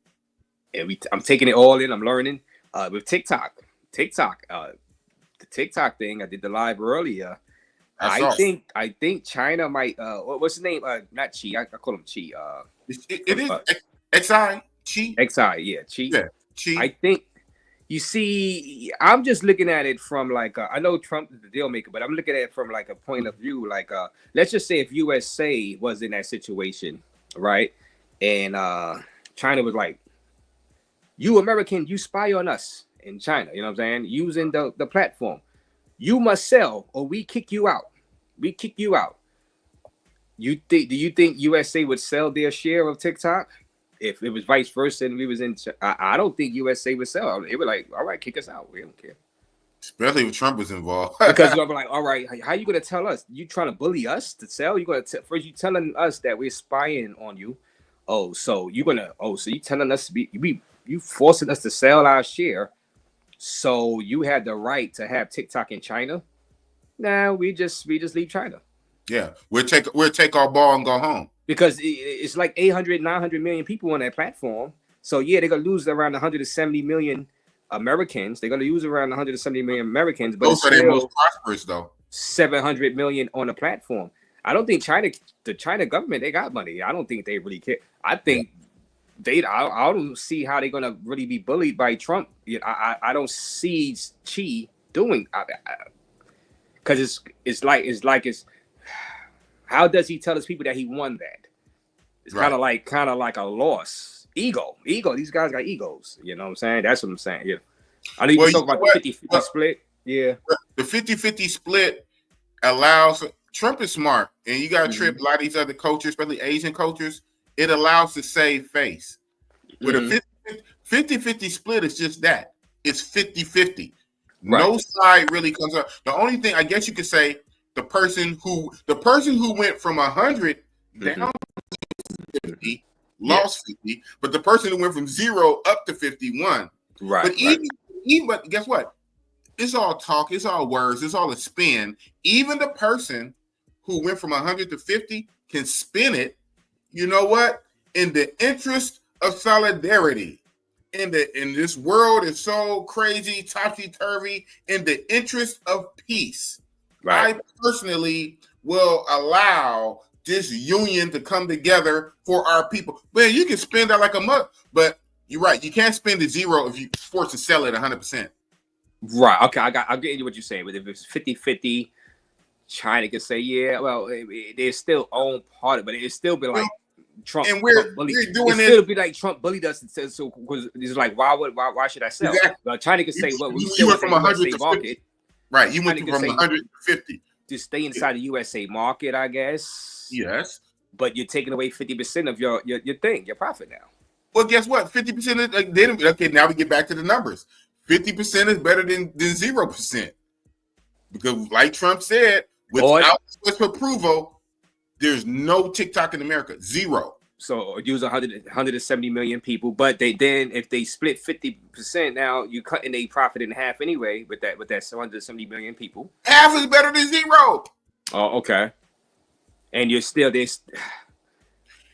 And I'm taking it all in. I'm learning with TikTok. The TikTok thing. I did the live earlier. I think China might. What's his name? Not Chi. I call him Chi. It is Xi. Chi. Xi. Yeah, Chi. Yeah, Chi. I think. You see, I'm just looking at it from like I know Trump is the deal maker, but I'm looking at it from like a point of view. Like, let's just say if USA was in that situation, right? And China was like, "You American, you spy on us in China." You know what I'm saying? Using the platform, you must sell or we kick you out. We kick you out. Do you think USA would sell their share of TikTok? If it was vice versa and we was in, I don't think USA would sell. They were like, all right, kick us out. We don't care. Especially if Trump was involved. Because I'm like, all right, how you gonna tell us? You trying to bully us to sell? You gonna first you telling us that we're spying on you? So you telling us you forcing us to sell our share? So you had the right to have TikTok in China? Nah, we just leave China. Yeah, we'll take our ball and go home. Because it's like 800, 900 million people on that platform. So, yeah, they're going to lose around 170 million Americans. They're going to lose around 170 million Americans. But those are the most prosperous, though. 700 million on the platform. I don't think the China government, they got money. I don't think they really care. I think I don't see how they're going to really be bullied by Trump. I don't see Xi doing because it's like how does he tell his people that he won that? It's kind of like a loss. Ego. These guys got egos. You know what I'm saying? That's what I'm saying. Yeah. I know you talk about the 50-50 split. Yeah. The 50-50 split allows Trump is smart, and you got to trip a lot of these other cultures, especially Asian cultures. It allows to save face. With a 50-50 split, it's just that. It's 50-50. Right. No side really comes up. The only thing I guess you could say, the person who went from 100 down to 50 lost 50, but the person who went from 0 up to 51. Right. But but guess what? It's all talk, it's all words, it's all a spin. Even the person who went from 100 to 50 can spin it. You know what? In the interest of solidarity. In this world is so crazy, topsy-turvy, in the interest of peace. Right. I personally will allow this union to come together for our people. Man, you can spend that like a month, but you're right. You can't spend the 0 if you're forced to sell it 100%. Right. Okay. I'm getting you what you're saying. But if it's 50-50, China can say, yeah, well, they still own part of it, but it still be like Trump, And Trump bullied. we're doing it still be like Trump bullied us. So it's like, why should I sell? Exactly. China could say, well, we you still went from 100 USA to 50. market. Right. You went China from could say 100 to 50. to stay inside the USA market, I guess. Yes. But you're taking away 50% of your thing, your profit now. Well, guess what? 50% is okay. Now we get back to the numbers. 50% is better than 0%. Because, like Trump said, without U.S. approval, there's no TikTok in America. Zero. So use 170 million people, but if they split 50%, now you're cutting a profit in half anyway with that 170 million people. Half is better than zero. Oh, okay. And you're still this.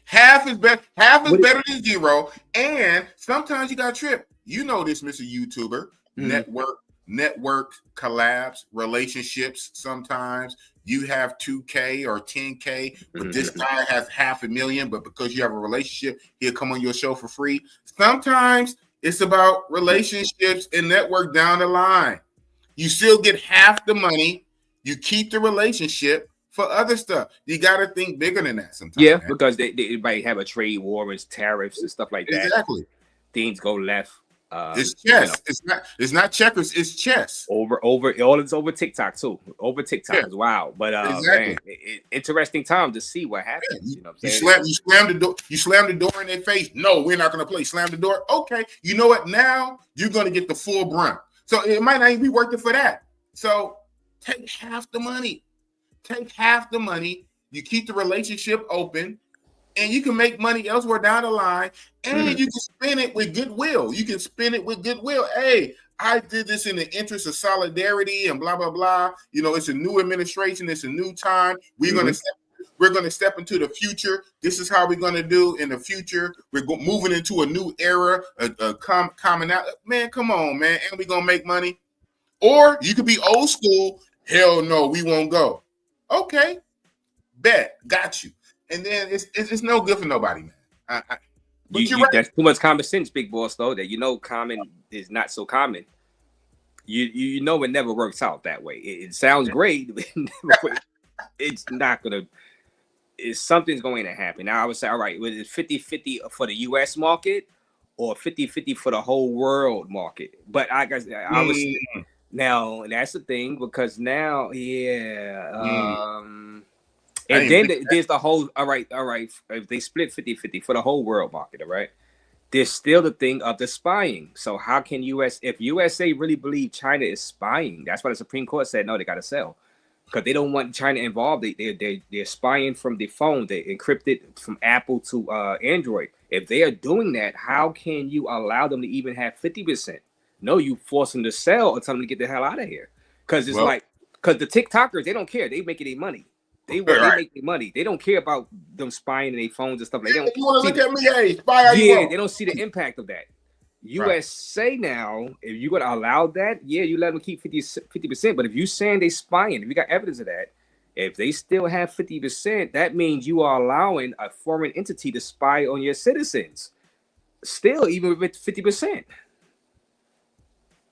Half is better. Half is better than zero. And sometimes you got to trip. You know this, Mr. YouTuber. Network collabs, relationships. Sometimes you have 2K or 10K, but this guy has 500,000. But because you have a relationship, he'll come on your show for free. Sometimes it's about relationships and network down the line. You still get half the money. You keep the relationship for other stuff. You got to think bigger than that sometimes. Yeah, man. Because they might have a trade war and tariffs and stuff like that. Exactly. Things go left. It's chess. It's not checkers. It's chess. It's over TikTok too. Over TikTok is wild. But exactly. Man, interesting time to see what happens. Yeah. You know what I'm saying? You slam the door. You slam the door in their face. No, we're not going to play. Slam the door. Okay. You know what? Now you're going to get the full brunt. So it might not even be worth it for that. So take half the money. Take half the money. You keep the relationship open. And you can make money elsewhere down the line, and you can spend it with goodwill. Hey, I did this in the interest of solidarity and blah, blah, blah. You know, it's a new administration. It's a new time. We're going to step into the future. This is how we're going to do in the future. We're moving into a new era, coming out. Man, come on, man. And we're going to make money. Or you could be old school. Hell no, we won't go. Okay. Bet. Got you. And then it's no good for nobody, man. You're right. That's too much common sense, big boss, though, that common is not so common. You know it never works out that way. It sounds great, but it's not going to. Something's going to happen. Now, I would say, all right, was it 50-50 for the U.S. market or 50-50 for the whole world market? But I guess I was now, that's the thing, because now, and then there's the whole, all right. If they split 50-50 for the whole world market, all right, there's still the thing of the spying. So how can if USA really believe China is spying, that's why the Supreme Court said, no, they got to sell. Because they don't want China involved. They're spying from the phone. They encrypted from Apple to Android. If they are doing that, how can you allow them to even have 50%? No, you force them to sell or tell them to get the hell out of here. Because it's because the TikTokers, they don't care. They making their money. They make their money. They don't care about them spying in their phones and stuff like that. You want to look at me, hey, spy you they don't see the impact of that. USA now, if you're going to allow that, you let them keep 50%. But if you're saying they spying, if you got evidence of that, if they still have 50%, that means you are allowing a foreign entity to spy on your citizens. Still, even with 50%.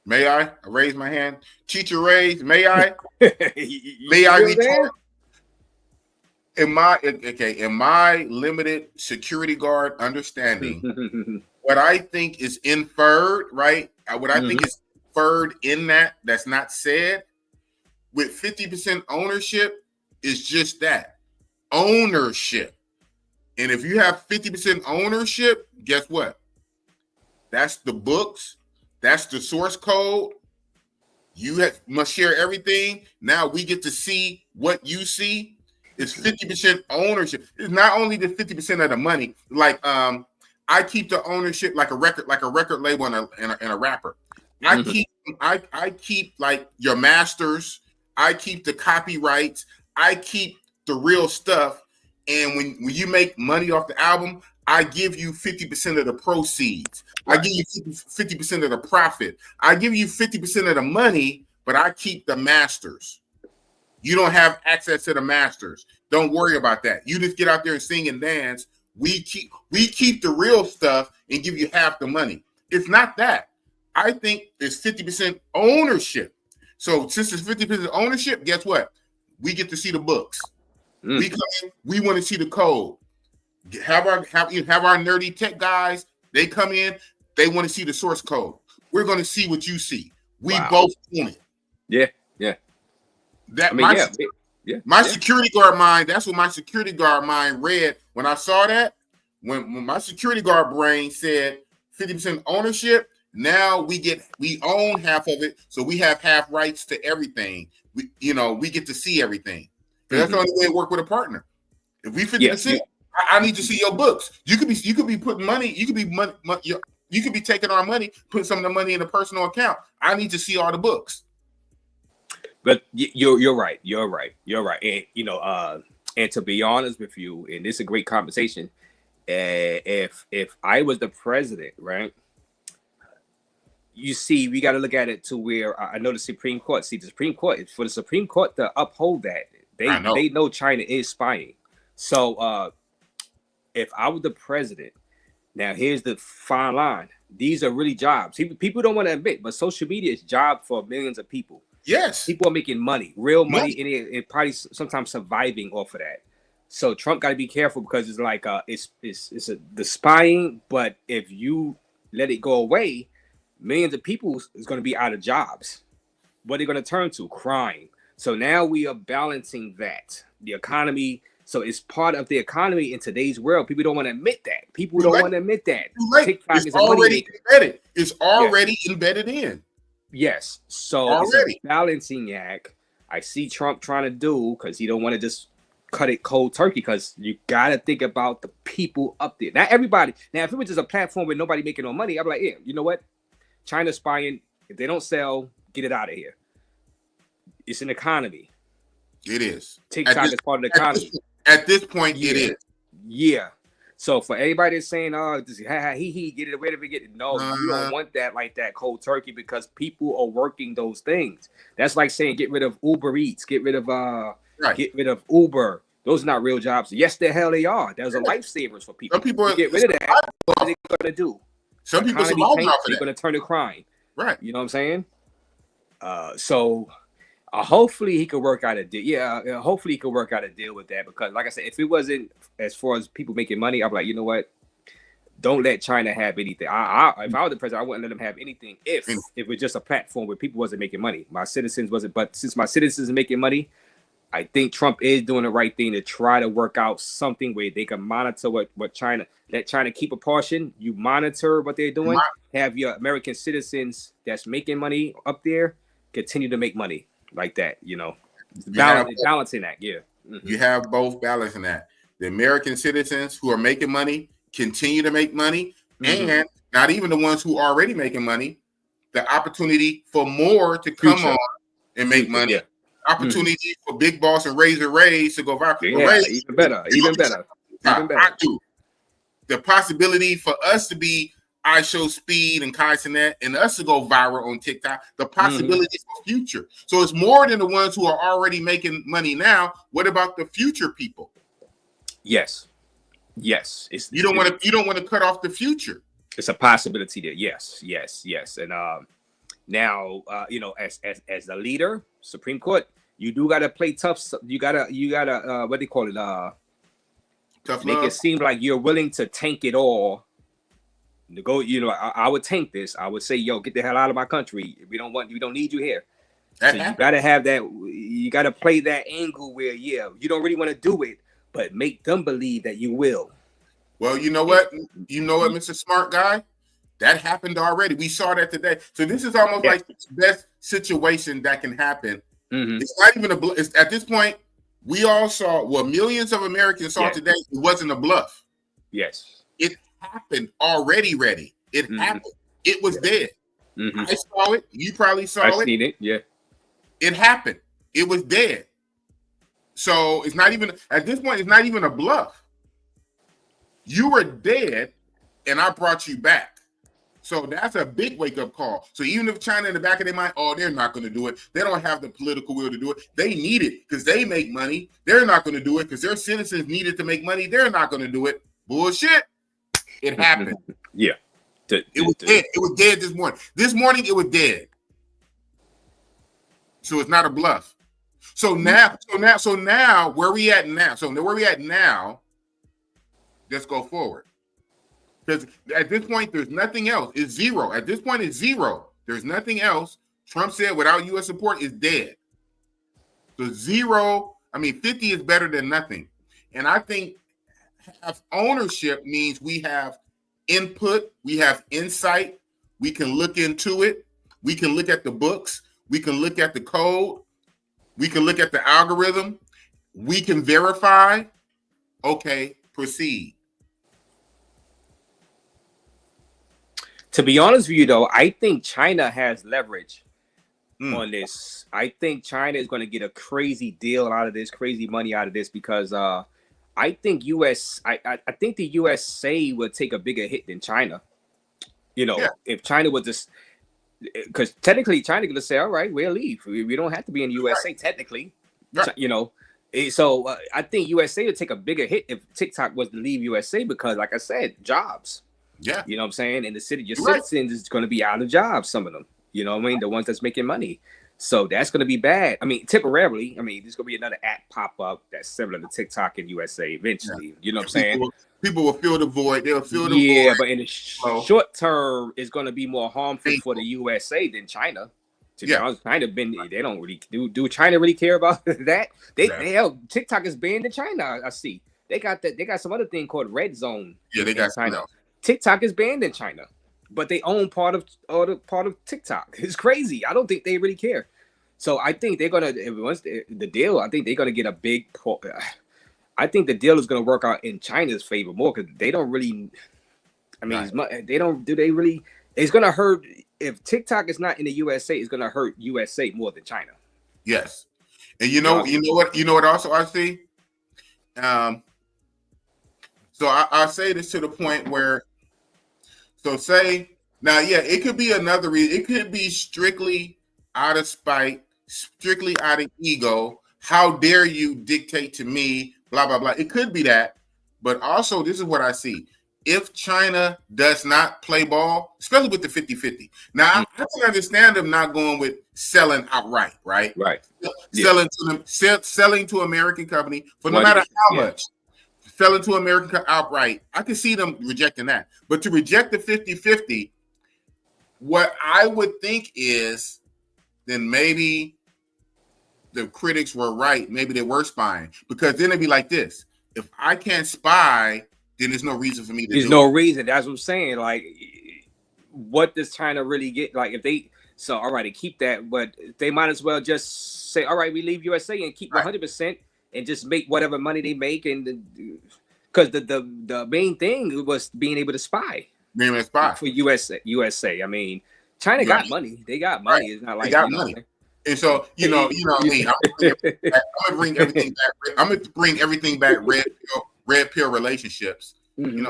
May I raise my hand? Teacher raise, may I? May I retort? In my limited security guard understanding, what I think is inferred, right? What I think is inferred in that's not said, with 50% ownership is just that, ownership. And if you have 50% ownership, guess what? That's the books. That's the source code. You must share everything. Now we get to see what you see. It's 50% ownership. It's not only the 50% of the money. Like I keep the ownership like a record label and a rapper. I keep like your masters. I keep the copyrights. I keep the real stuff. And when you make money off the album, I give you 50% of the proceeds. Right. I give you 50% of the profit. I give you 50% of the money, but I keep the masters. You don't have access to the masters. Don't worry about that. You just get out there and sing and dance. We keep the real stuff and give you half the money. It's not that. I think it's 50% ownership. So since it's 50% ownership, guess what? We get to see the books. We want to see the code. have our nerdy tech guys. They come in. They want to see the source code. We're going to see what you see. We both own it. Yeah. That my security guard mind. That's what my security guard mind read when I saw that. When my security guard brain said 50% ownership. Now we own half of it, so we have half rights to everything. We get to see everything. That's the only way to work with a partner. If we 50%, I need to see your books. You could be putting money. You could be taking our money, putting some of the money in a personal account. I need to see all the books. But you're right. And and to be honest with you, and this is a great conversation. If I was the president, right? You see, we got to look at it to where I know the Supreme Court. See, the Supreme Court, for the Supreme Court to uphold that, they know China is spying. So if I was the president, now here's the fine line. These are really jobs. People don't want to admit, but social media is job for millions of people. Yes. People are making money, real money, and probably sometimes surviving off of that. So Trump got to be careful because it's like it's the spying, but if you let it go away, millions of people is going to be out of jobs. What are they going to turn to? Crime. So now we are balancing that. The economy. So it's part of the economy in today's world. People don't want to admit that. People don't want to admit that. TikTok is already embedded. It's already embedded in. Yes. So it's a balancing act. I see Trump trying to do because he don't want to just cut it cold turkey because you got to think about the people up there. Not everybody. Now, if it was just a platform with nobody making no money, I'd be like, yeah, you know what? China's spying. If they don't sell, get it out of here. It's an economy. It is. TikTok is part of the economy. At this point, it is. Yeah. So for anybody that's saying, oh, get it, where did we get it? No, you don't want that like that cold turkey because people are working those things. That's like saying get rid of Uber Eats, get rid of Uber. Those are not real jobs. Yes, the hell they are. Those are lifesavers for people. Some people get rid of that. What are they going to do? Some people survive off of that. They're going to turn to crime. Right. You know what I'm saying? So hopefully he could work out a deal. Yeah, hopefully he could work out a deal with that because, like I said, if it wasn't as far as people making money, I'm like, you know what? Don't let China have anything. If I was the president, I wouldn't let them have anything if it was just a platform where people wasn't making money. My citizens wasn't. But since my citizens are making money, I think Trump is doing the right thing to try to work out something where they can monitor what China, let China keep a portion. You monitor what they're doing. Have your American citizens that's making money up there continue to make money like that. Balancing that. Yeah. Mm-hmm. You have both balancing that. The American citizens who are making money continue to make money, and not even the ones who are already making money, the opportunity for more to come on and make money. Yeah. Opportunity for Big Boss and Razor Rays to go viral. Yeah, even better. The possibility for us to be iShowSpeed and Kai Cenat and us to go viral on TikTok, the possibility for future. So it's more than the ones who are already making money now. What about the future people? Yes. You don't want to cut off the future. It's a possibility there. Yes. And now as the leader, Supreme Court, you do gotta play tough. You gotta what do you call it? Tough make love. It seem like you're willing to tank it all. To go, I would tank this. I would say, yo, get the hell out of my country. We don't need you here. So you gotta have that. You gotta play that angle where, you don't really want to do it, but make them believe that you will. Well, you know what, Mr. Smart Guy, that happened already. We saw that today. So this is almost like the best situation that can happen. Mm-hmm. It's not even at this point. We all saw what millions of Americans saw today. It wasn't a bluff. Yes, it happened already. Ready. It happened. It was there. Mm-hmm. I saw it. You probably saw it. I seen it. Yeah, it happened. It was there. So it's not even at this point. It's not even a bluff. You were dead, and I brought you back. So that's a big wake-up call. So even if China in the back of their mind, they're not going to do it. They don't have the political will to do it. They need it because they make money. They're not going to do it because their citizens need it to make money. They're not going to do it. Bullshit. It happened. Yeah. It was dead. It was dead this morning. This morning, it was dead. So it's not a bluff. So now, where we at now? So where we at now? Let's go forward. Because at this point, there's nothing else. It's zero. At this point, it's zero. There's nothing else. Trump said without U.S. support is dead. So 50 is better than nothing. And I think ownership means we have input, we have insight, we can look into it, we can look at the books, we can look at the code, we can look at the algorithm, we can verify. Okay, proceed. To be honest with you, though, I think China has leverage on this. I think China is going to get a crazy deal out of this, crazy money out of this, because I think I think the USA would take a bigger hit than China. If China was just, because technically China could say, all right, we'll leave. We don't have to be in the USA technically. Right. So I think USA would take a bigger hit if TikTok was to leave USA, because, like I said, jobs. Yeah. You know what I'm saying? And the citizens is going to be out of jobs, some of them. You know what I mean? The ones that's making money. So that's going to be bad. I mean, temporarily. I mean, there's going to be another app pop up that's similar to TikTok in USA eventually. Yeah. You know what I'm saying? People will fill the void. They'll fill the void. Yeah, but in the short term, it's going to be more harmful for the USA than China. China they don't really do China really care about that? TikTok is banned in China. I see. They got some other thing called Red Zone. Yeah, they got China. TikTok is banned in China, but they own part of TikTok. It's crazy. I don't think they really care. So I think they're gonna, once the deal, I think they're gonna get a big. I think the deal is gonna work out in China's favor more, because they don't really. I mean, they don't. Do they really? It's gonna hurt if TikTok is not in the USA. It's gonna hurt USA more than China. Yes, and you know what? Also, I see. So I say this to the point where. So say now, it could be another reason. It could be strictly out of spite, strictly out of ego. How dare you dictate to me, blah, blah, blah. It could be that. But also, this is what I see. If China does not play ball, especially with the 50-50. Now, I can understand them not going with selling outright, right? Right. Selling to American company for no matter how much. Selling to American outright. I can see them rejecting that. But to reject the 50-50, what I would think is then maybe the critics were right. Maybe they were spying. Because then it'd be like this. If I can't spy, then there's no reason for me to do it. There's no reason. That's what I'm saying. Like, what does China really get? Like, all right, to keep that, but they might as well just say, all right, we leave USA and keep 100%. And just make whatever money they make, and because the main thing was being able to spy. Being able to spy for USA. I mean, China got money. They got money. It's not like they got money. And so what I mean. I'm gonna bring everything back. Red pill relationships. Mm-hmm.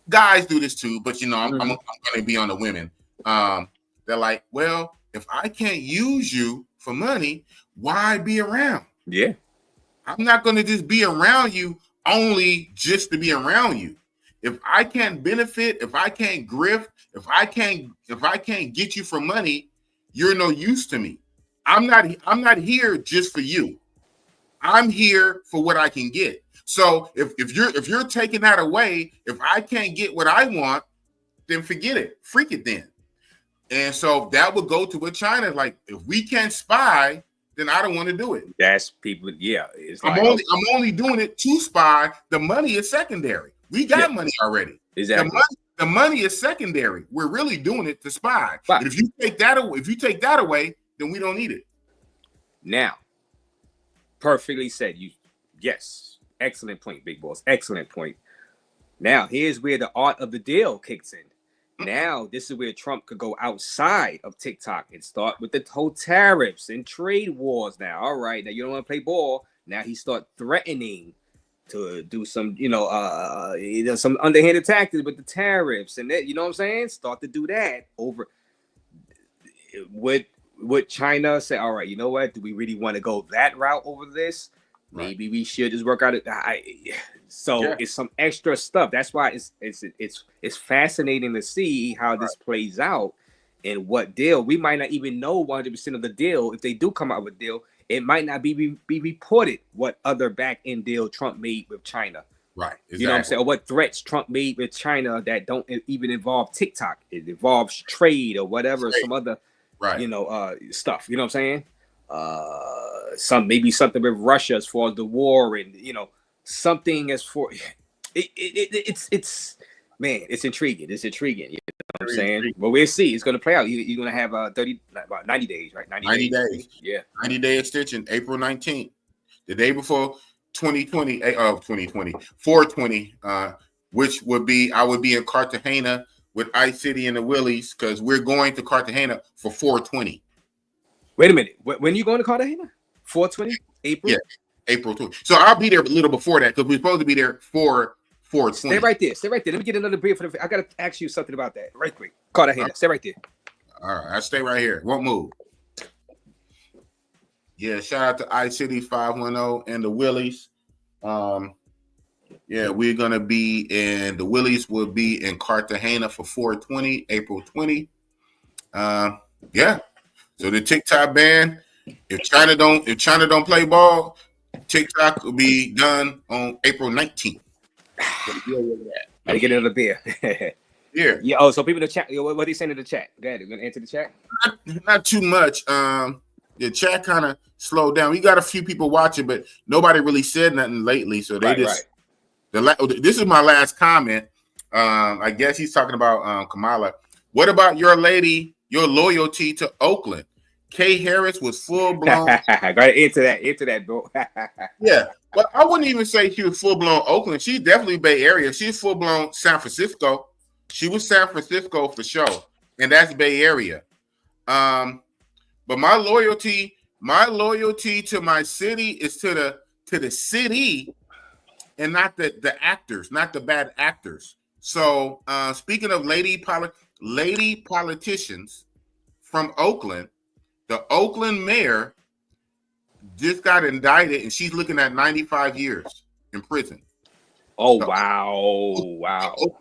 Guys do this too, but I'm gonna be on the women. They're like, well, if I can't use you for money, why be around? Yeah. I'm not going to just be around you only just to be around you. If I can't benefit, if I can't grift, if I can't get you for money, you're no use to me. I'm not here just for you. I'm here for what I can get. So if you're taking that away, if I can't get what I want, then forget it. Freak it then. And so that would go to what China, like, if we can't spy, then I don't want to do it. That's people. Yeah, it's I'm only doing it to spy. The money is secondary. We got money already. Exactly. The money is secondary. We're really doing it to spy. But if you take that away, then we don't need it. Now, perfectly said. Yes, excellent point, Big Boss. Excellent point. Now, here's where the art of the deal kicks in. Now, this is where Trump could go outside of TikTok and start with the whole tariffs and trade wars. Now, all right, now you don't want to play ball. Now he start threatening to do some, some underhanded tactics with the tariffs and that. You know what I'm saying? Start to do that over. Would China say, all right, you know what? Do we really want to go that route over this? Maybe we should just work out it. It's some extra stuff. That's why it's fascinating to see how this plays out and what deal. We might not even know 100% of the deal. If they do come out with a deal, it might not be reported what other back end deal Trump made with China. Right. Exactly. You know what I'm saying? Or what threats Trump made with China that don't even involve TikTok. It involves trade or whatever, some other, stuff. You know what I'm saying? Maybe something with Russia as far as the war, and something as for it's man, it's intriguing. It's intriguing. You know what I'm saying? But we'll see. It's going to play out. You're going to have about 90 days, right? 90 days. Yeah. 90-day extension, April 19th, the day before 420, which would be, I would be in Cartagena with Ice City and the Willies, because we're going to Cartagena for 420. Wait a minute. When are you going to Cartagena? 420? April? Yeah, April 20. So I'll be there a little before that, because we're supposed to be there for 420. Stay right there. Let me get another beer I got to ask you something about that right quick. Cartagena. Stay right there. All right. I stay right here. Won't move. Yeah, shout out to iCity 510 and the Willies. We're gonna be in the Willies. Will be in Cartagena for 420, April 20. So the TikTok ban. If China don't play ball, TikTok will be done on April 19th. I get another beer. Yeah. Yeah. Oh, so people in the chat. What are they saying in the chat? Go ahead. You're gonna answer the chat. Not too much. The chat kind of slowed down. We got a few people watching, but nobody really said nothing lately. So they this is my last comment. I guess he's talking about Kamala. What about your loyalty to Oakland? Kay Harris was full blown. Gotta answer that, bro. Yeah, but I wouldn't even say she was full blown Oakland. She's definitely Bay Area. She's full blown San Francisco. She was San Francisco for sure, and that's Bay Area. But my loyalty to my city is to the city, and not the actors, not the bad actors. So speaking of lady politicians from Oakland, the Oakland mayor just got indicted, and she's looking at 95 years in prison. Oh, wow.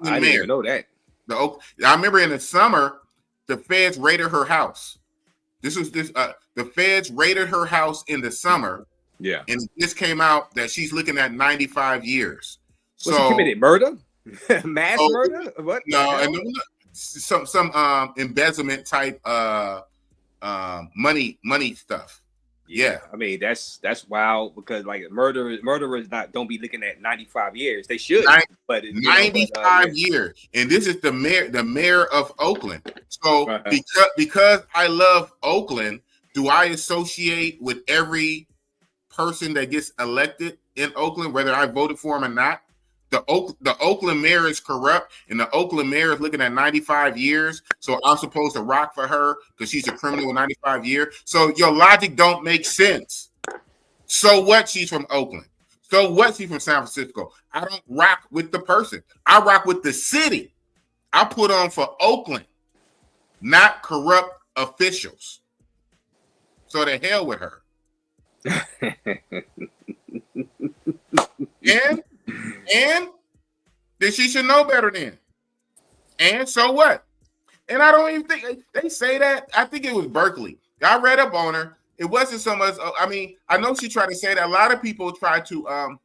I didn't even know that. I remember in the summer, the feds raided her house. The feds raided her house in the summer. Yeah. And this came out that she's looking at 95 years. So she committed murder? Mass murder? What? No, and some embezzlement type money stuff. Yeah. I mean, that's wild, because like murderers don't be looking at 95 years. They should, but 95 years. And this is the mayor of Oakland. So because I love Oakland, do I associate with every person that gets elected in Oakland, whether I voted for him or not? The Oakland mayor is corrupt, and the Oakland mayor is looking at 95 years. So I'm supposed to rock for her because she's a criminal with 95 years. So your logic don't make sense. So what? She's from Oakland. So what? She's from San Francisco. I don't rock with the person. I rock with the city. I put on for Oakland, not corrupt officials. So the hell with her. And then she should know better then. And so what? And I don't even think they say that. I think it was Berkeley. I read up on her. It wasn't so much. I mean, I know she tried to say that. A lot of people try to, and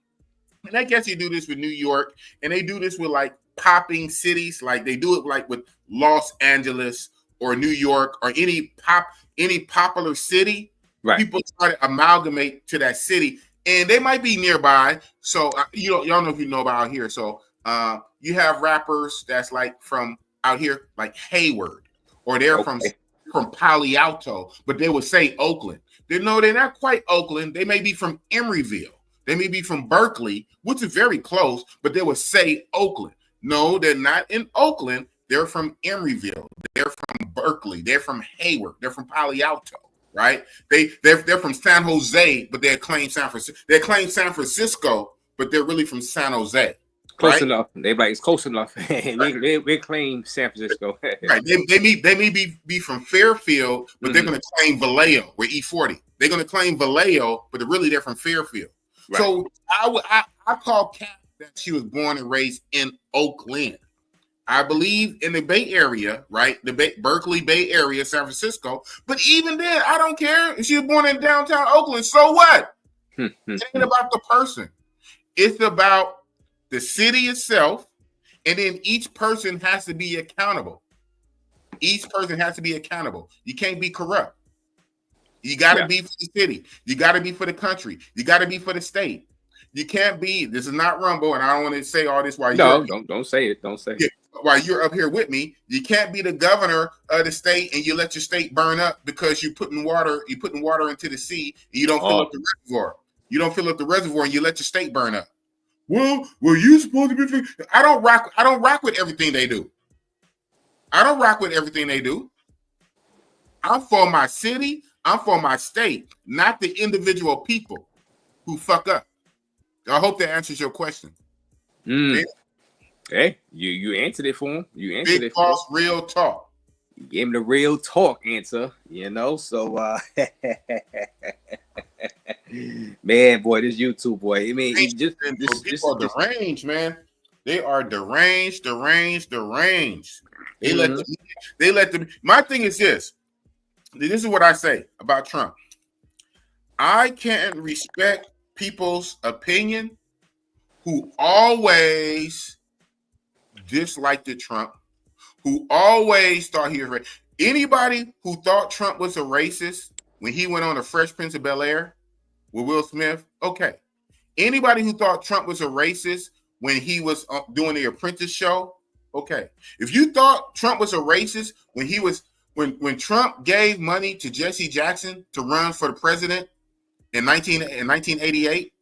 I guess you do this with New York, and they do this with like popping cities. Like they do it like with Los Angeles or New York or any popular city. Right. People try to amalgamate to that city. And they might be nearby. So y'all know if you know about out here. So you have rappers that's like from out here, like Hayward, or they're from Palo Alto, but they would say Oakland. They're not quite Oakland. They may be from Emeryville. They may be from Berkeley, which is very close, but they would say Oakland. No, they're not in Oakland. They're from Emeryville. They're from Berkeley. They're from Hayward. They're from Palo Alto. Right? They're from San Jose, but they claim San Francisco. They claim San Francisco, but they're really from San Jose. Close enough. Everybody's it's close enough. we claim San Francisco. Right. They may be from Fairfield, but they're going to claim Vallejo. We're E40. They're going to claim Vallejo, but they're from Fairfield. Right. So I call Kat that she was born and raised in Oakland. I believe in the Bay Area, right? The Berkeley Bay Area, San Francisco. But even then, I don't care. If she was born in downtown Oakland, so what? It ain't about the person. It's about the city itself, and then each person has to be accountable. Each person has to be accountable. You can't be corrupt. You got to be for the city. You got to be for the country. You got to be for the state. You can't be. This is not Rumble, and I don't want to say all this while don't say it. Don't say it. While you're up here with me, you can't be the governor of the state and you let your state burn up because you're putting water into the sea and you don't fill up the reservoir. You don't fill up the reservoir and you let your state burn up. Well, you supposed to be. I don't rock with everything they do. I don't rock with everything they do. I'm for my city. I'm for my state, not the individual people who fuck up. I hope that answers your question. Hey, you answered it for him. You answered Big Boss real talk. You gave him the real talk answer, So man, boy, this YouTube boy. I mean, people are deranged, man. They are deranged. They let them. My thing is this. This is what I say about Trump. I can't respect people's opinion who always disliked Trump, who always thought he was racist. Anybody who thought Trump was a racist when he went on the Fresh Prince of Bel-Air with Will Smith, okay. Anybody who thought Trump was a racist when he was doing the Apprentice show, okay. If you thought Trump was a racist when Trump gave money to Jesse Jackson to run for the president in 1988,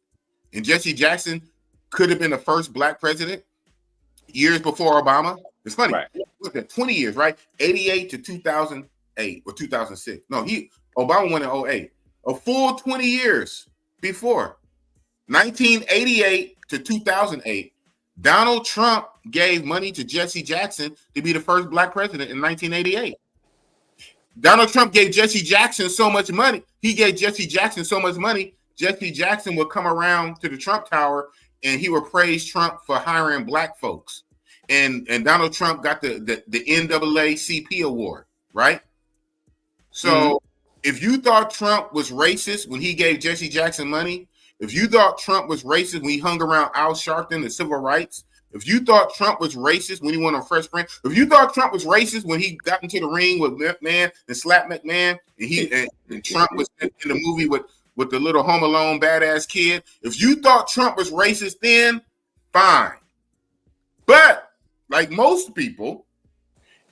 and Jesse Jackson could have been the first black president years before Obama. It's funny. Right. Look at 20 years, right? 88 to 2008 or 2006. No, Obama won in 08. A full 20 years before. 1988 to 2008, Donald Trump gave money to Jesse Jackson to be the first black president in 1988. Donald Trump gave Jesse Jackson so much money. He gave Jesse Jackson so much money. Jesse Jackson would come around to the Trump Tower and he would praise Trump for hiring black folks. And Donald Trump got the NAACP award, right? So if you thought Trump was racist when he gave Jesse Jackson money, if you thought Trump was racist when he hung around Al Sharpton and civil rights, if you thought Trump was racist when he went on Fresh Prince, if you thought Trump was racist when he got into the ring with McMahon and slapped McMahon, and Trump was in the movie with the little Home Alone badass kid, if you thought Trump was racist then, fine. But like most people,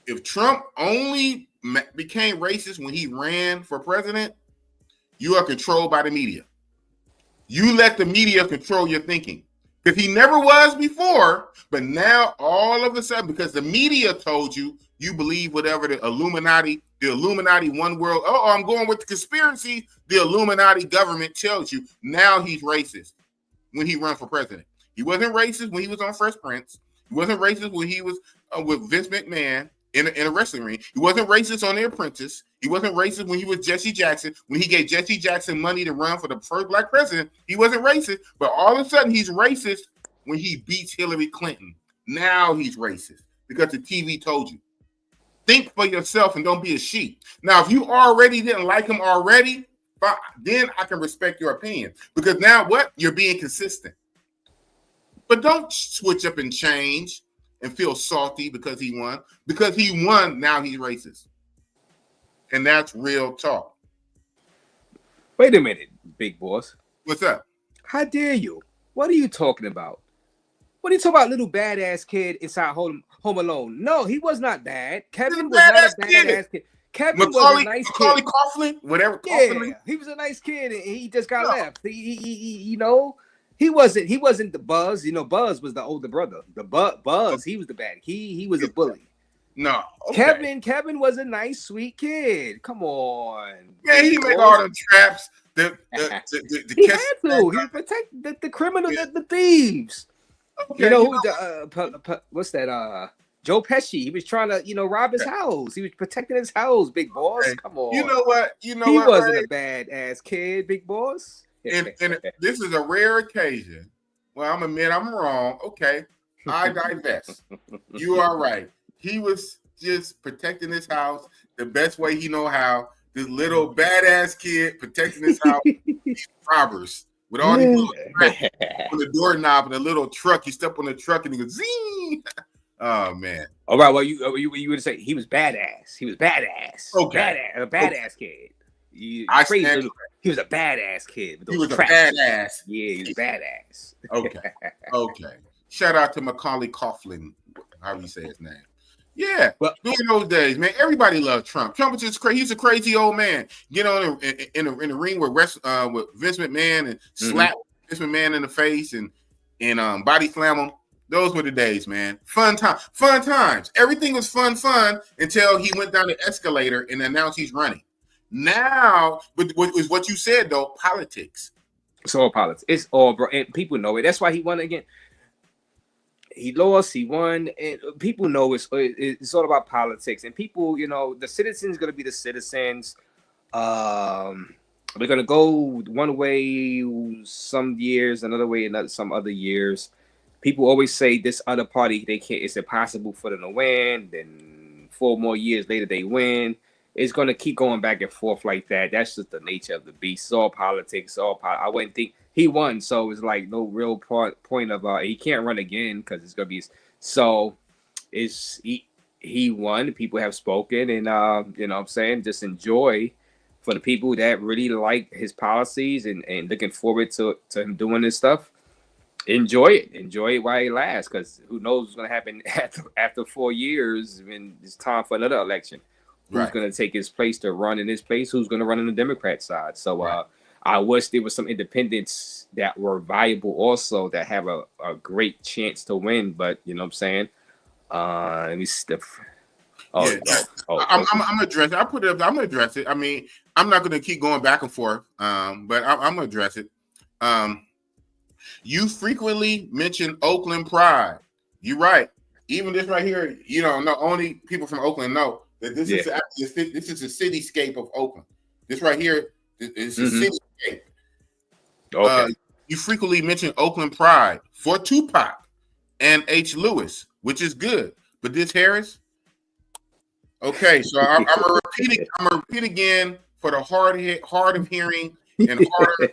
if Trump only became racist when he ran for president, you are controlled by the media. You let the media control your thinking. Because he never was before, but now all of a sudden, because the media told you, you believe whatever the Illuminati one world, I'm going with the conspiracy, the Illuminati government tells you, now he's racist when he ran for president. He wasn't racist when he was on Fresh Prince. He wasn't racist when he was with Vince McMahon in a wrestling ring. He wasn't racist on The Apprentice. He wasn't racist when he was Jesse Jackson. When he gave Jesse Jackson money to run for the first black president, he wasn't racist. But all of a sudden, he's racist when he beats Hillary Clinton. Now he's racist because the TV told you. Think for yourself and don't be a sheep. Now, if you already didn't like him already, then I can respect your opinion. Because now what? You're being consistent. But don't switch up and change and feel salty because he won. Because he won, now he's racist. And that's real talk. Wait a minute, big boss. What's up? How dare you? What are you talking about? What are you talking about, little badass kid inside Home Alone? No, he was not bad. Kevin was not a badass kid. Kevin was a nice Macaulay kid. Culkin, whatever. Yeah, Culkin. He was a nice kid, and he just got left. He wasn't the Buzz. Buzz was the older brother. The Buzz, he was the bad. He was a bully. No, okay. Kevin was a nice, sweet kid. Come on, man. He make all them traps. He had to. He would protect the criminal, the thieves. Okay, what's that? Joe Pesci. He was trying to, rob his house. He was protecting his house, big boss. Okay. Come on. You know what? He wasn't a badass kid, big boss. And this is a rare occasion. Well, I'm admit I'm wrong. Okay, I divest. You are right. He was just protecting his house the best way he know how. This little badass kid protecting his house, robbers. with all these little scratches on the doorknob and a little truck. You step on the truck and he goes zing. Oh man! All right. Well, you would say he was badass. He was badass. Okay, a badass kid. He was a badass kid. He was a badass. Yeah, he was badass. Okay. Shout out to Macaulay Culkin. How do you say his name? Yeah, well, during those days, man, everybody loved Trump. Trump was just crazy. He's a crazy old man. Get on in the ring with Vince McMahon and slap Vince McMahon in the face and body slam him. Those were the days, man. Fun times. Everything was fun until he went down the escalator and announced he's running. Now, but what you said though, politics. It's all politics. It's all, bro. And people know it. That's why he won again. He lost, he won, and people know it's all about politics. And people, the citizens going to be the citizens. They're going to go one way some years, another way some other years. People always say this other party, they can't. It's impossible for them to win. Then 4 more years later, they win. It's going to keep going back and forth like that. That's just the nature of the beast. It's all politics. I wouldn't think. He won, so it's like no real point of he can't run again because it's gonna be so. He won. People have spoken, and what I'm saying, just enjoy for the people that really like his policies and looking forward to him doing this stuff. Enjoy it while it lasts, because who knows what's gonna happen after 4 years when it's time for another election. Who's gonna take his place to run in his place? Who's gonna run on the Democrat side? So I wish there was some independents that were viable also that have a great chance to win, but you know what I'm saying? Let me stuff. I'm gonna address it. I put it up. I'm gonna address it. I mean, I'm not gonna keep going back and forth, but I'm gonna address it. You frequently mention Oakland pride. You're right. Even this right here, not only people from Oakland know that this is a cityscape of Oakland. This right here is a cityscape. Okay. You frequently mention Oakland pride for Tupac and H. Lewis, which is good. But this Harris, okay. So I'm gonna repeat again for the hard of hearing and harder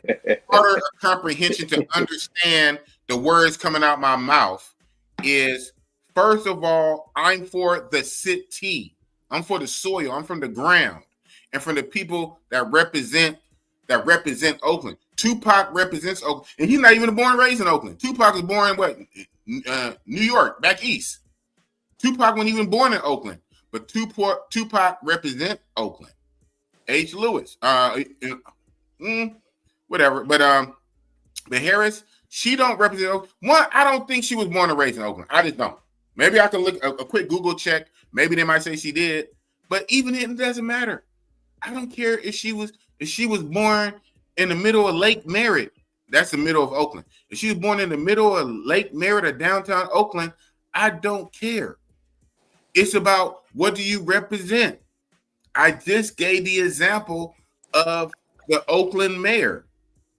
of comprehension to understand the words coming out my mouth. Is first of all, I'm for the city. I'm for the soil. I'm from the ground, and from the people that represent Oakland. Tupac represents Oakland, and he's not even born and raised in Oakland. Tupac was born in New York, back east. Tupac wasn't even born in Oakland, but Tupac represent Oakland. H. Lewis, whatever. But Harris, she don't represent Oakland. One, I don't think she was born and raised in Oakland. I just don't. Maybe I can look a quick Google check. Maybe they might say she did, but even it doesn't matter. I don't care if she was born in the middle of Lake Merritt. That's the middle of Oakland. If she was born in the middle of Lake Merritt or downtown Oakland, I don't care. It's about what do you represent. I just gave the example of the Oakland mayor,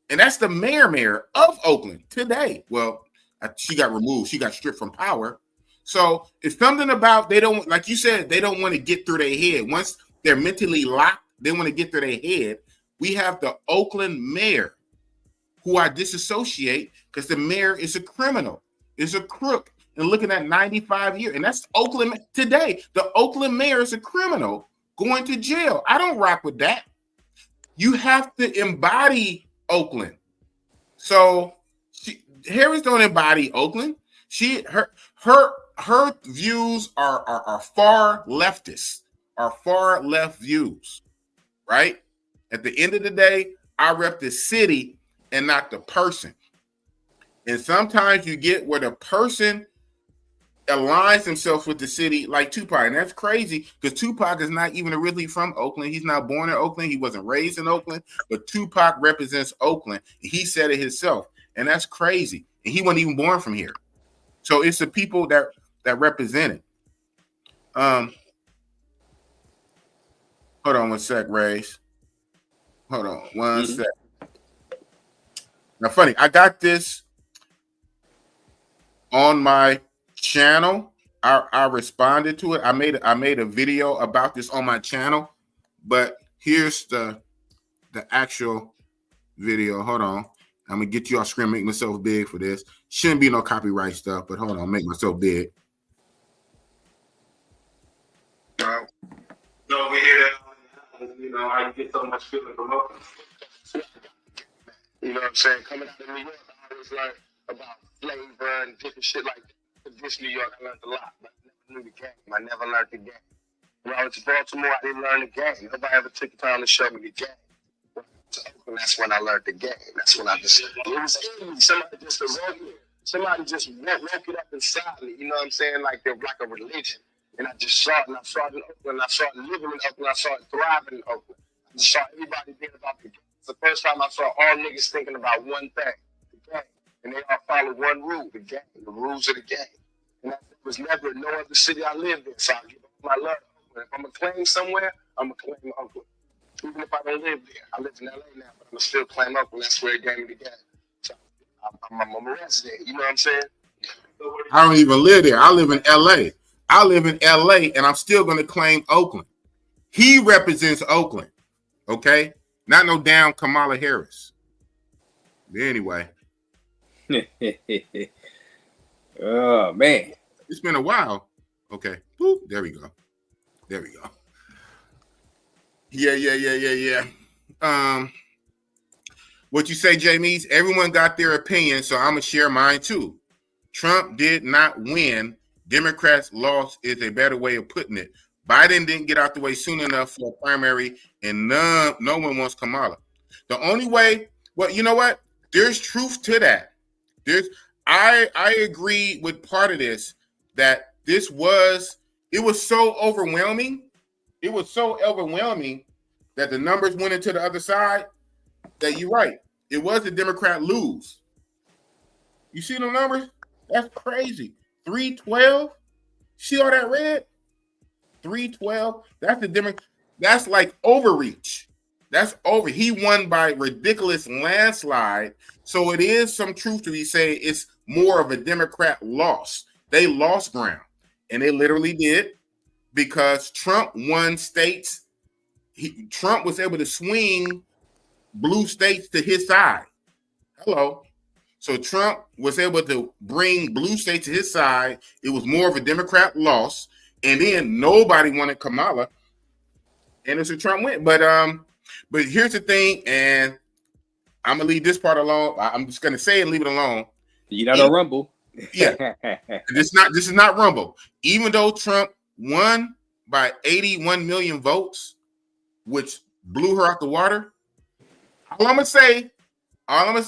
and that's the mayor of Oakland today. Well, she got removed. She got stripped from power. So it's something about they don't, like you said, they don't want to get through their head. Once they're mentally locked, they want to get through their head. We have the Oakland mayor, who I disassociate because the mayor is a criminal, is a crook, and looking at 95 years. And that's Oakland today. The Oakland mayor is a criminal going to jail. I don't rock with that. You have to embody Oakland. So Harris don't embody Oakland. Her views are far leftist, are far left views, right? At the end of the day, I rep the city and not the person. And sometimes you get where the person aligns himself with the city, like Tupac. And that's crazy because Tupac is not even originally from Oakland. He's not born in Oakland. He wasn't raised in Oakland, but Tupac represents Oakland. He said it himself. And that's crazy. And he wasn't even born from here. So it's the people that represent it. Hold on one sec, Race. Hold on one sec. Now, funny, I got this on my channel. I responded to it. I made a video about this on my channel, but here's the actual video. Hold on. I'm gonna get you off screen, make myself big for this. Shouldn't be no copyright stuff, but hold on, make myself big. No, we hear that. You know, I get so much feeling from up. You know what I'm saying? Coming out of New York, I always learned about flavor and different shit like that. This New York, I learned a lot, but I never knew the game. I never learned the game. When I went to Baltimore, I didn't learn the game. Nobody ever took the time to show me the game. And that's when I learned the game. That's when I just, it was easy. Somebody just woke it up inside me. You know what I'm saying? Like they're like a religion. And I just saw it, and I saw it in Oakland, and I saw it living in Oakland, I saw it thriving in Oakland. I just saw everybody thinking about the game. It's the first time I saw all niggas thinking about one thing, the game. And they all follow one rule, the game, the rules of the game. And there was never no other city I lived in, so I give my love to Oakland. If I'm going to claim somewhere, I'm going to claim Oakland. Even if I don't live there. I live in LA now, but I'm going to still claim Oakland. That's where it gave me the game. So I'm a resident, you know what I'm saying? I don't even live there. I live in LA. I live in LA, and I'm still going to claim Oakland. He represents Oakland, okay? Not no damn Kamala Harris. But anyway. Oh, man. It's been a while. Okay. Boop. There we go. There we go. Yeah. What you say, Jamies? Everyone got their opinion, so I'm going to share mine too. Trump did not win. Democrats lost is a better way of putting it. Biden didn't get out the way soon enough for a primary, and no one wants Kamala. The only way, well, you know what? There's truth to that. I agree with part of this, that it was so overwhelming. It was so overwhelming that the numbers went into the other side that you're right. It was the Democrat lose. You see the numbers? That's crazy. 312. See all that red? 312. That's the Democrat. That's like overreach. That's over. He won by ridiculous landslide. So it is some truth to be saying it's more of a Democrat loss. They lost ground, and they literally did, because Trump won states. Trump was able to swing blue states to his side. Hello. So Trump was able to bring blue states to his side. It was more of a Democrat loss. And then nobody wanted Kamala. And it's a Trump win. But here's the thing, and I'm gonna leave this part alone. I'm just gonna say it and leave it alone. You're not a Rumble. Yeah. This is not Rumble. Even though Trump won by 81 million votes, which blew her out the water, all I'm gonna say. By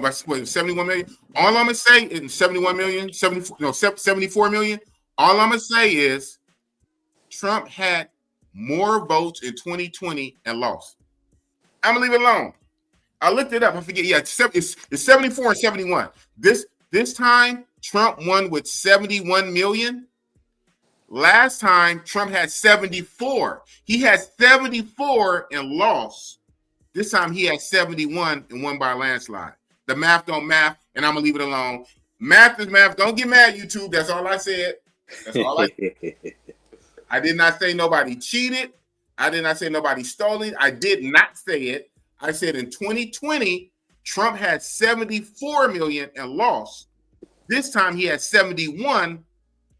71 million. All I'm gonna say in 71 million, 74 million. All I'm gonna say is Trump had more votes in 2020 and lost. I'm gonna leave it alone. I looked it up. I forget. Yeah, it's 74 and 71. This time Trump won with 71 million. Last time Trump had 74. He had 74 and lost. This time he had 71 and won by a landslide. The math don't math, and I'm gonna leave it alone. Math is math. Don't get mad, YouTube. That's all I said. That's all I said. I did not say nobody cheated. I did not say nobody stole it. I did not say it. I said in 2020, Trump had 74 million and lost. This time he had 71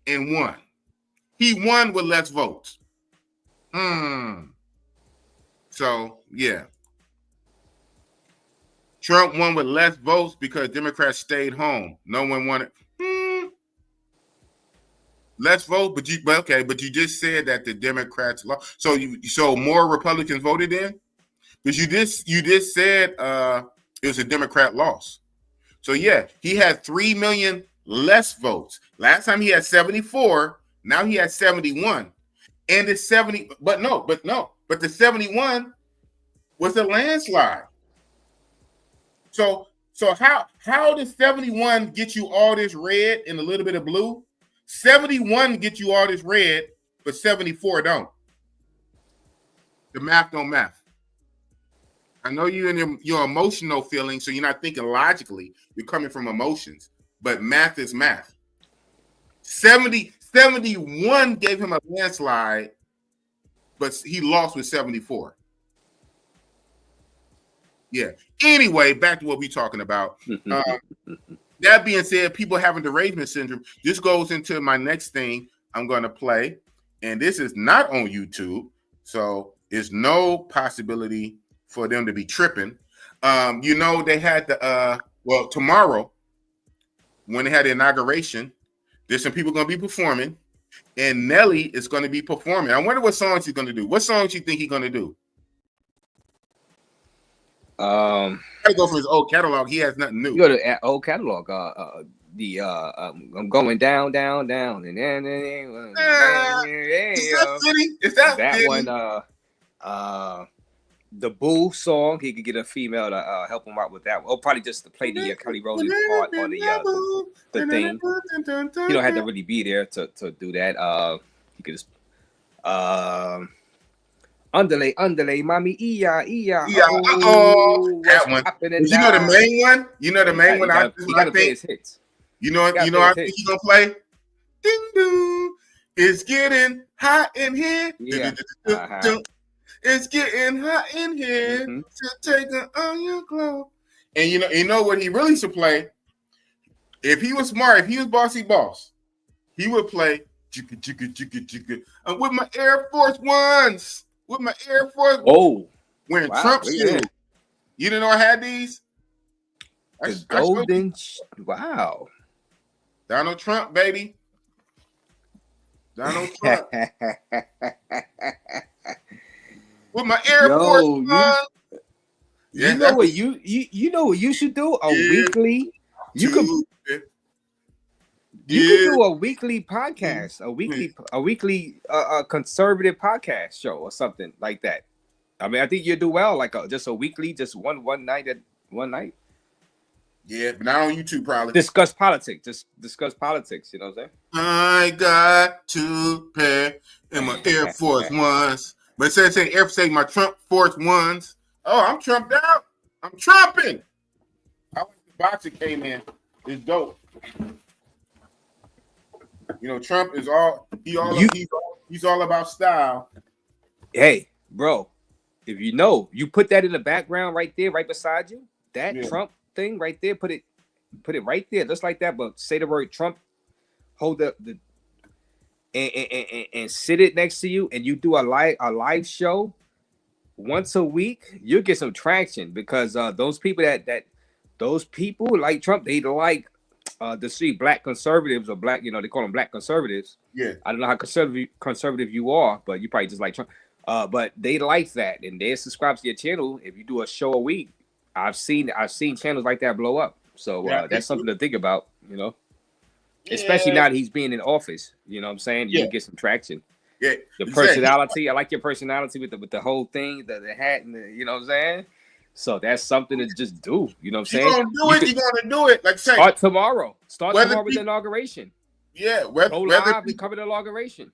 and won. He won with less votes. So, yeah. Trump won with less votes because Democrats stayed home. No one wanted less vote, but you just said that the Democrats lost. So more Republicans voted in? Because you just said it was a Democrat loss. So yeah, he had 3 million less votes. Last time he had 74, now he has 71. And it's 70, but the 71 was a landslide. So how does 71 get you all this red and a little bit of blue? 71 get you all this red, but 74 don't. The math don't math. I know you in your emotional feeling, so you're not thinking logically. You're coming from emotions, but math is math. 71 gave him a landslide, but he lost with 74. Yeah. Anyway, back to what we're talking about. That being said, people having derangement syndrome. This goes into my next thing I'm going to play, and this is not on YouTube, so there's no possibility for them to be tripping. They had the tomorrow when they had the inauguration, there's some people going to be performing, and Nelly is going to be performing. I wonder what songs he's going to do. What songs you think he's going to do? Gotta go for his old catalog. He has nothing new. You go to old catalog. I'm going down, and then is that Fitty? One. The Boo song. He could get a female to help him out with that. Or probably just to play the Kelly Rowland part or the thing. He don't have to really be there to do that. He could just underlay, mommy, iya. That one. You know the main one. You know the main one. He got to play his hits. You know. I think he's gonna play. Ding dong. It's getting hot in here. Yeah. It's getting hot in here. To take on your clothes. And you know what he really should play? If he was smart, if he was bossy boss, he would play jigga. With my Air Force Ones. With my Air Force. Oh, wearing Trump shoes. You didn't know I had these? The golden. Wow. Donald Trump, baby. Donald Trump. With my Air Force Ones. You know what you know what you should do? Weekly. You could. You could do a weekly podcast, a weekly conservative podcast show or something like that. I mean, I think you'd do well, like just a weekly, just one night. Yeah, but not on YouTube, probably. Discuss politics. Just discuss politics. You know what I'm saying? I got two pair in my Air Force Ones, but instead of saying Air Force, say my Trump Force Ones. Oh, I'm trumped out. I'm trumping. I like the box it came in. It's dope. Trump is he's all about style. Hey, bro, if you put that in the background right there, right beside you, that Trump thing right there, put it right there, just like that. But say the word Trump, hold up and sit it next to you, and you do a live show once a week, you'll get some traction because those people those people like Trump, they like. To see black conservatives or black, they call them black conservatives. Yeah. I don't know how conservative you are, but you probably just like Trump. But they like that and they subscribe to your channel. If you do a show a week, I've seen channels like that blow up. So that's something to think about, especially now that he's being in office. You know what I'm saying? You can get some traction. Yeah. The personality, I like your personality with the whole thing, the hat, and you know what I'm saying? So that's something to just do. You know what I'm saying? You're going to do it. Like say, start tomorrow. With the inauguration. Yeah. Go live and cover the inauguration.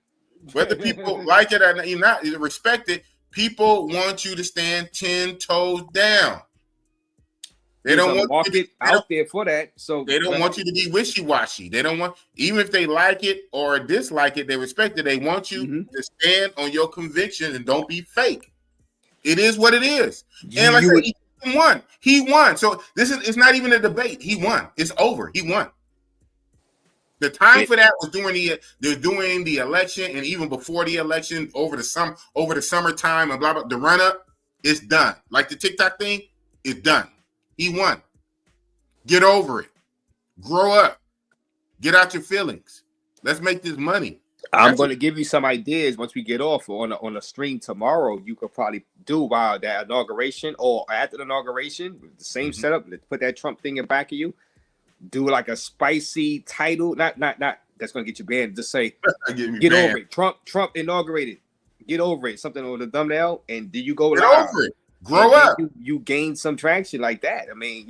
Whether people like it or not, respect it, people want you to stand 10 toes down. They don't want market out there for that. So they don't want you to be wishy-washy. They don't want, even if they like it or dislike it, they respect it. They want you to stand on your conviction and don't be fake. It is what it is. And like I said, he won. So it's not even a debate. He won. It's over. He won. The time for that was during the election, and even before the election, over the summertime and blah blah. The run up, it's done. Like the TikTok thing, it's done. He won. Get over it. Grow up. Get out your feelings. Let's make this money. I'm going to give you some ideas once we get off on a stream tomorrow. You could probably do while that inauguration or after the inauguration, the same setup. Let's put that Trump thing in back of you. Do like a spicy title. Not that's going to get you banned. Just say, get over it. Trump inaugurated. Get over it. Something on the thumbnail. And do you go live? Over it. Grow up. You gain some traction like that. I mean,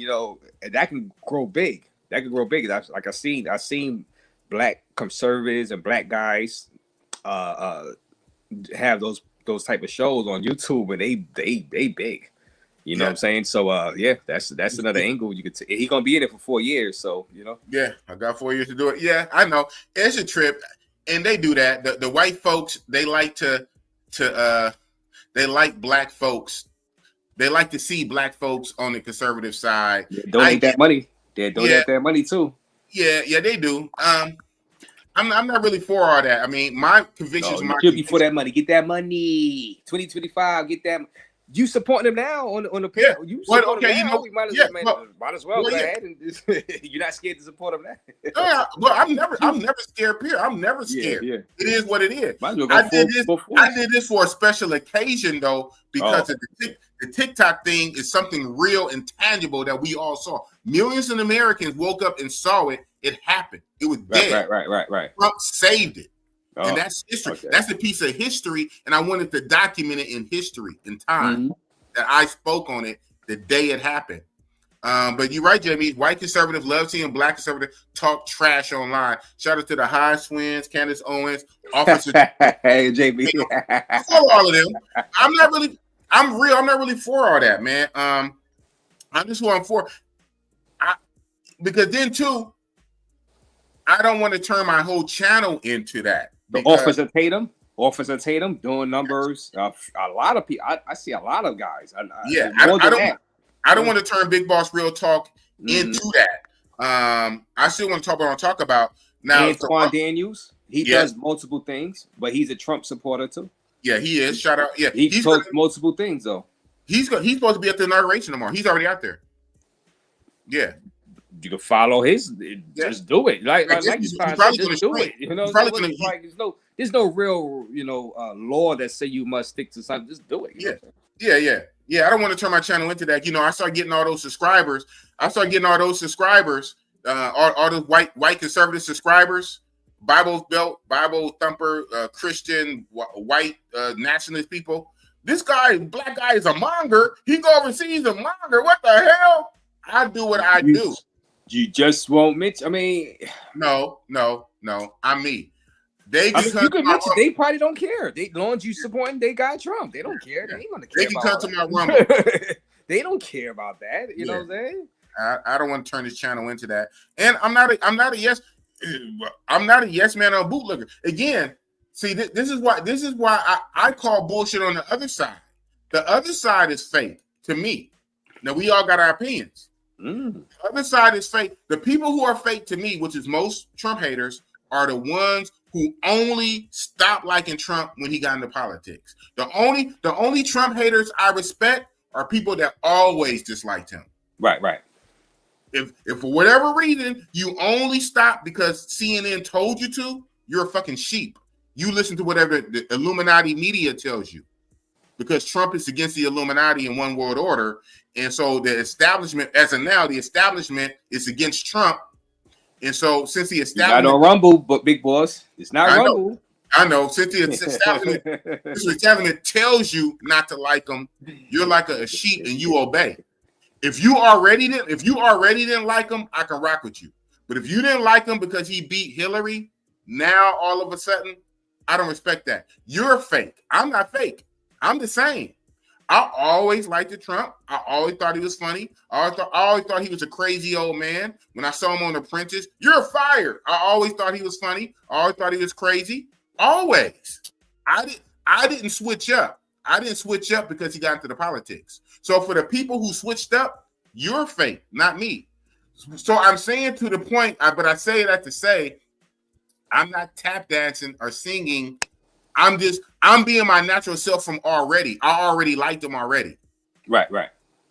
that can grow big. That can grow big. I've seen black conservatives and black guys have those type of shows on YouTube, and they big. You know what I'm saying? So that's another angle you could. He's gonna be in it for 4 years, so Yeah, I got 4 years to do it. Yeah, I know it's a trip, and they do that. The white folks, they like they like black folks they like to see black folks on the conservative side. Yeah, donate that money. They donate that money too. Yeah, they do. I'm not really for all that. I mean, my convictions. You should be for that money. Get that money. 2025. Get that. You supporting them now on the page? Yeah. You support them now. You know, we might as well go ahead and you're not scared to support them now. Yeah, well, I'm never scared. Period. I'm never scared. Yeah. It is what it is. I did this for a special occasion though, because of the TikTok thing is something real and tangible that we all saw. Millions of Americans woke up and saw it. It happened. It was dead. Right. Trump saved it. And that's history. Okay. That's a piece of history, and I wanted to document it in history, in time, that I spoke on it the day it happened. But you're right, Jamie. White conservatives love seeing black conservatives talk trash online. Shout out to the High Swins, Candace Owens, Officer. Hey, Jamie. I follow all of them. I'm not really for all that, man. I'm just who I'm for. Because then too, I don't want to turn my whole channel into that. Officer Tatum doing numbers. A lot of people. I see a lot of guys. I don't want to turn Big Boss Real Talk into that. I still want to talk about now. Antoine Daniels. He does multiple things, but he's a Trump supporter too. Yeah, he is. Shout out. Yeah, he's does multiple things though. He's supposed to be at the inauguration tomorrow. He's already out there. Yeah. You can follow his. Just do it. Like just do it. You know, there's no real law that say you must stick to something. Just do it. Yeah. I don't want to turn my channel into that. You know, I started getting all those subscribers. All those white conservative subscribers, Bible Belt, Bible Thumper, Christian, white nationalist people. This black guy is a monger. He go overseas a monger. What the hell? I do what I do. You just won't mention. I mean, no. I'm me. You can mention. They probably don't care. As long as you supporting they got Trump, they don't care. They ain't gonna care. They can come to my Rumble. They don't care about that. You know what I'm saying? I don't want to turn this channel into that. And I'm not a yes man or a bootlegger. Again, see, this is why I call bullshit on the other side. The other side is fake to me. Now we all got our opinions. The other side is fake. The people who are fake to me, which is most Trump haters, are the ones who only stopped liking Trump when he got into politics. The only Trump haters I respect are people that always disliked him. Right. If for whatever reason you only stop because CNN told you to, you're a fucking sheep. You listen to whatever the Illuminati media tells you. Because Trump is against the Illuminati and one world order. And so the establishment, as of now, the establishment is against Trump. And so since the establishment... I don't Rumble, but Big Boss, it's not Rumble. I know. Since the establishment tells you not to like them, you're like a sheep and you obey. If you already didn't like him, I can rock with you. But if you didn't like him because he beat Hillary, now all of a sudden, I don't respect that. You're fake. I'm not fake. I'm the same. I always liked the Trump. I always thought he was funny. I always thought he was a crazy old man. When I saw him on Apprentice, you're fired. I always thought he was funny. I always thought he was crazy. Always. I didn't switch up. I didn't switch up because he got into the politics. So for the people who switched up, you're fake, not me. So I'm saying to the point, but I say that to say, I'm not tap dancing or singing. I'm being my natural self from already. I already liked him already. Right.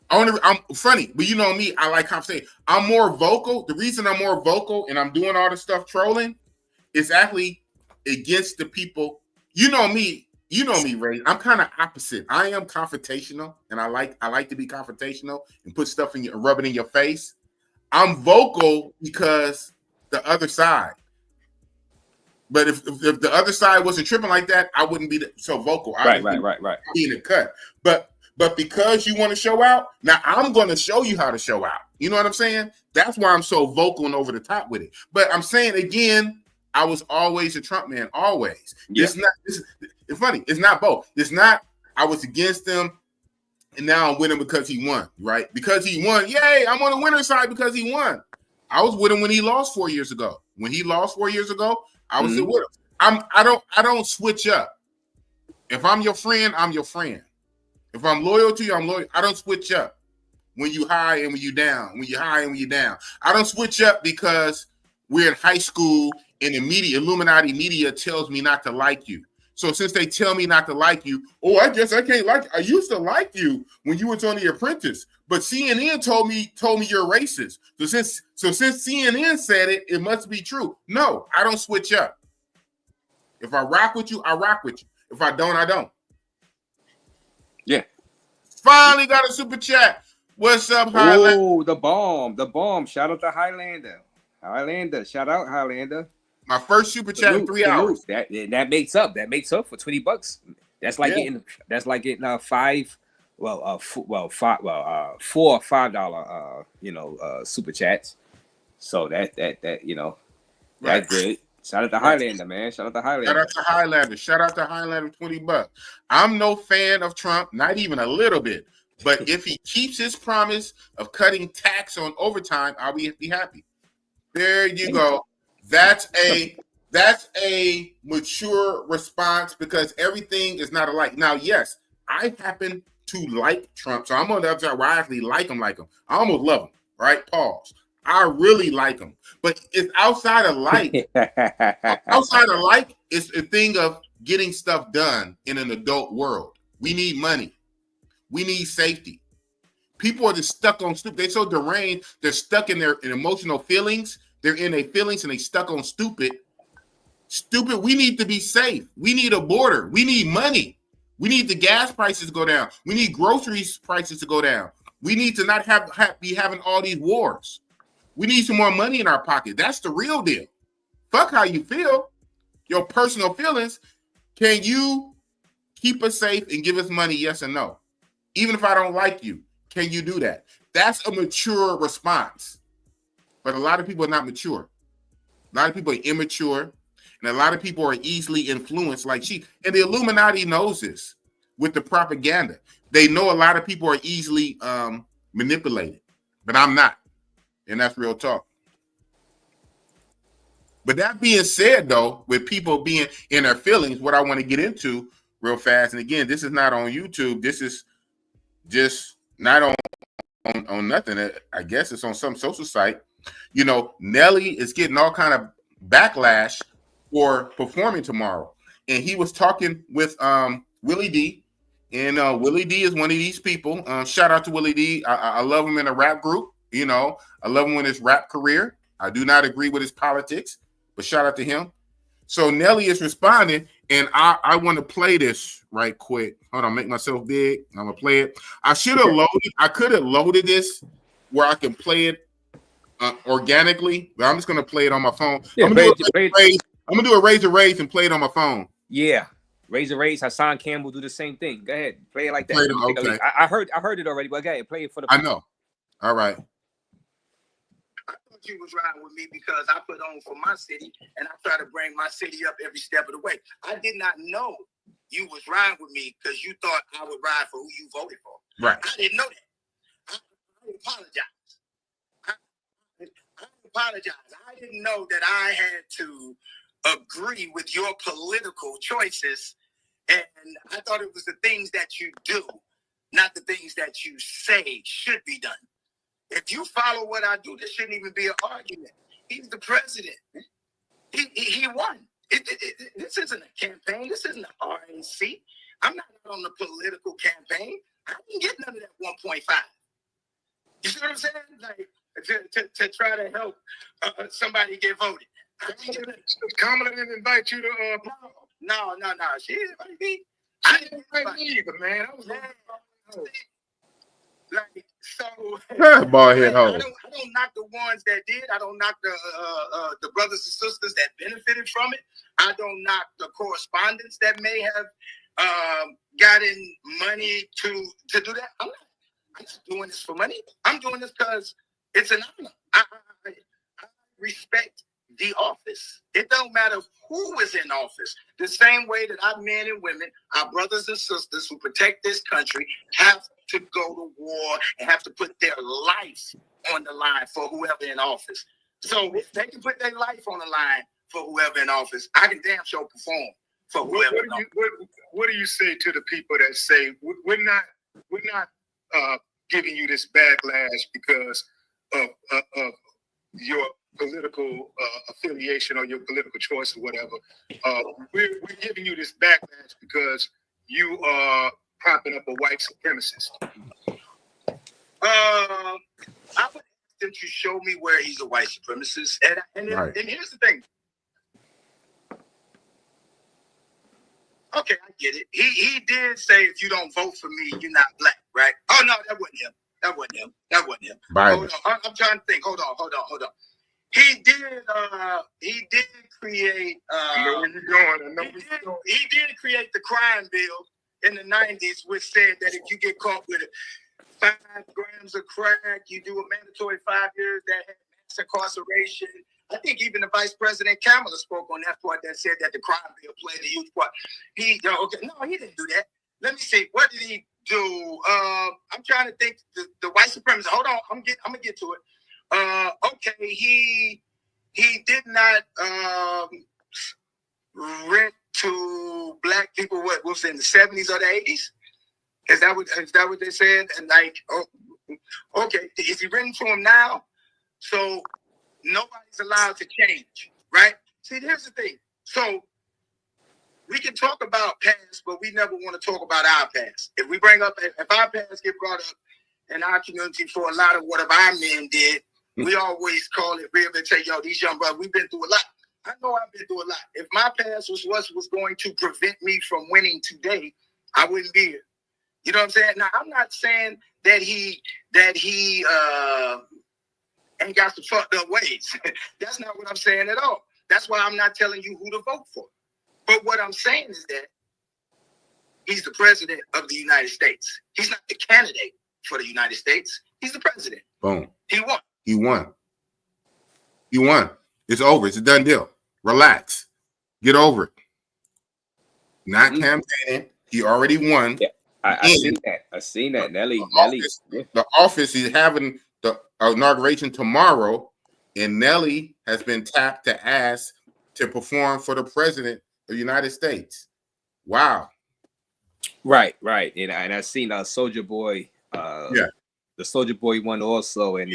I'm funny, but you know me, I like conversation. I'm more vocal. The reason I'm more vocal and I'm doing all this stuff trolling is actually against the people. You know me, Ray. I'm kind of opposite. I am confrontational, and I like to be confrontational and put stuff in rub it in your face. I'm vocal because the other side. But if the other side wasn't tripping like that, I wouldn't be so vocal. Right. Be in the cut. But because you want to show out, now I'm going to show you how to show out. You know what I'm saying? That's why I'm so vocal and over the top with it. But I'm saying again, I was always a Trump man, always. Yeah. It's funny. It's not both. It's not I was against him and now I'm with him because he won, right? Because he won. Yay, I'm on the winner's side because he won. I was with him when he lost 4 years ago. When he lost 4 years ago, I was still with him. I don't switch up. If I'm your friend, I'm your friend. If I'm loyal to you, I'm loyal. I don't switch up when you high and when you down. When you high and when you down. I don't switch up because we're in high school and the media, Illuminati media, tells me not to like you. So since they tell me not to like you, I guess I can't like you. I used to like you when you was on The Apprentice, but CNN told me you're racist. So since CNN said it, it must be true. No, I don't switch up. If I rock with you, I rock with you. If I don't, I don't. Yeah. Finally got a super chat. What's up, Highlander? Oh, the bomb. Shout out to Highlander. Shout out Highlander. My first super chat in 3 hours. That makes up for $20. That's like getting $4 or $5 super chats. So that's Right. good. Shout out to Highlander, man. Shout out to Highlander. Shout out to Highlander, $20. I'm no fan of Trump, not even a little bit. But if he keeps his promise of cutting tax on overtime, I'll be happy. There you go. That's a mature response because everything is not alike. Now, yes, I happen to like Trump, so I'm on the other side where I actually like him. I almost love him, right? Pause. I really like him, but it's outside of like. Outside of like, it's a thing of getting stuff done in an adult world. We need money. We need safety. People are just stuck on stupid. They're so deranged. They're stuck in their emotional feelings. They're in their feelings and they stuck on stupid. Stupid. We need to be safe. We need a border. We need money. We need the gas prices to go down. We need groceries prices to go down. We need to not be having all these wars. We need some more money in our pocket. That's the real deal. Fuck how you feel. Your personal feelings. Can you keep us safe and give us money? Yes or no? Even if I don't like you, can you do that? That's a mature response. But a lot of people are not mature. A lot of people are immature. And a lot of people are easily influenced like she. And the Illuminati knows this with the propaganda. They know a lot of people are easily manipulated. But I'm not. And that's real talk. But that being said, though, with people being in their feelings, what I want to get into real fast, and again, this is not on YouTube. This is just not on nothing. I guess it's on some social site. Nelly is getting all kind of backlash for performing tomorrow. And he was talking with Willie D. And Willie D is one of these people. Shout out to Willie D. I love him in a rap group. I love him in his rap career. I do not agree with his politics, but shout out to him. So Nelly is responding, and I want to play this right quick. Hold on, make myself big. I'm gonna play it. I could have loaded this where I can play it organically, but I'm just gonna play it on my phone. Yeah, I'm gonna do a raise and play it on my phone. Yeah. Raise. Hassan Campbell do the same thing. Go ahead, play it like that. Okay. I heard it already, but go ahead, play it for the. I know. All right. I thought you was riding with me because I put on for my city and I try to bring my city up every step of the way. I did not know you was riding with me because you thought I would ride for who you voted for. Right. I didn't know that. I apologize. I apologize. I didn't know that I had to agree with your political choices, and I thought it was the things that you do, not the things that you say should be done. If you follow what I do, this shouldn't even be an argument. He's the president. He won. This isn't a campaign. This isn't an RNC. I'm not on the political campaign. I didn't get none of that 1.5. You see what I'm saying? Like to try to help somebody get voted. Kamala didn't invite you to. No. She didn't invite me. I didn't invite me either, man. I was like so. Ball head hole. I don't knock the ones that did. I don't knock the brothers and sisters that benefited from it. I don't knock the correspondents that may have gotten money to do that. I'm not doing this for money. I'm doing this because it's an honor. I respect the office. It don't matter who is in office. The same way that our men and women, our brothers and sisters who protect this country, have to go to war and have to put their life on the line for whoever in office. So if they can put their life on the line for whoever in office, I can damn sure perform for whoever. What do you say to the people that say we're not giving you this backlash because of your political affiliation or your political choice or whatever. We're giving you this backlash because you are propping up a white supremacist. I would ask them to show me where he's a white supremacist. And here's the thing. Okay, I get it. He did say, if you don't vote for me, you're not black, right? Oh, no, that wasn't him. That wasn't him. Hold on. I'm trying to think. Hold on. He did create. I know where you're going. He did create the crime bill in the 90s, which said that if you get caught with 5 grams of crack, you do a mandatory 5 years that had mass incarceration. I think even the Vice President Kamala spoke on that part that said that the crime bill played a huge part. He didn't do that. Let me see. What did he do? I'm trying to think. The white supremacist. Hold on. I'm gonna get to it. Okay. He did not rent to black people. What was it, in the 70s or the 80s? Is that what they said? And like, okay, is he renting to him now? So nobody's allowed to change, right? See, here's the thing. So we can talk about past, but we never want to talk about our past. If our past get brought up in our community for a lot of what our men did, we always call it real and say, yo, these young brothers, we've been through a lot. I know I've been through a lot. If my past was what was going to prevent me from winning today, I wouldn't be here. You know what I'm saying? Now, I'm not saying that he ain't got some fucked up ways. That's not what I'm saying at all. That's why I'm not telling you who to vote for. But what I'm saying is that he's the president of the United States. He's not the candidate for the United States. He's the president. Boom. He won. He won. It's over. It's a done deal. Relax. Get over it. Not campaigning. He already won. Yeah. I seen that. Nelly. The office is having the inauguration tomorrow, and Nelly has been tapped to ask to perform for the president of the United States. Wow. Right. And I seen Soulja Boy. The Soulja Boy won also, and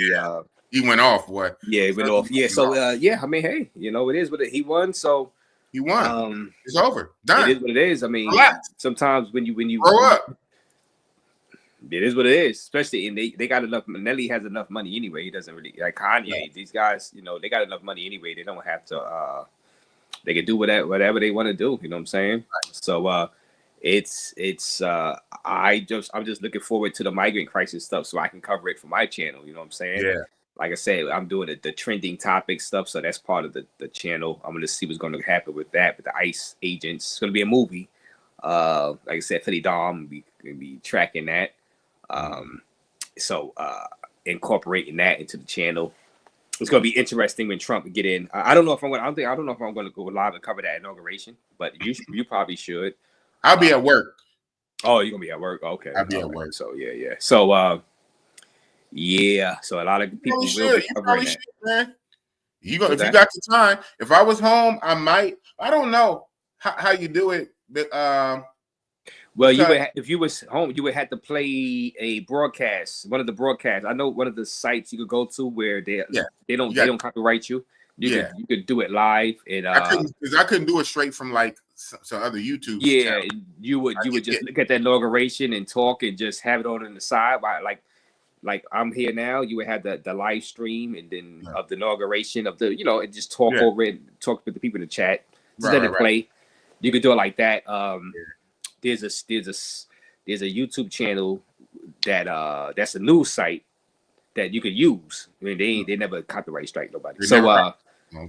he went off. What? Yeah, he went off. Yeah. So I mean, hey, it is what he won. So he won. It's over. Done. It is what it is. I mean, sometimes when you grow up, it is what it is. Especially, and they got enough. Nelly has enough money anyway. He doesn't really like Kanye. Right. These guys, they got enough money anyway. They don't have to. They can do whatever they want to do. You know what I'm saying? Right. So I'm just looking forward to the migrant crisis stuff so I can cover it for my channel. You know what I'm saying? Yeah. Like I said, I'm doing the trending topic stuff, so that's part of the channel. I'm going to see what's going to happen with that, with the ICE agents. It's going to be a movie. Like I said, Philly Dom, we going to be tracking that. So incorporating that into the channel. It's going to be interesting when Trump get in. I don't know if I'm going to go live and cover that inauguration, but you probably should. I'll be at work. Oh, you're going to be at work? Okay. I'll be at work. So, yeah. So, so a lot of people will be covering that. Man. If you got the time. If I was home, I might. I don't know how you do it, but well, if you was home, you would have to play a broadcast, one of the broadcasts. I know one of the sites you could go to where they don't copyright you. You could do it live, and I couldn't do it straight from like some other YouTube. Yeah, channel. you would just look at the inauguration and talk and just have it on the side. Like I'm here now, you would have the live stream and then of the inauguration of the and just talk over it, talk with the people in the chat. Just let it play. You could do it like that. There's a YouTube channel that's a news site that you could use. I mean, they never copyright strike nobody. So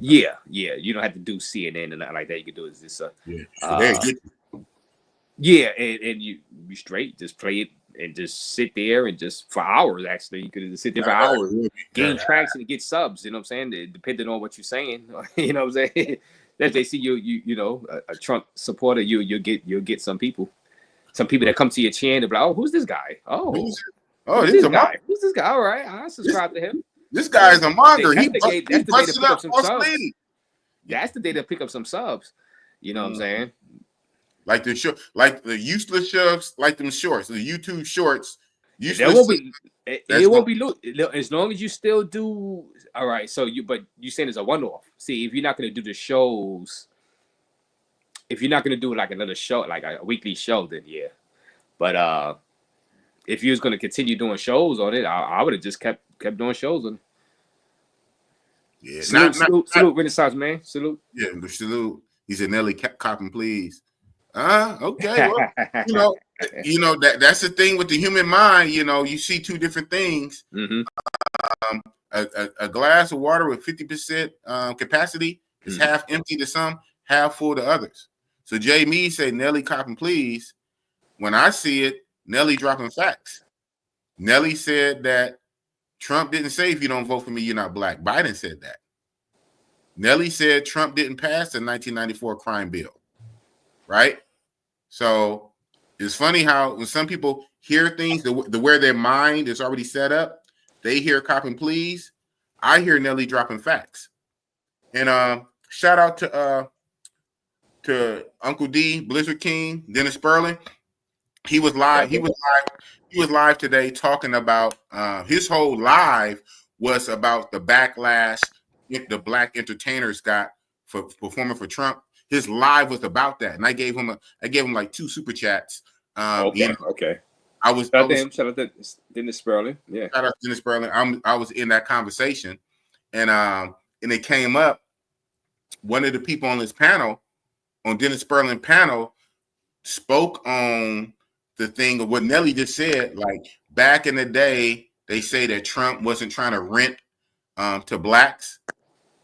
you don't have to do CNN and nothing like that. You can do it just and you straight just play it and just sit there and just for hours. Actually, you could just sit there for hours, gain traction and get subs. You know what I'm saying? Depending on what you're saying, you know what I'm saying. If they see you a Trump supporter, you'll get some people that come to your channel. Be like, oh, who's this guy? Who's this guy? Who's this guy? All right, I subscribe to him. This guy is a monger. That's the day to pick up some subs. That's the day to pick up some subs. You know what I'm saying? like the useless shirts, like them shorts, the YouTube shorts. There won't be. It won't be as long as you still do. All right. So but you saying it's a one-off. See, if you're not going to do the shows, if you're not going to do like another show, like a weekly show, then yeah. But if you was going to continue doing shows on it, I would have just kept doing shows on it. Yeah, salute, Renaissance man. Salute. Yeah, salute. He said, Nelly, copping, please. Okay. Well, that's the thing with the human mind. You see two different things. Mm-hmm. A glass of water with 50% capacity is half empty to some, half full to others. So Jay Mead said, Nelly, copping, please. When I see it, Nelly dropping facts. Nelly said that Trump didn't say, if you don't vote for me, you're not black. Biden said that. Nelly said Trump didn't pass the 1994 crime bill. Right? So it's funny how when some people hear things, the where their mind is already set up, they hear cop and please. I hear Nelly dropping facts. And shout out to Uncle D, Blizzard King, Dennis Sperling. He was live. He was live today talking about his whole live was about the backlash the black entertainers got for performing for Trump. His live was about that, and I gave him like 2 super chats. Okay. Shout out to Dennis Sperling. Yeah. Shout out to Dennis Sperling. I was in that conversation, and it came up. One of the people on this panel, on Dennis Sperling panel, spoke on the thing of what Nelly just said. Like back in the day, they say that Trump wasn't trying to rent to blacks,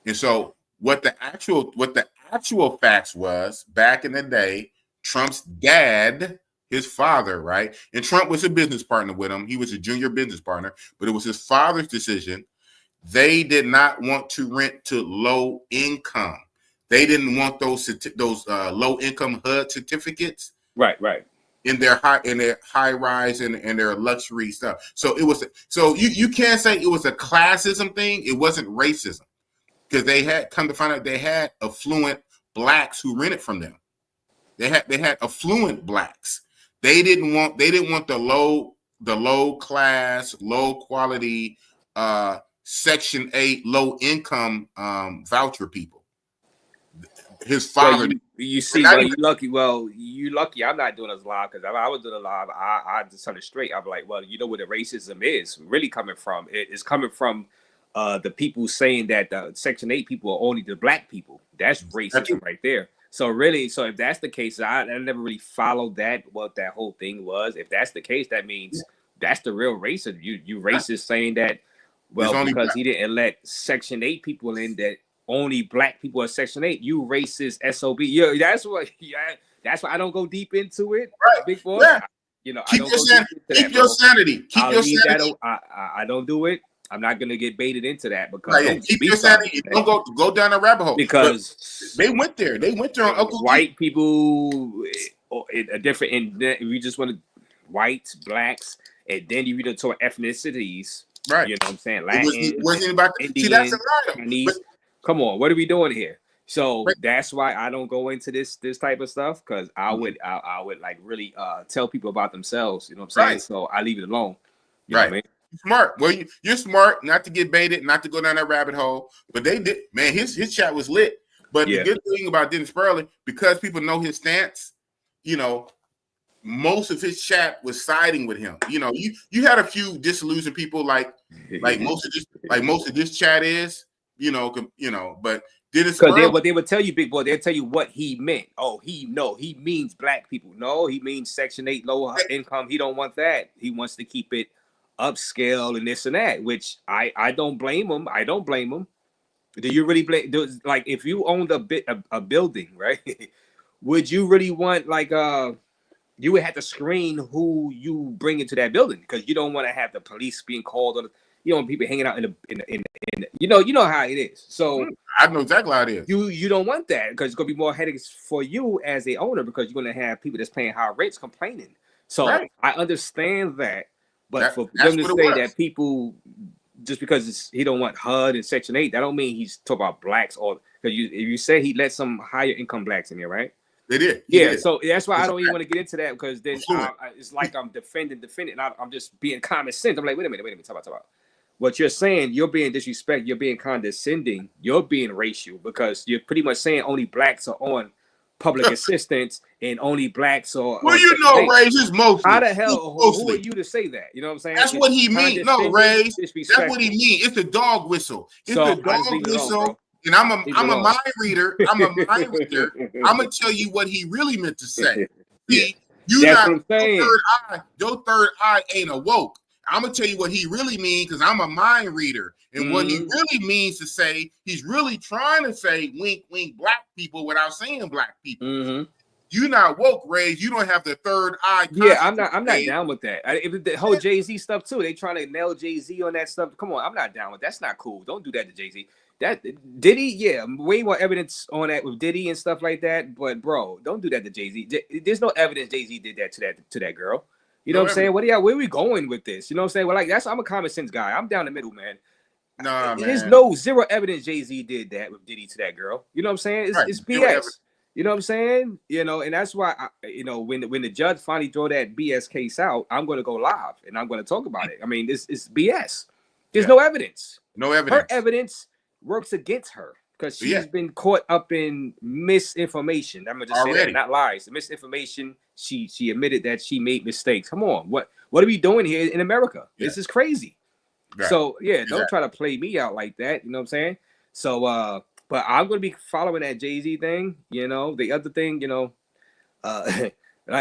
and so what the actual facts was back in the day, Trump's dad, his father, right? And Trump was a business partner with him. He was a junior business partner, but it was his father's decision. They did not want to rent to low income. They didn't want those low income HUD certificates. Right. In their high rise and their luxury stuff. So you can't say it was a classism thing. It wasn't racism. Because they had come to find out they had affluent blacks who rented from them. They had affluent blacks. They didn't want the low class, low quality Section 8 low income voucher people. His father. You see, you lucky. Well, you lucky. I'm not doing this live because if I was doing a live, I just tell it straight. I'm like, well, you know where the racism is really coming from. It's coming from the people saying that the Section 8 people are only the black people. That's racism right there. So if that's the case, I never really followed what that whole thing was. If that's the case, that means that's the real racist. You racist saying that, well, because he didn't let Section 8 people in, that only black people are Section 8. You racist SOB. Yeah, that's why I don't go deep into it. Right. Big boy. Yeah. Keep your sanity. Keep your sanity. I don't do it. I'm not gonna get baited into that because keep your sanity. Don't go down the rabbit hole because they went there. They went there on Uncle white D. People, a different. And we just want to whites, blacks, and then you read to ethnicities. Right. You know what I'm saying? Latin, wasn't about Indian, that's a lie. Chinese. Come on, what are we doing here? So that's why I don't go into this type of stuff because I would like really tell people about themselves. You know what I'm saying? Right. So I leave it alone. You know what I mean? Smart. Well, you're smart not to get baited, not to go down that rabbit hole. But they did, man. His chat was lit. But the good thing about Dennis Sperling, because people know his stance, most of his chat was siding with him. You had a few disillusioned people, like most of this chat is, But Dennis Sperling, what they would tell you, big boy, they'll tell you what he meant. Oh, he means black people. No, he means Section 8 low income. He don't want that. He wants to keep it upscale and this and that, which I don't blame him. I don't blame him. Do you really blame? Like if you owned a building, right? Would you really want you would have to screen who you bring into that building because you don't want to have the police being called on. You don't want people hanging out in you know how it is. So I know exactly how it is. You don't want that because it's gonna be more headaches for you as a owner because you're gonna have people that's paying high rates complaining. So I understand that. But for them to say that people, just because he don't want HUD and Section 8, that don't mean he's talking about blacks or because you say he let some higher income blacks in here, right? They did. Yeah, so that's why I don't even fact. want to get into that because then it's like I'm defending. I'm just being common sense. I'm like, wait a minute, talk about. What you're saying, you're being disrespectful, you're being condescending, you're being racial because you're pretty much saying only blacks are on public assistance and only blacks are. Well, you know, Ray, it's mostly. How the hell? Who are you to say that? You know what I'm saying? That's what he means. No, Ray, that's what he means. It's the dog whistle. It's the dog whistle. And I'm a mind reader. I'm a mind reader. I'm gonna tell you what he really meant to say. See, your third eye ain't awoke. I'm gonna tell you what he really means because I'm a mind reader. And what he really means to say, he's really trying to say wink, wink, black people without saying black people. You're not woke, Ray. You don't have the third eye. Yeah, I'm not down with that. The whole Jay-Z stuff too. They trying to nail Jay-Z on that stuff. Come on, I'm not down with that. That's not cool. Don't do that to Jay-Z. That Diddy, yeah, way more evidence on that with Diddy and stuff like that. But bro, don't do that to Jay-Z. There's no evidence Jay-Z did that to that girl. You know what I'm saying? Where are we going with this? You know what I'm saying? Well, like I'm a common sense guy. I'm down the middle, man. Nah, man. There's zero evidence Jay-Z did that with Diddy to that girl. You know what I'm saying? It's BS. You know what I'm saying? You know, and that's why when the judge finally throw that BS case out, I'm going to go live and I'm going to talk about it. I mean, it's BS. There's no evidence. No evidence. Her evidence works against her because she's been caught up in misinformation. I'm gonna just say that, not lies. Misinformation. She admitted that she made mistakes. Come on, what are we doing here in America? This is crazy. Right. So don't try to play me out like that. You know what I'm saying? So but I'm gonna be following that Jay-Z thing. You know, the other thing. You know,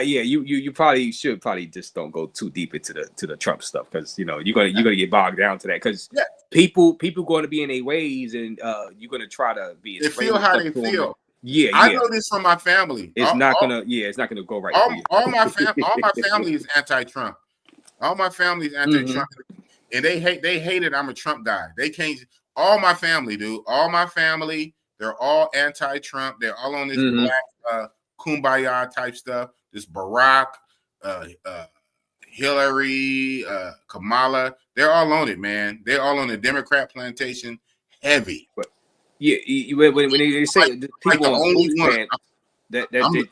you probably should just don't go too deep into the Trump stuff because you're gonna get bogged down to that because people going to be in their ways and you're gonna try to be. They feel how they feel. Yeah, I know this from my family. It's not gonna go right. All my family is anti-Trump. All my family is anti-Trump, and they hated. I'm a Trump guy. They can't. All my family, dude. All my family, they're all anti-Trump. They're all on this black kumbaya type stuff. This Barack, Hillary, Kamala, they're all on it, man. They're all on the Democrat plantation, heavy. But when they say people on food stamps,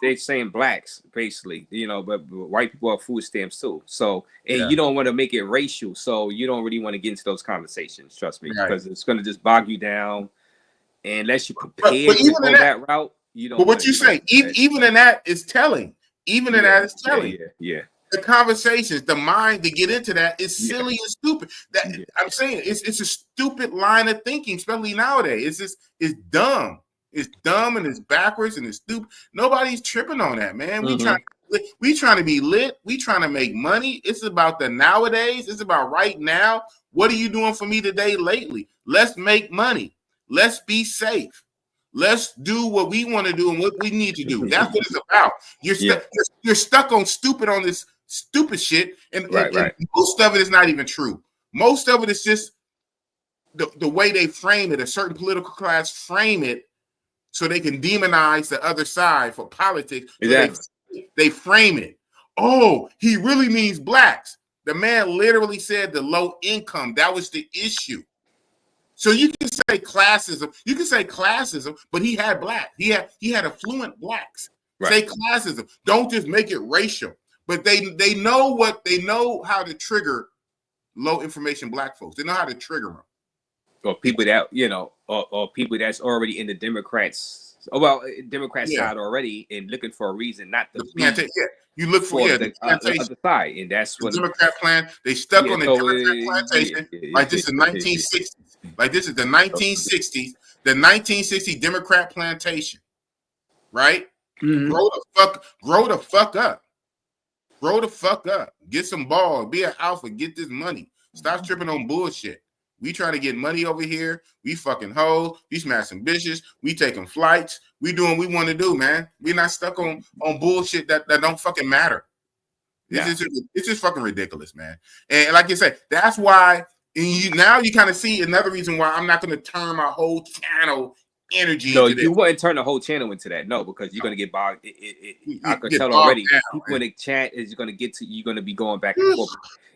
they're saying blacks basically, but white people are food stamps too. So you don't want to make it racial, so you don't really want to get into those conversations. Trust me, because it's going to just bog you down unless you're prepared to go that route. You don't. But what you say, even in that, is telling. Even in that, it's telling. Yeah. The conversations, the mind to get into that is silly and stupid. I'm saying it's a stupid line of thinking, especially nowadays. It's dumb. It's dumb and it's backwards and it's stupid. Nobody's tripping on that, man. We trying to be lit. We trying to make money. It's about the nowadays. It's about right now. What are you doing for me today, lately? Let's make money. Let's be safe. Let's do what we want to do and what we need to do. That's what it's about. You're stuck on this stupid shit, and most of it is not even true. Most of it is just the way they frame it. A certain political class frame it so they can demonize the other side for politics. Exactly. So they frame it. Oh, he really means blacks. The man literally said the low income. That was the issue. So you can say classism. But he had black. He had affluent blacks. Right. Say classism. Don't just make it racial. But they know how to trigger low information black folks. They know how to trigger them. Or people that or people that's already in the Democrats. Democrat side already and looking for a reason not to. You look for the other side, and that's what the Democrat plan. They stuck on the Democrat plantation like this is 1960s. Like this is the 1960s, the 1960 Democrat plantation, right? Mm-hmm. Grow the fuck up. Grow the fuck up. Get some balls. Be an alpha. Get this money. Stop tripping on bullshit. We trying to get money over here. We fucking hoes. We smashing bitches. We taking flights. We doing what we want to do, man. We not stuck on bullshit that don't fucking matter. It's just fucking ridiculous, man. And like you said, that's why now you kind of see another reason why I'm not going to turn my whole channel energy. No, you wouldn't turn the whole channel into that. No, because you're going to get bogged. I can tell already. People in the chat is going to get to. You're going to be going back and forth.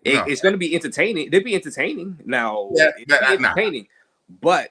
It's going to be entertaining. They'll be entertaining now. Entertaining, but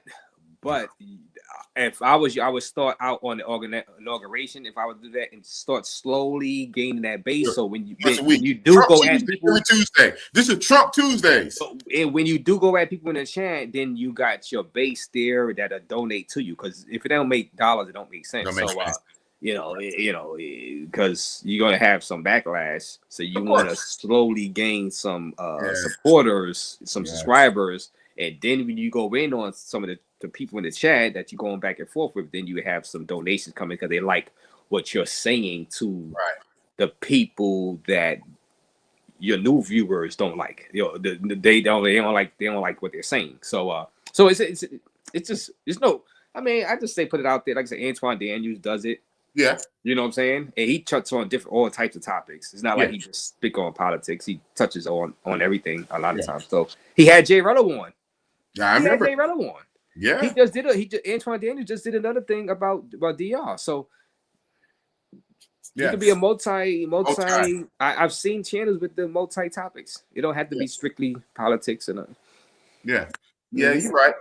if I was you, I would start out on the inauguration. If I would do that and start slowly gaining that base. So when you do Trump go at Tuesday, people every Tuesday, this is Trump Tuesdays. and when you do go at people in the chat, then you got your base there that'll donate to you. Because if it don't make dollars, it don't make sense. Don't make sense. Because you're gonna have some backlash. So you want to slowly gain some supporters, some subscribers, and then when you go in on some of the people in the chat that you're going back and forth with, then you have some donations coming because they like what you're saying to the people that your new viewers don't like. They don't like what they're saying. So it's just no. I mean, I just say put it out there. Like I said, Antoine Daniels does it. Yeah, you know what I'm saying, and he touches on all types of topics. It's not like he just speak on politics. He touches on everything a lot of times. So he had Jay Rello on. Yeah, I remember Jay Rello on. Yeah, he just did Antoine Daniels just did another thing about DR. So you could be a multi. I've seen channels with the multi topics. You don't have to be strictly politics and. Yeah, you're right.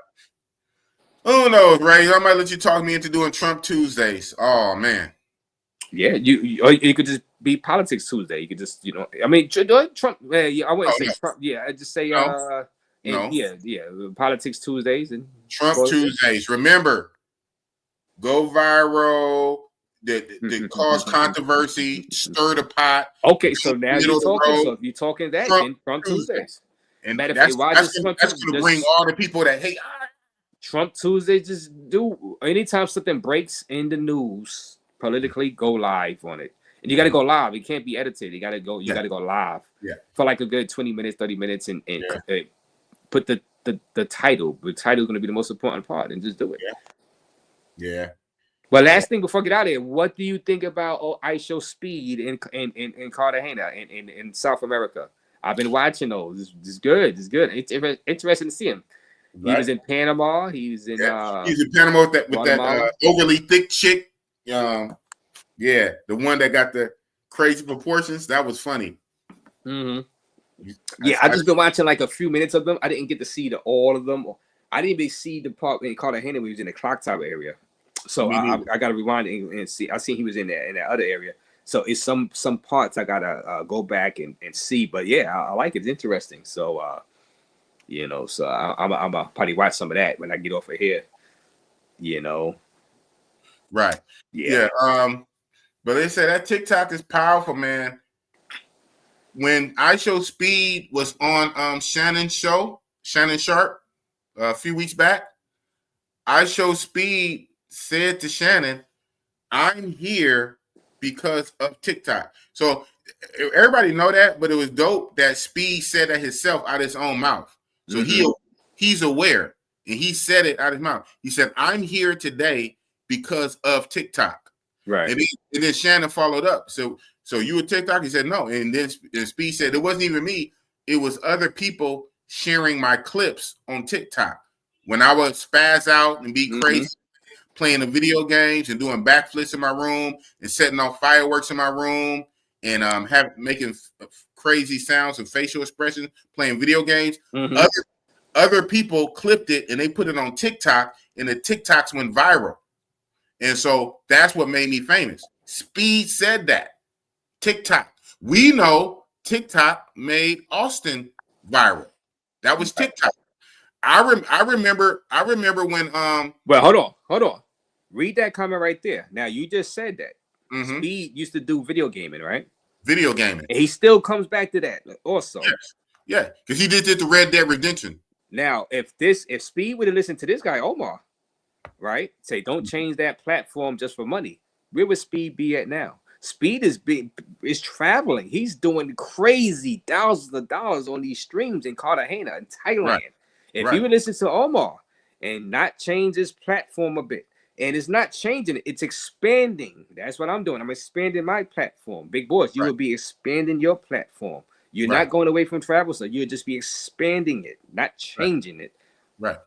Who knows, Ray? I might let you talk me into doing Trump Tuesdays. Oh man. Yeah, you could just be politics Tuesday. You could just, I mean, Trump. I wouldn't say Trump. Yeah, I just say politics Tuesdays and Trump Tuesdays. Remember, go viral. That cause controversy, stir the pot. Okay, so now you're talking. So if you're talking that, then Trump Tuesdays. And that's going to bring all the people that hate. Trump Tuesday, just do anytime something breaks in the news politically, go live on it. And you got to go live. It can't be edited. You got to go. You got to go live. Yeah. For like a good 20 minutes, 30 minutes, and put the title. The title is going to be the most important part, and just do it. Yeah. Well, last thing before I get out of here, what do you think about IShowSpeed in Cartagena in South America? I've been watching those. It's good. It's good. It's interesting to see him. He was in Panama. He was in. He's in Panama with that overly thick chick. The one that got the crazy proportions. That was funny. Mm-hmm. I just been watching like a few minutes of them. I didn't get to see all of them. I didn't even see the part in Cartagena where he was in the clock tower area. So I got to rewind and see. I seen he was in that other area. So it's some parts I gotta go back and see. But I like it. It's interesting. So. So I'm probably watch some of that when I get off of here. Right. Yeah. But they say that TikTok is powerful, man. When IShowSpeed was on Shannon Sharp, a few weeks back, IShowSpeed said to Shannon, "I'm here because of TikTok." So everybody know that, but it was dope that Speed said that himself out of his own mouth. So he's aware, and he said it out of his mouth. He said, "I'm here today because of TikTok." Right. And then Shannon followed up. So you were TikTok? He said no. And then Speed said it wasn't even me. It was other people sharing my clips on TikTok when I would spaz out and be crazy, playing the video games and doing backflips in my room and setting off fireworks in my room and making crazy sounds and facial expressions, playing video games. Other people clipped it and they put it on TikTok, and the TikToks went viral. And so that's what made me famous. Speed said that. TikTok. We know TikTok made Austin viral. That was TikTok. I remember when Well, hold on. Read that comment right there. Now you just said that. Speed used to do video gaming, right? Video gaming. And he still comes back to that also. Yes. Yeah, because he did the Red Dead Redemption. Now, if Speed would have listened to this guy, Omar, right? Say, don't change that platform just for money. Where would Speed be at now? Speed is traveling. He's doing crazy thousands of dollars on these streams in Cartagena in Thailand. Right. If he would listen to Omar and not change his platform a bit, and it's not changing it, it's expanding. That's what I'm doing. I'm expanding my platform. Big Boss, you will be expanding your platform. You're not going away from travel, so you'll just be expanding it, not changing it. Right.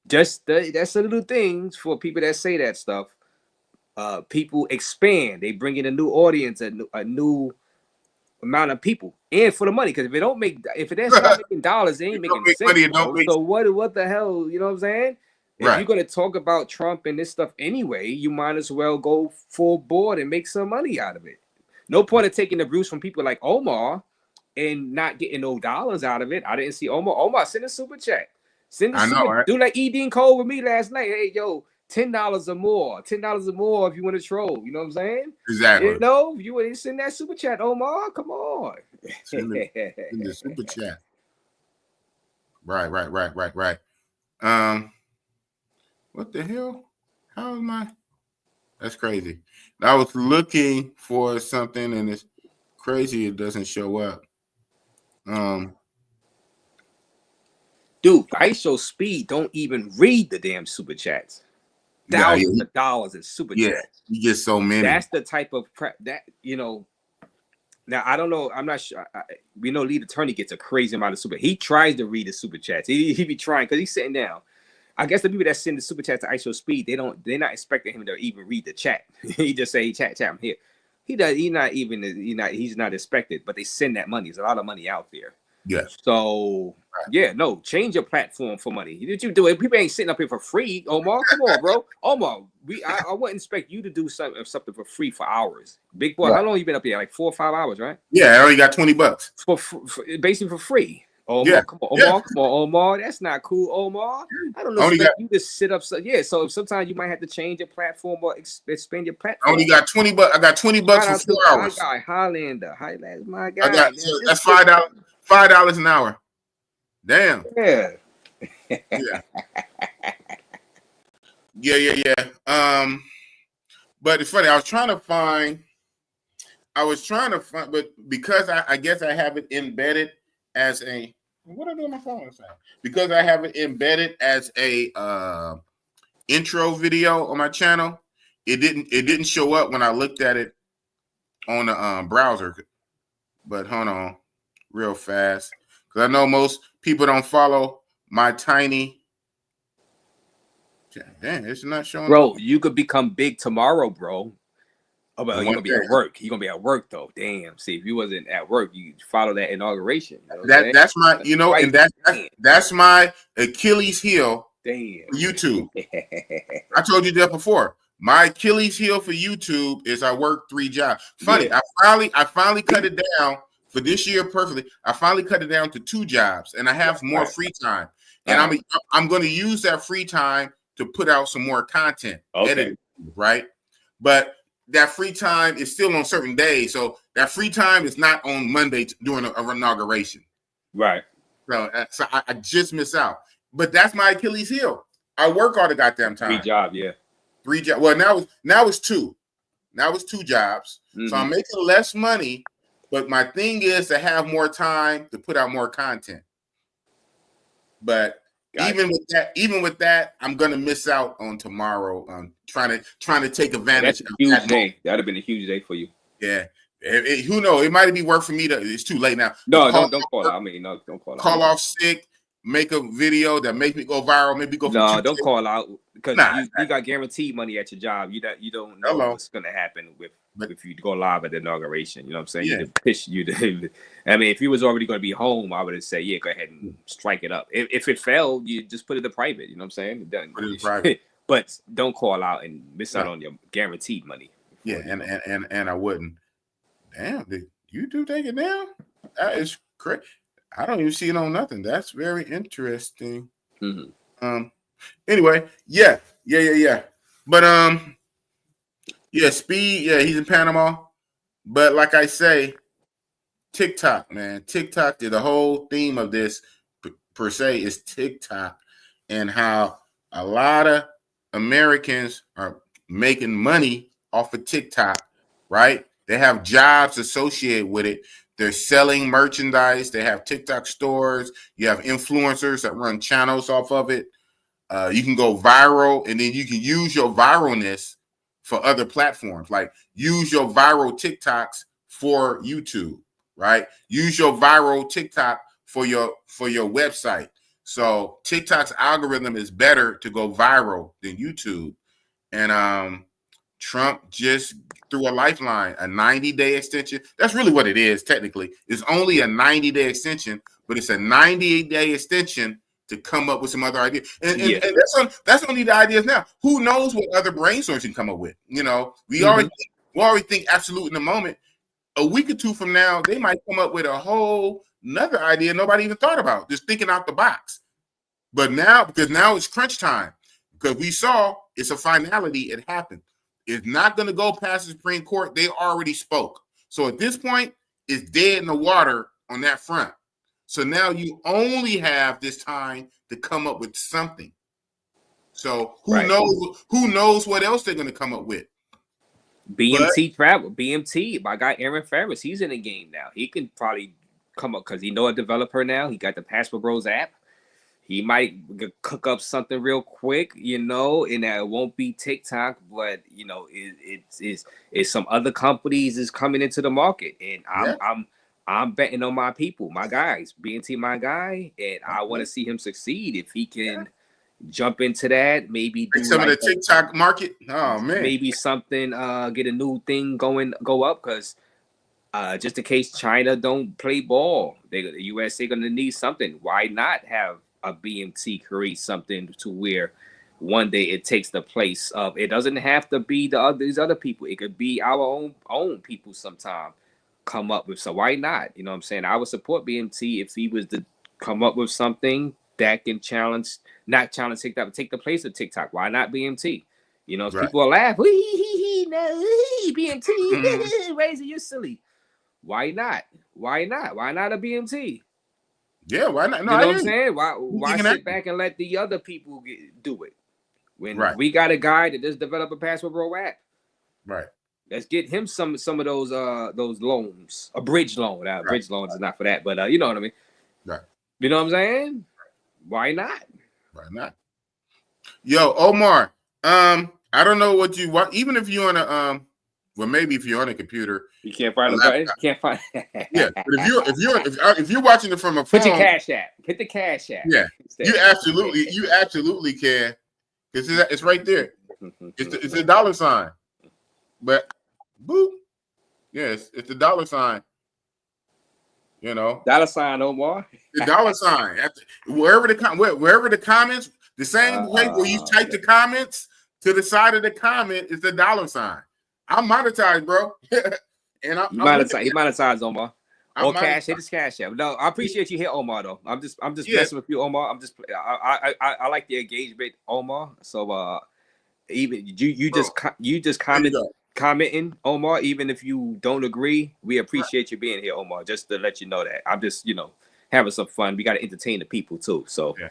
That's the little things for people that say that stuff. People expand. They bring in a new audience, a new amount of people, and for the money. Because if it ain't start making dollars, they ain't making sense. So what the hell? You know what I'm saying? If you're gonna talk about Trump and this stuff anyway, you might as well go full board and make some money out of it. No point of taking the abuse from people like Omar and not getting no dollars out of it. I didn't see Omar. Omar, send a super chat. Send a super. Right? Do like E. Dean Cole with me last night. Hey, yo, $10 or more. $10 or more if you want to troll. You know what I'm saying? Exactly. You know, you want to send that super chat, Omar. Come on. Send the super chat. Right. What the hell? How am I? That's crazy. I was looking for something and it's crazy it doesn't show up. Dude, ISO Speed don't even read the damn super chats. Thousands of dollars in super chats. You get so many. That's the type of that, you know. Now I don't know. I'm not sure. We know Lead Attorney gets a crazy amount of super. He tries to read the super chats. He be trying because he's sitting down. I guess the people that send the super chats to ISO Speed, they're not expecting him to even read the chat. He just say, chat, I'm here. He's not expected, but they send that money. There's a lot of money out there. Yes. So change your platform for money. Did you do it? People ain't sitting up here for free. Omar, come on, bro. Omar, I wouldn't expect you to do something for free for hours. Big boy, How long you been up here? Like 4 or 5 hours, right? Yeah, I only got $20 for basically for free. Omar, come on, Omar. That's not cool, Omar. I don't know. You just sit up. So sometimes you might have to change your platform or expand your platform. I only got $20. I got $20 for 4 hours. My guy, Highlander, my guy. That's $5 an hour. Damn. Yeah. Yeah. But it's funny. I was trying to find, but because I guess I have it embedded as a. What I do on my phone? Because I have it embedded as a intro video on my channel, it didn't show up when I looked at it on the browser. But hold on, real fast, because I know most people don't follow my tiny. Damn, it's not showing. Bro, you could become big tomorrow, bro. Oh, but you're gonna be at work. You're gonna be at work though. Damn. See, if you wasn't at work, you follow that inauguration. You know that's my, and that's my Achilles heel. Damn. YouTube. I told you that before. My Achilles heel for YouTube is I work 3 jobs. Funny, I finally cut it down for this year perfectly. I finally cut it down to 2 jobs, and I have more free time. And I'm going to use that free time to put out some more content, edit, right? But that free time is still on certain days. So that free time is not on Monday during an inauguration. Right. So I just miss out. But that's my Achilles heel. I work all the goddamn time. 3 jobs. Well, now it's 2. Now it's 2 jobs. Mm-hmm. So I'm making less money. But my thing is to have more time to put out more content. But even with that, I'm gonna miss out on tomorrow. Trying to take advantage. That's a huge day. That'd have been a huge day for you. Yeah. Who knows? It might be work for me. It's too late now. No, don't call out. I mean, no, don't call out. Call off sick. Make a video that makes me go viral. Maybe go. No, don't call out because you got guaranteed money at your job. You don't know what's gonna happen if you go live at the inauguration. You know what I'm saying? Yeah. I mean, if you was already going to be home, I would have said, go ahead and strike it up. If it failed, you just put it in private. You know what I'm saying? Put it in private. But don't call out and miss out on your guaranteed money. Yeah, and I wouldn't. Damn, did YouTube take it down? That is crazy. I don't even see it on nothing. That's very interesting. Mm-hmm. Anyway, yeah. But Speed, he's in Panama. But like I say, TikTok, man. TikTok, the whole theme of this per se is TikTok and how a lot of Americans are making money off of TikTok, right? They have jobs associated with it. They're selling merchandise. They have TikTok stores. You have influencers that run channels off of it. You can go viral, and then you can use your viralness for other platforms. Like use your viral TikToks for YouTube, right? Use your viral TikTok for your website. So TikTok's algorithm is better to go viral than YouTube. And Trump just threw a lifeline, a 90-day extension. That's really what it is, technically. It's only a 90-day extension, but it's a 90-day extension to come up with some other ideas. And that's only the ideas now. Who knows what other brainstorms can come up with? You know, we already think absolute in the moment. A week or two from now, they might come up with a whole another idea nobody even thought about, just thinking out the box. But now, because now it's crunch time, because we saw it's a finality, it happened. It's not going to go past the Supreme Court. They already spoke. So at this point, it's dead in the water on that front. So now you only have this time to come up with something. So who knows what else they're going to come up with? BMT travel. BMT, my guy Aaron Ferris, he's in the game now. He can probably come up because he know a developer now. He got the Passport Bros app. He might cook up something real quick, you know, and that it won't be TikTok, but you know, it's some other companies is coming into the market, and I'm betting on my people, my guys, BNT, my guy, and I want to see him succeed. If he can jump into that, maybe do some of the TikTok market. Oh man, maybe something, get a new thing go up, because just in case China don't play ball, the USA gonna need something. Why not have a BMT create something to where one day it takes the place of, it doesn't have to be these other people. It could be our own people sometime come up with. So why not? You know what I'm saying? I would support BMT if he was to come up with something that can not challenge TikTok, but take the place of TikTok. Why not BMT? You know, people will laugh. BMT, Razor, you're silly. Why not? Why not a BMT? Yeah, why not? No, you know what I'm saying? Why sit back and let the other people do it? When we got a guy that just developed a Passport Bro app. Right. Let's get him some of those loans. A bridge loan. Bridge loans is not for that, but you know what I mean? Right. You know what I'm saying? Why not? Why not? Yo, Omar, I don't know what even if you're on a well, maybe if you're on a computer, you can't find a button. You can't find. Yeah, but if you're watching it from a phone, put your Cash App. Hit the Cash App. Yeah, you absolutely can, because it's right there. It's a dollar sign, but boop, yes, it's a dollar sign. You know, dollar sign, Omar. The dollar sign wherever the comments, the same way where you type the comments, to the side of the comment is the dollar sign. I'm monetized, bro. And I'm monetized, Omar. Or cash, hit his Cash App. No, I appreciate you here, Omar. Though I'm just messing with you, Omar. I like the engagement, Omar. So even you just commenting, Omar. Even if you don't agree, we appreciate you being here, Omar. Just to let you know that I'm just having some fun. We got to entertain the people too. So. Yeah.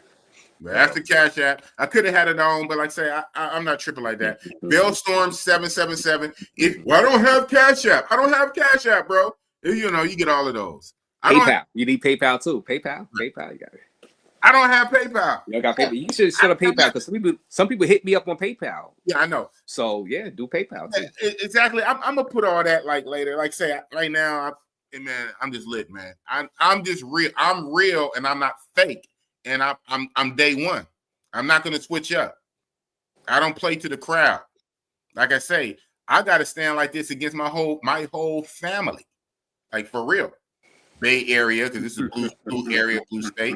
But that's the Cash App. I could have had it on, but like I say, I'm not tripping like that. Bellstorm 777. I don't have Cash App. I don't have Cash App, bro. You get all of those. PayPal. You need PayPal too. PayPal. You got it. I don't have PayPal. You got PayPal. You should set up PayPal, because some people hit me up on PayPal. Yeah, I know. So yeah, do PayPal too. Exactly. I'm gonna put all that like later. Like say right now, man, I'm just lit, man. I'm just real. I'm real, and I'm not fake. And I'm day one. I'm not gonna switch up. I don't play to the crowd. Like I say, I gotta stand like this against my whole family. Like for real. Bay Area, because this is blue area, blue state.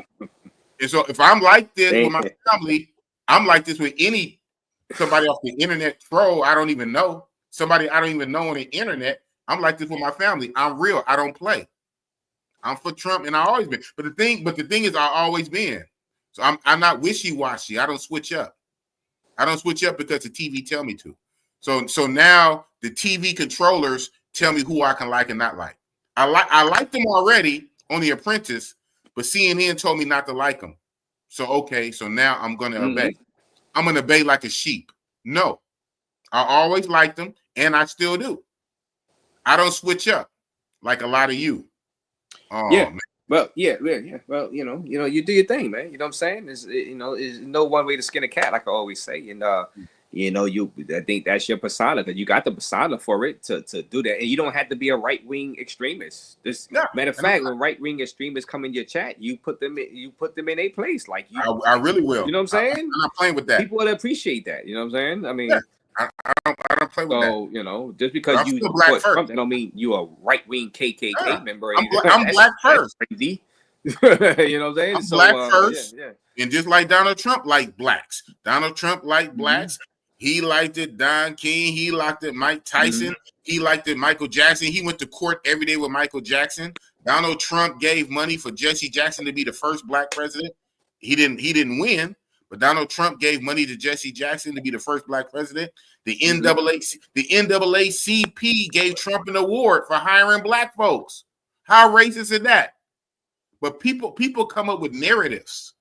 And so if I'm like this with my family, I'm like this with somebody off the internet troll I don't even know. Somebody I don't even know on the internet. I'm like this with my family. I'm real. I don't play. I'm for Trump, and I always been. But the thing is, I always been. So I'm not wishy-washy. I don't switch up. I don't switch up because the TV tell me to. So now the TV controllers tell me who I can like and not like. I like them already on The Apprentice, but CNN told me not to like them. So okay, so now I'm gonna obey. I'm gonna obey like a sheep. No, I always liked them, and I still do. I don't switch up like a lot of you. Oh, yeah. Man. Well, yeah. Well, you do your thing, man. You know what I'm saying? Is no one way to skin a cat, like I always say. And I think that's your persona, because you got the persona for it to do that. And you don't have to be a right-wing extremist. Matter of fact, when right-wing extremists come in your chat, you put them in a place. Like I really will. You know what I'm saying? I'm not playing with that. People will appreciate that. You know what I'm saying? I mean, I don't play with that. So, just because you put Trump, that don't mean you a right-wing KKK member. I'm black first. Crazy. You know what I'm saying? I'm So, black first. yeah. And just like Donald Trump liked blacks. Donald Trump liked blacks. He liked it Don King. He liked it Mike Tyson. He liked it Michael Jackson. He went to court every day with Michael Jackson. Donald Trump gave money for Jesse Jackson to be the first black president. He didn't win, but Donald Trump gave money to Jesse Jackson to be the first black president. The NAACP gave Trump an award for hiring black folks. How racist is that? But people come up with narratives.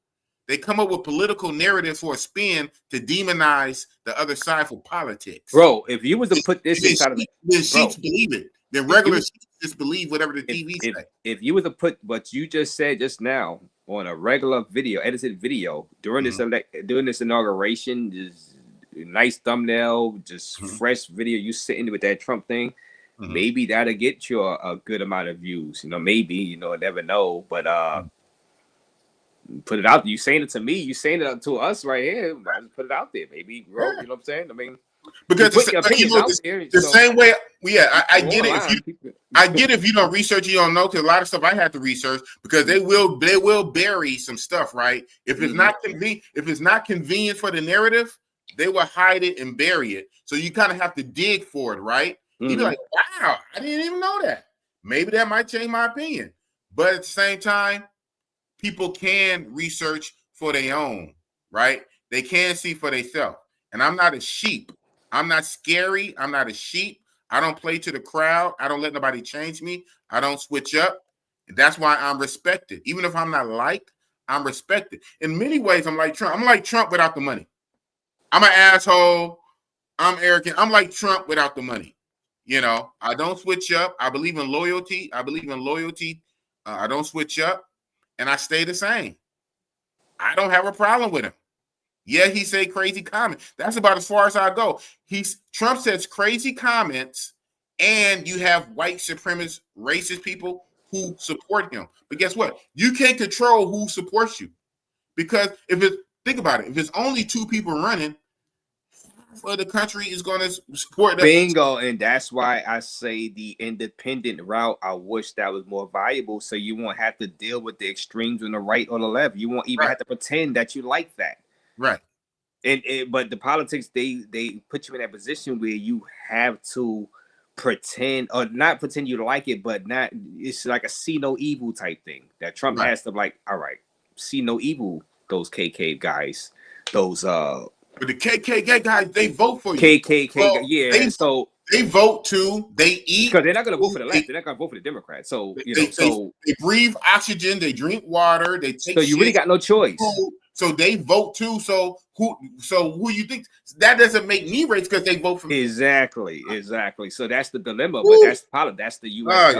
They come up with political narratives for a spin to demonize the other side for politics. Bro, if you was to put this inside of the sheets believe it. The regular sheets just believe whatever the TV say. If you was to put what you just said just now on a regular video, edited video during this inauguration, just nice thumbnail, just fresh video, you sitting with that Trump thing, maybe that'll get you a good amount of views. You know, maybe, you know, never know, but put it out. You saying it to me, you saying it to us right here. Put it out there, maybe, bro. You know what I'm saying? I mean, because the same way, I get it. I get it if you don't research, you don't know, because a lot of stuff I have to research because they will bury some stuff, right? If it's not convenient for the narrative, they will hide it and bury it. So you kind of have to dig for it, right? You'd be like, wow, I didn't even know that. Maybe that might change my opinion. But at the same time, people can research for their own, right? They can see for themselves. And I'm not a sheep. I'm not scary. I'm not a sheep. I don't play to the crowd. I don't let nobody change me. I don't switch up. And that's why I'm respected. Even if I'm not liked, I'm respected. In many ways, I'm like Trump. I'm like Trump without the money. I'm an asshole. I'm arrogant. I'm like Trump without the money. You know, I don't switch up. I believe in loyalty. I don't switch up. And I stay the same. I don't have a problem with him. Yeah, he say crazy comments. That's about as far as I go. Trump says crazy comments, and you have white supremacist, racist people who support him. But guess what? You can't control who supports you. Because think about it, if it's only two people running, half of the country is going to support them. Bingo, and that's why I say the independent route. I wish that was more valuable, so you won't have to deal with the extremes on the right or the left. You won't even have to pretend that you like that. Right. But the politics, they put you in that position where you have to pretend or not pretend you like it, but not. It's like a see no evil type thing that Trump has to like. All right, see no evil. Those KK guys, those But the KKK guys, they vote for you. KKK, well, they vote too. They eat because they're not going to vote for the left. They're not going to vote for the Democrats. So they breathe oxygen. They drink water. They take. So you really got no choice. So they vote too. So who you think that doesn't make me racist because they vote for me? Exactly. So that's the dilemma. But that's the U.S.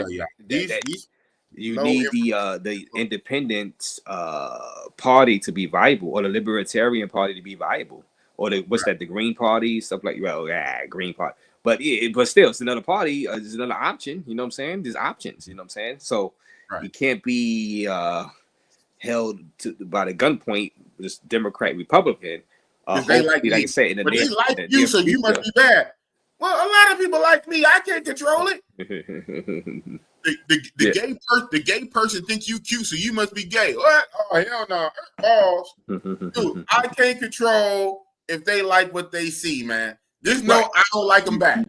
You need the independent party to be viable, or the libertarian party to be viable, or the Green Party, stuff like Green Party. But still, it's another party. It's another option. You know what I'm saying? There's options. You know what I'm saying? So you can't be held by the gunpoint. This Democrat Republican. They like I say, they like you, so you must be bad. Well, a lot of people like me. I can't control it. The gay person thinks you cute, so you must be gay. What? Oh, hell no. Pause. Dude, I can't control if they like what they see, man. Just know I don't like them back.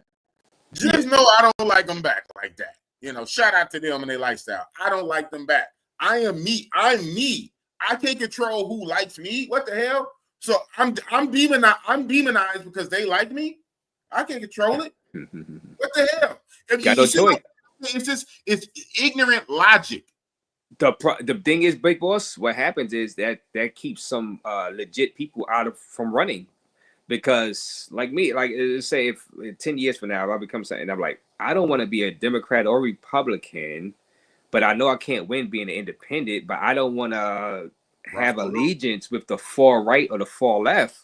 Just know I don't like them back like that. You know, shout out to them and their lifestyle. I don't like them back. I am me. I'm me. I can't control who likes me. What the hell? So I'm demonized because they like me. I can't control it. What the hell? Got no choice. It's ignorant logic. The thing is, Big Boss, what happens is that keeps some legit people from running, because like me, like say if 10 years from now if I become something, I'm like, I don't want to be a Democrat or Republican, but I know I can't win being an independent, but I don't want to have allegiance with the far right or the far left,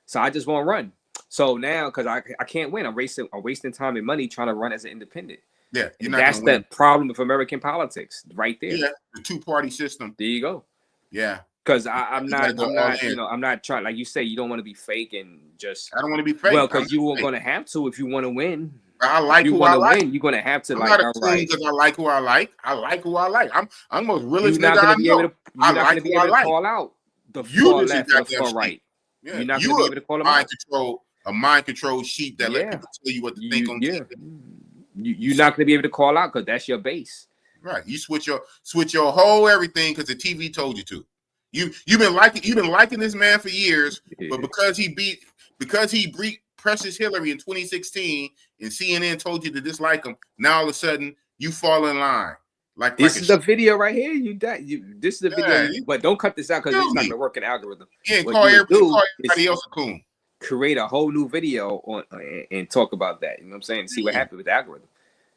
so I just won't run. So now, because I can't win, I'm wasting time and money trying to run as an independent. Yeah, that's the problem with American politics, right there. Yeah, the two-party system. There you go. Yeah, because I'm not trying. Like you say, you don't want to be fake and just. I don't want to be fake. Well, because you were going to have to if you want to win. I like you who want I to like. win, you're gonna have to I'm like. not a All coon right, because I like who I like. I like who I like. I'm the most realest you're not nigga gonna I be know. able to. I You're not like gonna be who I able to like. call out the You far just a left or the goddamn far sheep. right. Yeah, You're not you gonna be a able to call them mind out. a mind control sheep that let Yeah, people tell you what to think on yeah. TV. You're not gonna be able to call out because that's your base. Right. You switch your whole everything because the TV told you to. You've been liking this man for years, Yeah. but because he beat Precious Hillary in 2016 and CNN told you to dislike him, now all of a sudden you fall in line. This is the video right here. This is the video, you but don't cut this out because it's not gonna work an algorithm. Yeah, What call you would do everybody is else a coon. create a whole new video on and talk about that. You know what I'm saying? And see what happens with the algorithm.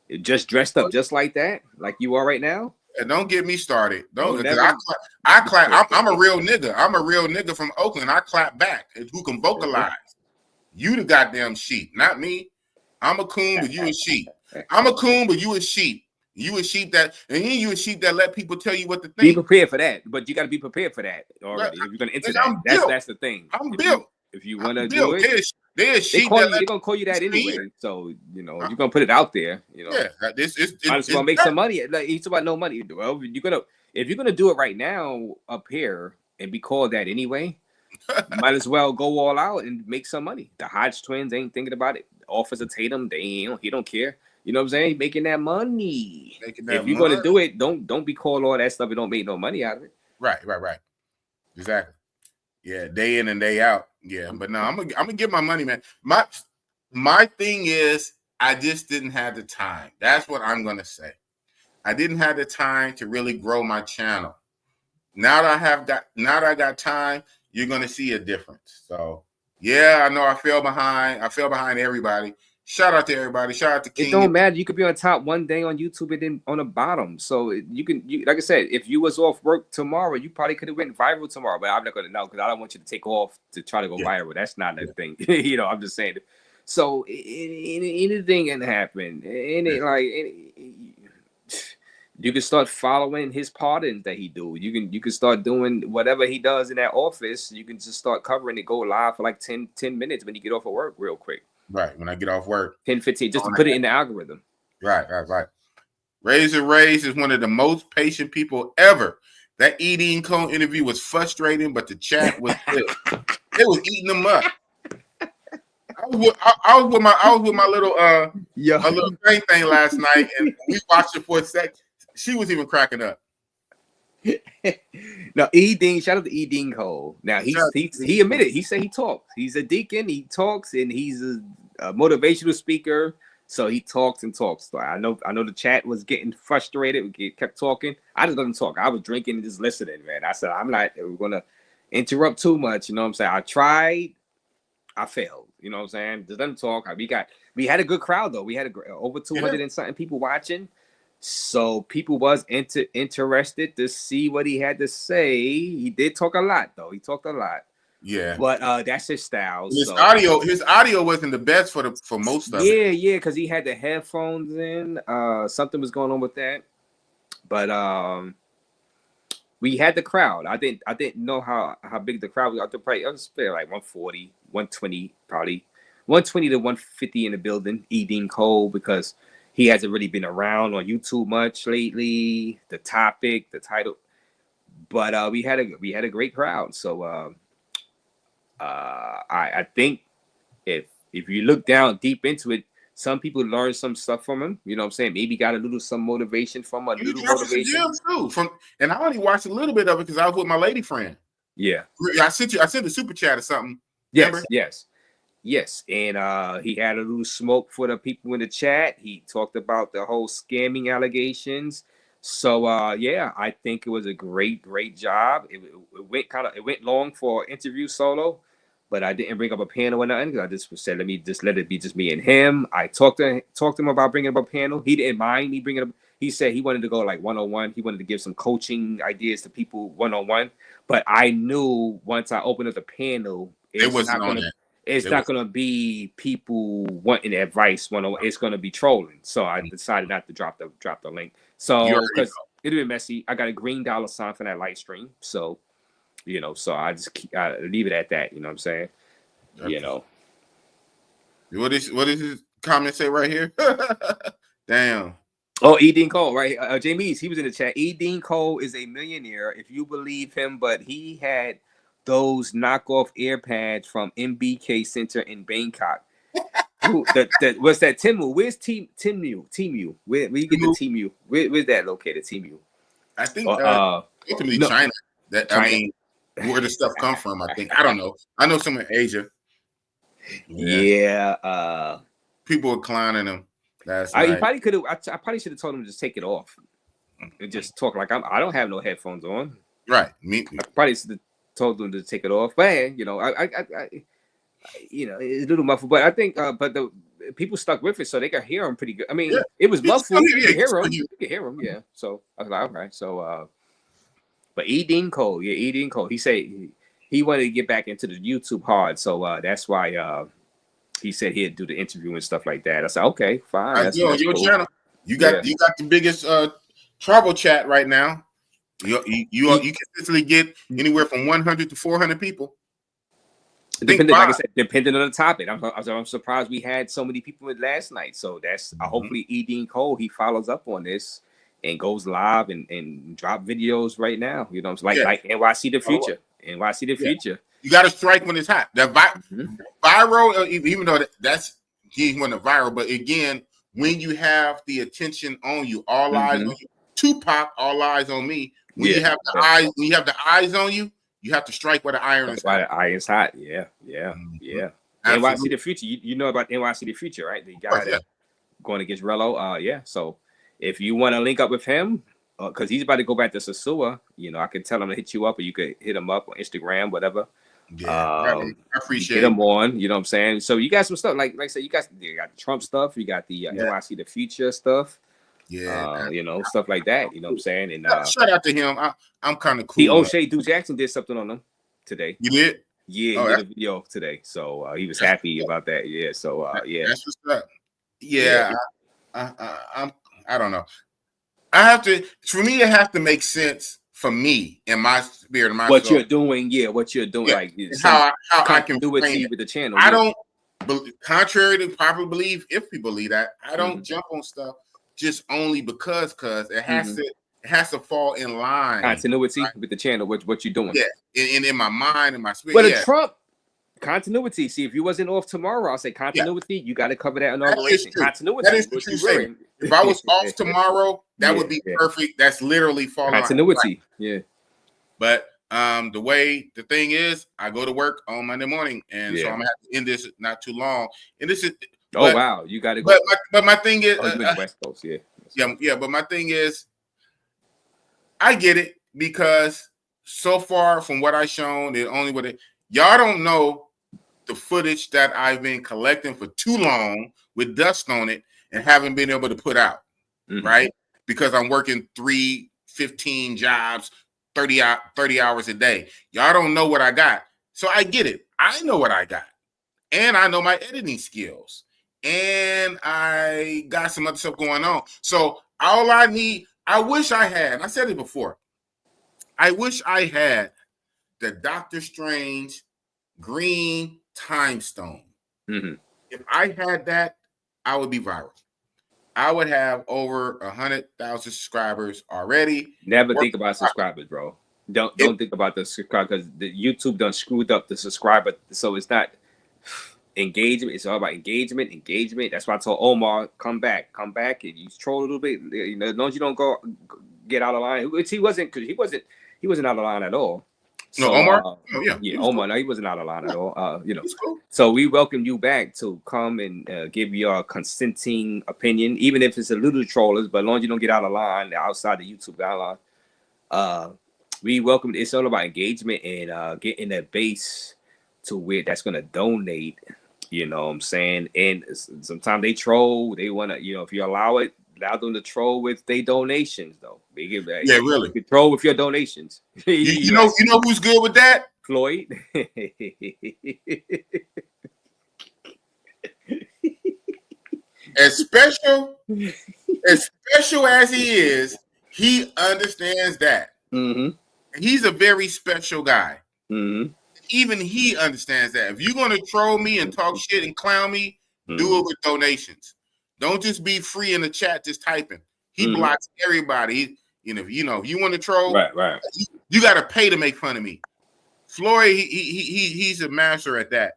It just dressed up just like that, like you are right now. And don't get me started. Don't because never- I clap. I'm a real nigga. I'm a real nigga from Oakland. I clap back. Who can vocalize? You the goddamn sheep, not me. I'm a coon, but you a sheep. I'm a coon, but you a sheep. You a sheep that, and you a sheep that let people tell you what to think. Be prepared for that, but you got to be prepared for that already. If you're gonna enter that, that's the thing. I'm built. If you want to do it, they're gonna call you that anyway. So you know you're gonna put it out there. You know, yeah. I just want to make some money. Like it's about no money. Well, if you're gonna do it right now up here and be called that anyway, might as well go all out and make some money. The Hodge twins ain't thinking about it. Officer Tatum, he don't care. You know what I'm saying? Making that money. If you're gonna do it, don't be called all that stuff and don't make no money out of it. Right. Exactly. Yeah, day in and day out. Yeah, but no, I'm gonna get my money, man. My thing is, I just didn't have the time. That's what I'm gonna say. I didn't have the time to really grow my channel. Now that I got time, you're gonna see a difference. So yeah, I know I fell behind. I fell behind everybody. Shout out to everybody. Shout out to King. It don't matter. You could be on top one day on YouTube and then on the bottom. So you like I said, if you was off work tomorrow, you probably could have went viral tomorrow. But I'm not gonna know because I don't want you to take off to try to go viral. That's not a thing. You know, I'm just saying. So anything can happen. You can start following his pardons that he do. You can start doing whatever he does in that office. You can just start covering it, go live for like 10 minutes when you get off of work real quick. Right, when I get off work. 10, 15, just to put it in the algorithm. Right. Razor Rays is one of the most patient people ever. That Eating Cone interview was frustrating, but the chat was good. It was eating them up. I was with my little my little thing last night, and we watched it for a sec. She was even cracking up. Now, shout out to E. Dean Cole. Now he admitted, he said he talks. He's a deacon, he talks, and he's a motivational speaker. So he talks and talks. So I know the chat was getting frustrated. We kept talking. I just let him talk. I was drinking and just listening, man. I said, I'm not gonna interrupt too much. You know what I'm saying? I tried, I failed. You know what I'm saying? Just let him talk. We had a good crowd though. We had over 200 and something people watching. So people was interested to see what he had to say. He did talk a lot though. He talked a lot. Yeah, but that's his style. His audio wasn't the best for most of it. Yeah, because he had the headphones in. Something was going on with that. But we had the crowd. I didn't know how big the crowd was. I was like 140, 120, probably 120 to 150 in the building. Dean Cole, because he hasn't really been around on YouTube much lately. The topic, the title, but we had a great crowd. So I think if you look down deep into it, some people learned some stuff from him. You know what I'm saying? Maybe got some motivation from a little motivation. Too, and I only watched a little bit of it because I was with my lady friend. Yeah, I sent the super chat or something. Yes. And he had a little smoke for the people in the chat. He talked about the whole scamming allegations. So I think it was a great job. It went long for interview solo, but I didn't bring up a panel or nothing because I just said let it be just me and him. I talked to him about bringing up a panel. He didn't mind me bringing up. He said he wanted to go like 1-on-1. He wanted to give some coaching ideas to people 1-on-1. But I knew once I opened up the panel, it's not going to be people wanting advice 1-on-1. It's going to be trolling. So I decided not to drop the link. So because it'd be messy. I got a green $ sign for that light stream. So so I just leave it at that. You know what I'm saying? What is his comment say right here. Damn. Oh, E. Dean Cole, right? James, he was in the chat. E. Dean Cole is a millionaire, if you believe him, but he had those knockoff AirPads from MBK Center in Bangkok. What's that? Timu. Where's Timu? Where you get the Timu? Where's that located? Timu. I think ultimately no, China. China. I mean, where the stuff come from? I think I don't know. I know some in Asia. Yeah. People were clowning him. I probably could have. I probably should have told him to just take it off and just talk like I don't have no headphones on. Right. I probably should have told them to take it off. But hey, you know, I it's a little muffled. But I think, but the people stuck with it, so they could hear him pretty good. I mean, it was muffled. You could hear him. You could hear him. Yeah. So I was like, all right. So, but E. Dean Cole, E. Dean Cole. He said he wanted to get back into the YouTube hard, so that's why. He said he'd do the interview and stuff like that. I said, okay, fine. That's your cool. channel. You got the biggest travel chat right now. You consistently get anywhere from 100 to 400 people. Depending, like I said, depending on the topic. I'm surprised we had so many people in last night. So that's hopefully E. Dean Cole, he follows up on this and goes live and drop videos right now. You know, like NYC the Future. NYC the Future. You got to strike when it's hot. That viral, even though that's he went viral, but again, when you have the attention on you, all eyes on you. Tupac, all eyes on me. When you have the eyes, when you have the eyes on you, you have to strike where the iron is hot. Why the iron's hot? Yeah. NYC the Future. You know about NYC the Future, right? The guy that's going against Rello. So if you want to link up with him, because he's about to go back to Sosua, you know, I can tell him to hit you up, or you could hit him up on Instagram, whatever. I appreciate get them on, you know what I'm saying? So you got some stuff, like I said, you got the Trump stuff, you got the NYC the Future stuff, you know, stuff like that, you know what I'm saying? And shout out to him. I'm kind of cool. The O'Shea Du Jackson did something on him today. You did? Yeah, he did a video today, so he was happy about that. Yeah, so that's what's up. I don't know. I have to. For me, it has to make sense. For me, in my spirit, what you're doing, like how I can do it with the channel. I don't, contrary to popular belief, if people believe that, I don't jump on stuff just only because it has to fall in line. Continuity with the channel, what you're doing. Yeah, in my mind, in my spirit. But a Trump continuity. See, if you wasn't off tomorrow, I'll say continuity. You got to cover that inauguration. Continuity. That is the true statement. If I was off tomorrow, that would be perfect. That's literally falling continuity. Right. But the thing is, I go to work on Monday morning, and so I'm gonna have to end this not too long. And this is wow, you got to go. But my thing is, West Coast, But my thing is, I get it, because so far from what I've shown, y'all don't know the footage that I've been collecting for too long with dust on it and haven't been able to put out, right? Because I'm working 3-15 jobs, 30 hours a day. Y'all don't know what I got. So I get it. I know what I got. And I know my editing skills. And I got some other stuff going on. So all I need, I wish I had, and I said it before, I wish I had the Doctor Strange green time stone. If I had that, I would be viral. I would have over 100,000 subscribers already. Never think about subscribers, bro. Don't think about the subscribers, because the YouTube done screwed up the subscriber. So it's not engagement. It's all about engagement. That's why I told Omar, come back, and you troll a little bit. You know, as long as you don't get out of line. Which he wasn't out of line at all. So, no, Omar. Omar. No, he wasn't out of line at all. You know, cool. So we welcome you back to come and give your consenting opinion, even if it's a little trollers. But as long as you don't get out of line outside the YouTube guideline, we welcome. It's all about engagement and getting that base to where that's gonna donate. You know what I'm saying? And sometimes they troll. They wanna, you know, if you allow them to troll with their donations, though. They give that. Yeah, really. You troll with your donations. you know who's good with that? Floyd. As special as he is, he understands that. He's a very special guy. Even he understands that. If you're gonna troll me and talk shit and clown me, Do it with donations. Don't just be free in the chat just typing. He blocks everybody. If you want to troll, right. You got to pay to make fun of me. Floyd, he's a master at that.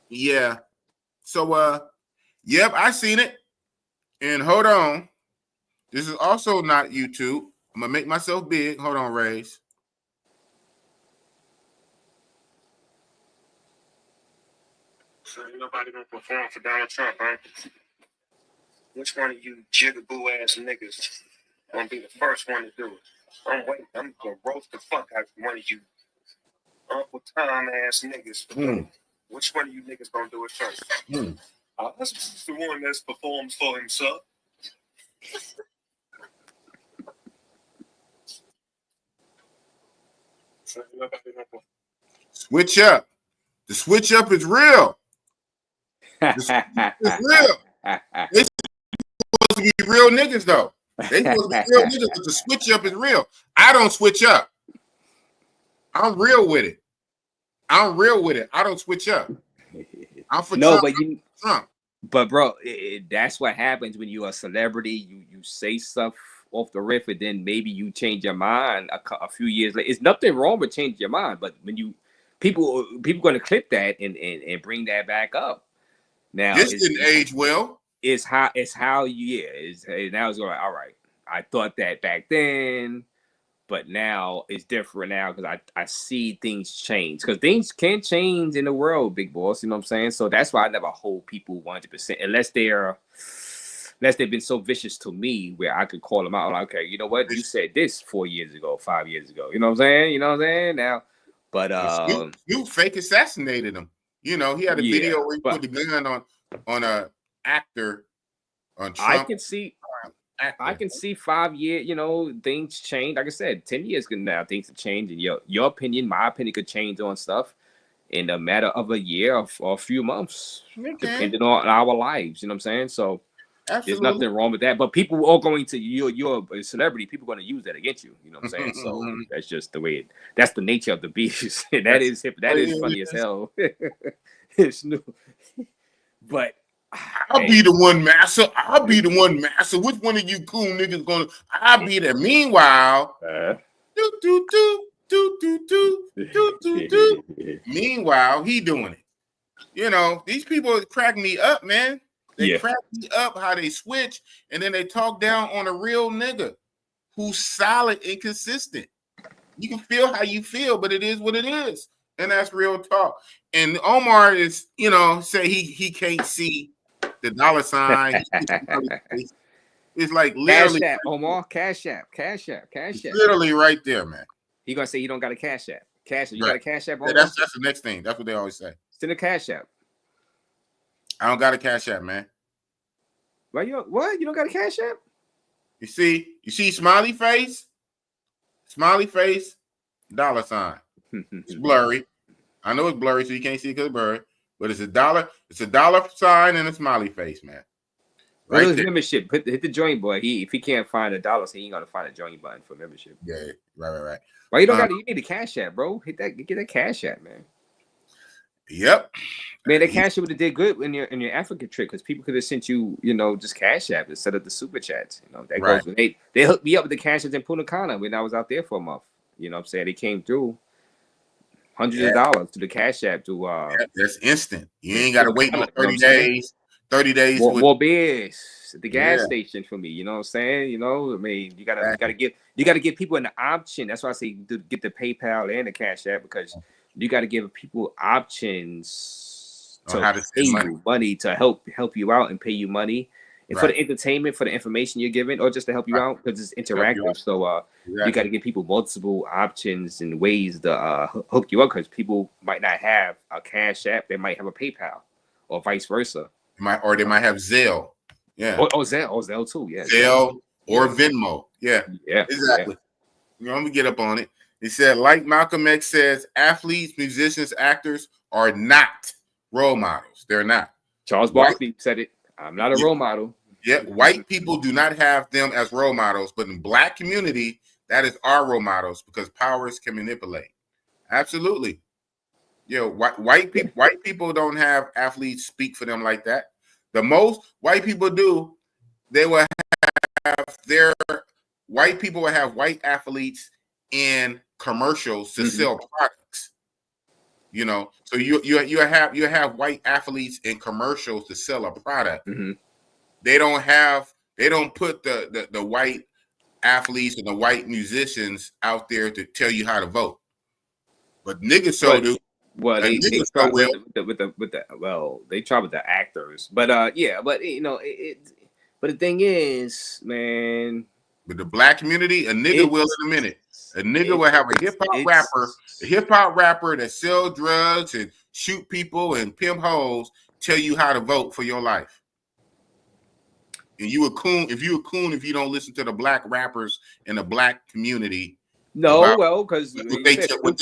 Yeah. So yep, I seen it. And hold on. This is also not YouTube. I'm gonna make myself big. Hold on, Rays. So nobody gonna perform for Donald Trump, huh? Which one of you jigaboo ass niggas gonna be the first one to do it? I'm waiting. I'm gonna roast the fuck out of one of you Uncle Tom ass niggas. Which one of you niggas gonna do it first? That's the one that performs for himself. So Switch up. The switch up is real. The switch up is real. They supposed to be real niggas though. They supposed to be real niggas, but the switch up is real. I don't switch up. I'm real with it. I don't switch up. I'm for no, Trump. but Trump. But bro, that's what happens when you're a celebrity. You say stuff off the riff, and then maybe you change your mind a few years later. It's nothing wrong with changing your mind, but when people going to clip that and bring that back up. Now This didn't age well. It's how now it's going like, all right. I thought that back then, but now it's different now because I see things change, because things can change in the world, big boss. You know what I'm saying? So that's why I never hold people 100% unless they've been so vicious to me where I could call them out. Like, okay, you know what? You said this 4 years ago, 5 years ago. You know what I'm saying? Now, but you fake assassinated him. He had a video where he put the gun on a actor on Trump. I can see 5 years, things change. Like I said, 10 years from now, things have changed. And your opinion, my opinion could change on stuff in a matter of a year or a few months, depending on our lives. You know what I'm saying? So there's nothing wrong with that. But people are going to, you're a celebrity, people are going to use that against you. You know what I'm saying? So that's just the way that's the nature of the beast. That is funny as hell. It's new. But I'll be the one, massa. I'll be the one, massa. Which one of you cool niggas gonna? I'll be there. Meanwhile, Meanwhile, he doing it. These people crack me up, man. They crack me up how they switch, and then they talk down on a real nigga who's solid and consistent. You can feel how you feel, but it is what it is, and that's real talk. And Omar is, say he can't see the dollar sign. It's like literally Cash App, Omar. Cash App. Literally right there, man. He gonna say you don't got a Cash App. You got a Cash App, Omar? That's the next thing. That's what they always say. Send a Cash App. I don't got a Cash App, man. What? You don't got a Cash App? You see smiley face, dollar sign. It's blurry. I know it's blurry, so you can't see because it's blurry. But it's a dollar sign and a smiley face, man. Right there. Membership. Hit the join boy. If he can't find $1, he ain't gonna find a join button for membership. Yeah, right. Why you don't got? You need a Cash App, bro. Get that Cash App, man. Yep. Man, that Cash App would have did good in your Africa trip, because people could have sent you, just Cash App instead of the super chats. That goes when they hooked me up with the Cash Apps in Punta Cana when I was out there for a month. You know what I'm saying? They came through hundreds of dollars to the Cash App to that's instant. You ain't gotta wait no 30 days. 30 days. More beers at the gas station for me. You know what I'm saying? You gotta give people an option. That's why I say get the PayPal and the Cash App, because you got to give people options to pay you money to help you out and pay you money, and for the entertainment, for the information you're giving, or just to help you out because it's interactive. So you got to give people multiple options and ways to hook you up, because people might not have a Cash App, they might have a PayPal, or vice versa. They might have Zelle. Yeah. Zelle too. Yeah. Zelle or Venmo. Yeah. Yeah. Exactly. Let me get up on it. He said, like Malcolm X says, athletes, musicians, actors are not role models. They're not. Charles Barkley said it. I'm not a role model. Yeah, white people do not have them as role models, but in Black community, that is our role models, because powers can manipulate. Absolutely. White people don't have athletes speak for them like that. The most white people do, they will have their white people will have white athletes in commercials to sell products. You know, so you have white athletes in commercials to sell a product. They don't put the white athletes and the white musicians out there to tell you how to vote. But niggas so do. Well, they try with the well, they try with the actors, but yeah, but you know, but the thing is, man, with the black community, a nigga will in a minute. A nigga will have a hip hop rapper that sell drugs and shoot people and pimp hoes tell you how to vote for your life. And you a coon if you don't listen to the black rappers in the black community. No, well, because what they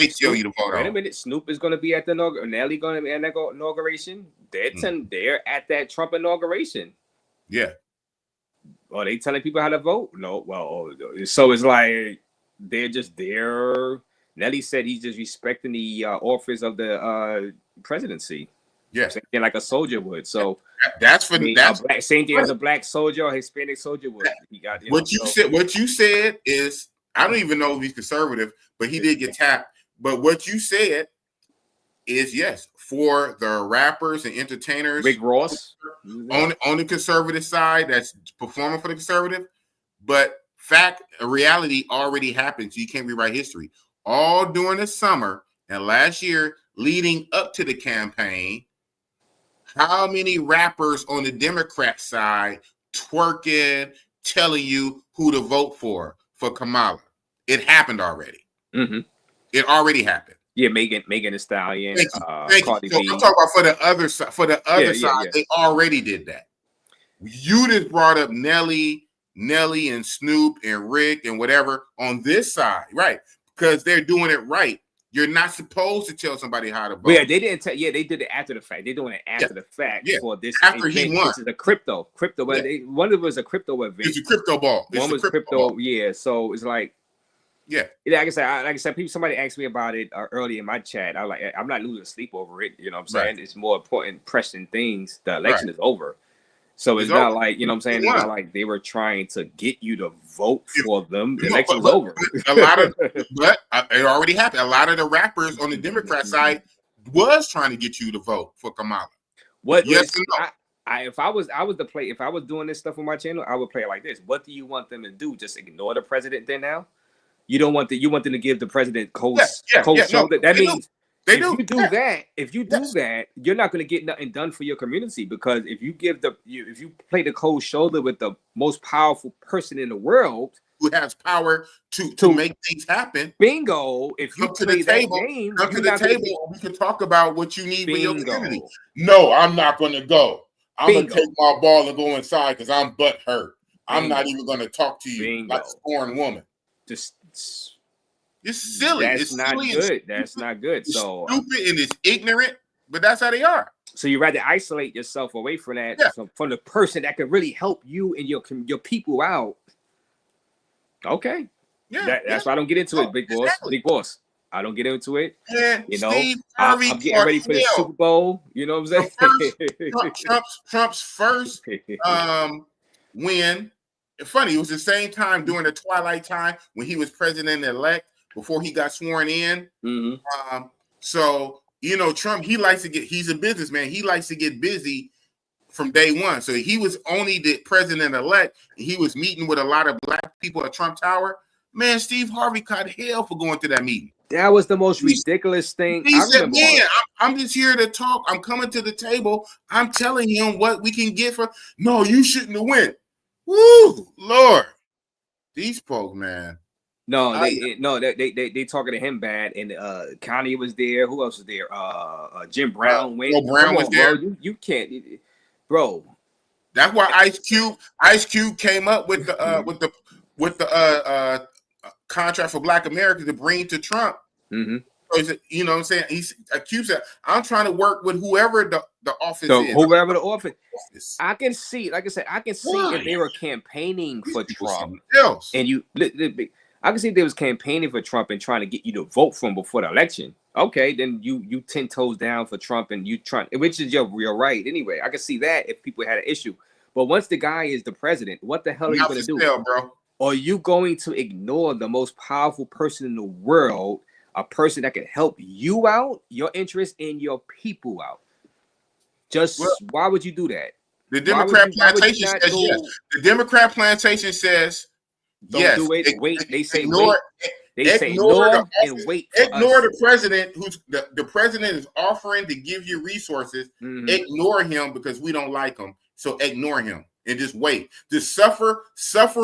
tell you to vote on. Wait a minute, Snoop is going to be at the Nelly going to be at that inauguration. They're at that Trump inauguration. Yeah. Are they telling people how to vote? No. Well, so it's like they're just there. Nelly said he's just respecting the office of the presidency. Yeah, same thing like a soldier would. So that's for same thing as a black soldier or Hispanic soldier would. He got what you said is. I don't even know if he's conservative, but he did get tapped. But what you said is yes, for the rappers and entertainers, Rick Ross on the conservative side, that's performing for the conservative. But reality already happened, so you can't rewrite history. All during the summer and last year, leading up to the campaign, how many rappers on the Democrat side twerking, telling you who to vote for Kamala? It happened already. It already happened. Yeah, Megan Thee Stallion. Thank you. So I'm talking about for the other side. For the other side, they already did that. You just brought up Nelly, and Snoop, and Rick, and whatever on this side, right? Because they're doing it right. You're not supposed to tell somebody how to vote. Well, yeah, they didn't tell. Yeah, they did it after the fact. They're doing it after the fact for this. After event. He won, this is a crypto. One of them was a crypto event. It's a crypto ball. One was crypto. Ball. Yeah, so it's like. Yeah, like I said, somebody asked me about it early in my chat. I was like, I'm not losing sleep over it. You know what I'm saying? Right. It's more important, pressing things. The election is over. So it's not like, you know what I'm saying? It's not like they were trying to get you to vote for them. The election's over. A lot of, but it already happened. A lot of the rappers on the Democrat side was trying to get you to vote for Kamala. What? Yes or no? If I was doing this stuff on my channel, I would play it like this. What do you want them to do? Just ignore the president then now? You don't want you want them to give the president cold shoulder. That means if you do that, you're not going to get nothing done for your community, because if you give if you play the cold shoulder with the most powerful person in the world who has power to make things happen, bingo. If you play that game, come to the table, we can talk about what you need for your community. No, I'm not going to go. I'm going to take my ball and go inside because I'm butt hurt. I'm not even going to talk to you like a foreign woman. It's silly. That's not good. That's not good. It's so stupid and it's ignorant, but that's how they are. So you rather isolate yourself away from that, from the person that could really help you and your people out. Okay. Yeah. That's why I don't get into it, big boss. Exactly. Big boss. I don't get into it. Yeah, you know, I'm getting ready for the Super Bowl. You know what I'm saying? Trump's first win. Funny, it was the same time during the twilight time when he was president-elect before he got sworn in. So, you know, Trump, he's a businessman. He likes to get busy from day one. So he was only the president-elect. He was meeting with a lot of black people at Trump Tower. Man, Steve Harvey caught hell for going to that meeting. That was the most ridiculous thing. He said, man, I'm just here to talk. I'm coming to the table. I'm telling him what we can get for. No, you shouldn't have went. Woo, Lord, these folks, man. No, they talking to him bad, and Kanye was there. Who else was there? Jim Brown went. Brown was there. Bro. You can't, bro. That's why Ice Cube came up with the contract for Black America to bring to Trump. You know what I'm saying? He's accused that I'm trying to work with whoever the office is. Whoever the office. I can see, like I said, if they were campaigning for Trump. And I can see if they was campaigning for Trump and trying to get you to vote for him before the election. Okay, then you 10 toes down for Trump and you trying, which is your right anyway. I can see that if people had an issue. But once the guy is the president, what the hell are you Not going to for do? sale, bro. Are you going to ignore the most powerful person in the world, a person that can help you out, your interests, and your people out? Why would you do that? The Democrat plantation says go, yes. The Democrat plantation says don't yes. do it. Wait. They say ignore, wait. They say no and wait. Ignore the president who's the president is offering to give you resources. Mm-hmm. Ignore him because we don't like him. So ignore him and just wait. Just suffer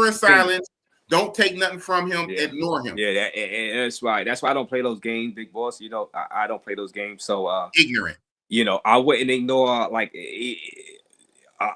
in silence. Don't take nothing from him. Yeah. Ignore him. Yeah, that's right. That's why I don't play those games, big boss. You know, I don't play those games. So ignorant. You know, I wouldn't ignore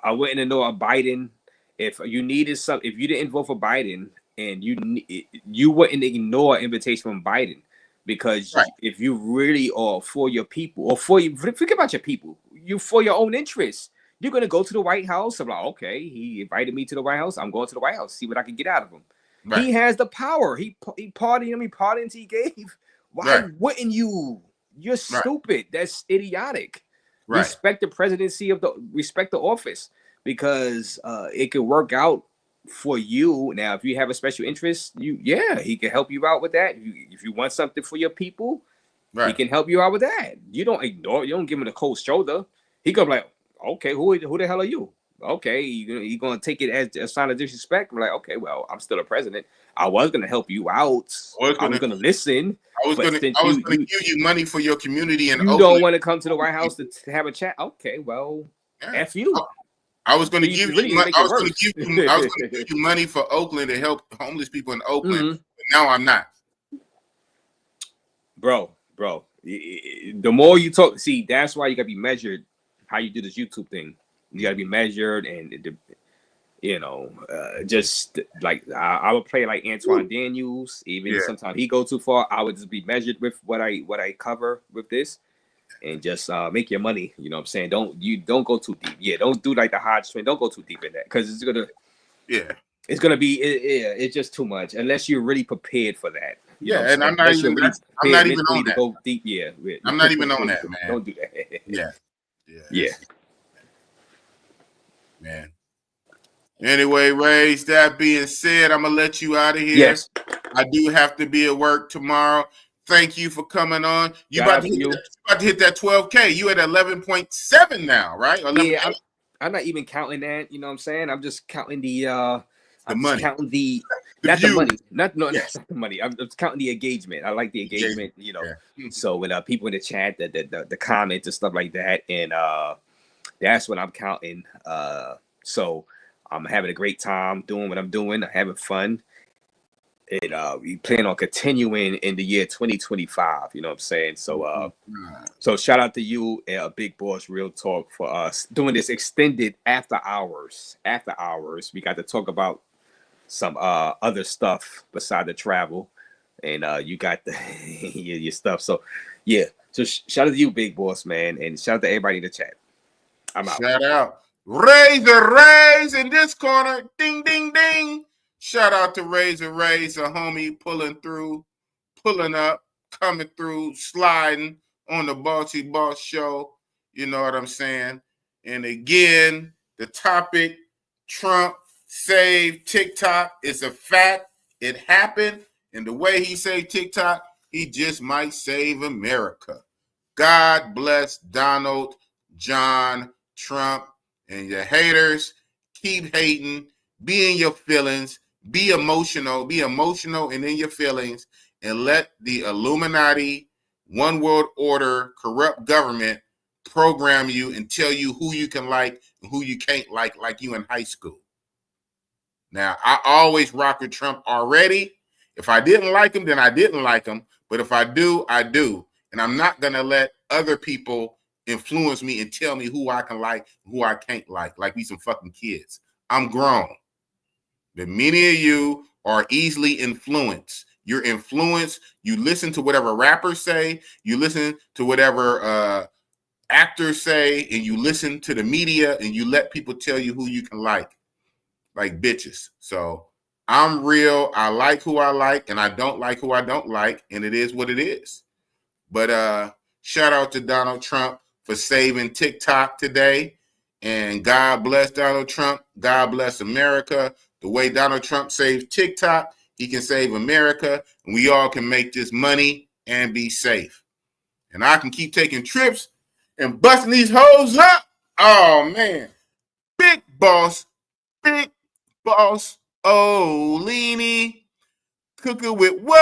I wouldn't ignore Biden if you needed some. If you didn't vote for Biden, and you wouldn't ignore an invitation from Biden, because if you really are for your people or forget about your people, you for your own interests, you're gonna go to the White House. I'm like, okay, he invited me to the White House. I'm going to the White House, see what I can get out of him. Right. He has the power. He pardoned him. He pardons he gave. Why wouldn't you? You're stupid. That's idiotic. Respect the presidency respect the office, because it could work out for you. Now, if you have a special interest, he can help you out with that. If you want something for your people, he can help you out with that. You don't ignore. You don't give him the cold shoulder. He gonna be like, okay, who the hell are you? Okay, you're gonna take it as a sign of disrespect. I'm like, okay, well, I'm still a president. I was gonna help you out. I was gonna listen. I was gonna give you money for your community, and you don't want to come to the White House to have a chat. Okay, well, F you. I was going to give you money. I was going to give you money for Oakland to help homeless people in Oakland. Mm-hmm. But now I'm not. Bro. The more you talk, see, that's why you got to be measured. How you do this YouTube thing, you got to be measured, and just like I would play like Antoine Daniels. Even sometimes he go too far, I would just be measured with what I cover with this. And just make your money. You know what I'm saying? Don't go too deep. Yeah, don't do like the Hodge twin. Don't go too deep in that, because it's gonna be it's just too much unless you're really prepared for that. And I'm not even on that. Go deep. I'm not even on that, man. Don't do that. Yeah. Man. Anyway, Rays, that being said, I'm gonna let you out of here. Yes. I do have to be at work tomorrow. Thank you for coming on. You about to hit that 12K. You at 11.7 now, right? 11, yeah, I'm not even counting that. You know what I'm saying? I'm just counting the money. Counting the money. Not the money. I'm just counting the engagement. I like the engagement. You know. Yeah. So with people in the chat, the comments and stuff like that, and that's what I'm counting. So I'm having a great time doing what I'm doing. I'm having fun. And we plan on continuing in the year 2025. You know what I'm saying? So so shout out to you, Big Boss Real Talk, for us doing this extended after hours. We got to talk about some other stuff beside the travel, and you got the your stuff. So yeah, so shout out to you, Big Boss, man, and shout out to everybody in the chat. I'm out. Shout out Raise in this corner. Ding ding ding. Shout out to Razor, a homie pulling up, coming through, sliding on the Bossy Boss show. You know what I'm saying? And again, the topic, Trump saved TikTok. It's a fact. It happened. And the way he saved TikTok, he just might save America. God bless Donald John Trump, and your haters. Keep hating. Be in your feelings. Be emotional and in your feelings, and let the Illuminati, one world order, corrupt government program you and tell you who you can like and who you can't like you in high school. Now, I always rock with Trump already. If I didn't like him, then I didn't like him. But if I do, I do. And I'm not going to let other people influence me and tell me who I can like, who I can't like we some fucking kids. I'm grown. But many of you are easily influenced. You're influenced. You listen to whatever rappers say. You listen to whatever actors say. And you listen to the media. And you let people tell you who you can like bitches. So I'm real. I like who I like, and I don't like who I don't like, and it is what it is. But shout out to Donald Trump for saving TikTok today. And God bless Donald Trump. God bless America. The way Donald Trump saved TikTok, he can save America, and we all can make this money and be safe. And I can keep taking trips and busting these hoes up. Oh, man. Big boss, oh, Leany, cooking with what?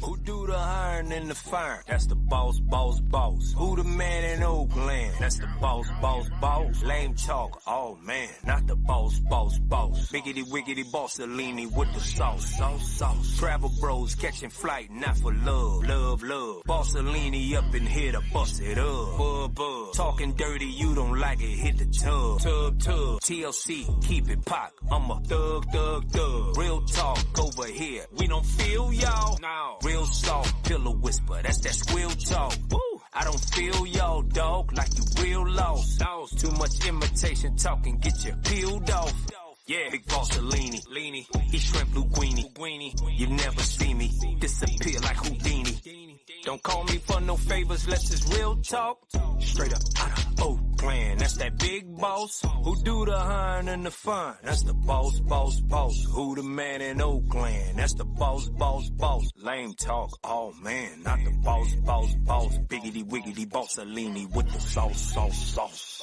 Who do the hiring and the firing? That's the boss, boss, boss. Who the man in Oakland? That's the boss, boss, boss. Lame talk, oh man, not the boss, boss, boss. Biggity wiggity Bossalini with the sauce, sauce, sauce. Travel bros catching flight, not for love, love, love. Bossalini up in here to bust it up, bub, bub. Talking dirty, you don't like it, hit the tub, tub, tub. TLC, keep it pop. I'm a thug, thug, thug. Real talk over here, we don't feel y'all, no. Real soft, pillow whisper, that's that squeal talk. Woo! I don't feel y'all, dog, like you real lost. Too much imitation talking, get you peeled off. Yeah, big Bossalini, Leany, he shrimp linguine. You never see me disappear like Houdini. Don't call me for no favors, unless it's real talk. Straight up out of Oakland, that's that big boss. Who do the hiring and the fun? That's the boss, boss, boss. Who the man in Oakland? That's the boss, boss, boss. Lame talk, oh man, not the boss, boss, boss. Biggity wiggity Bossalini with the sauce, sauce, sauce.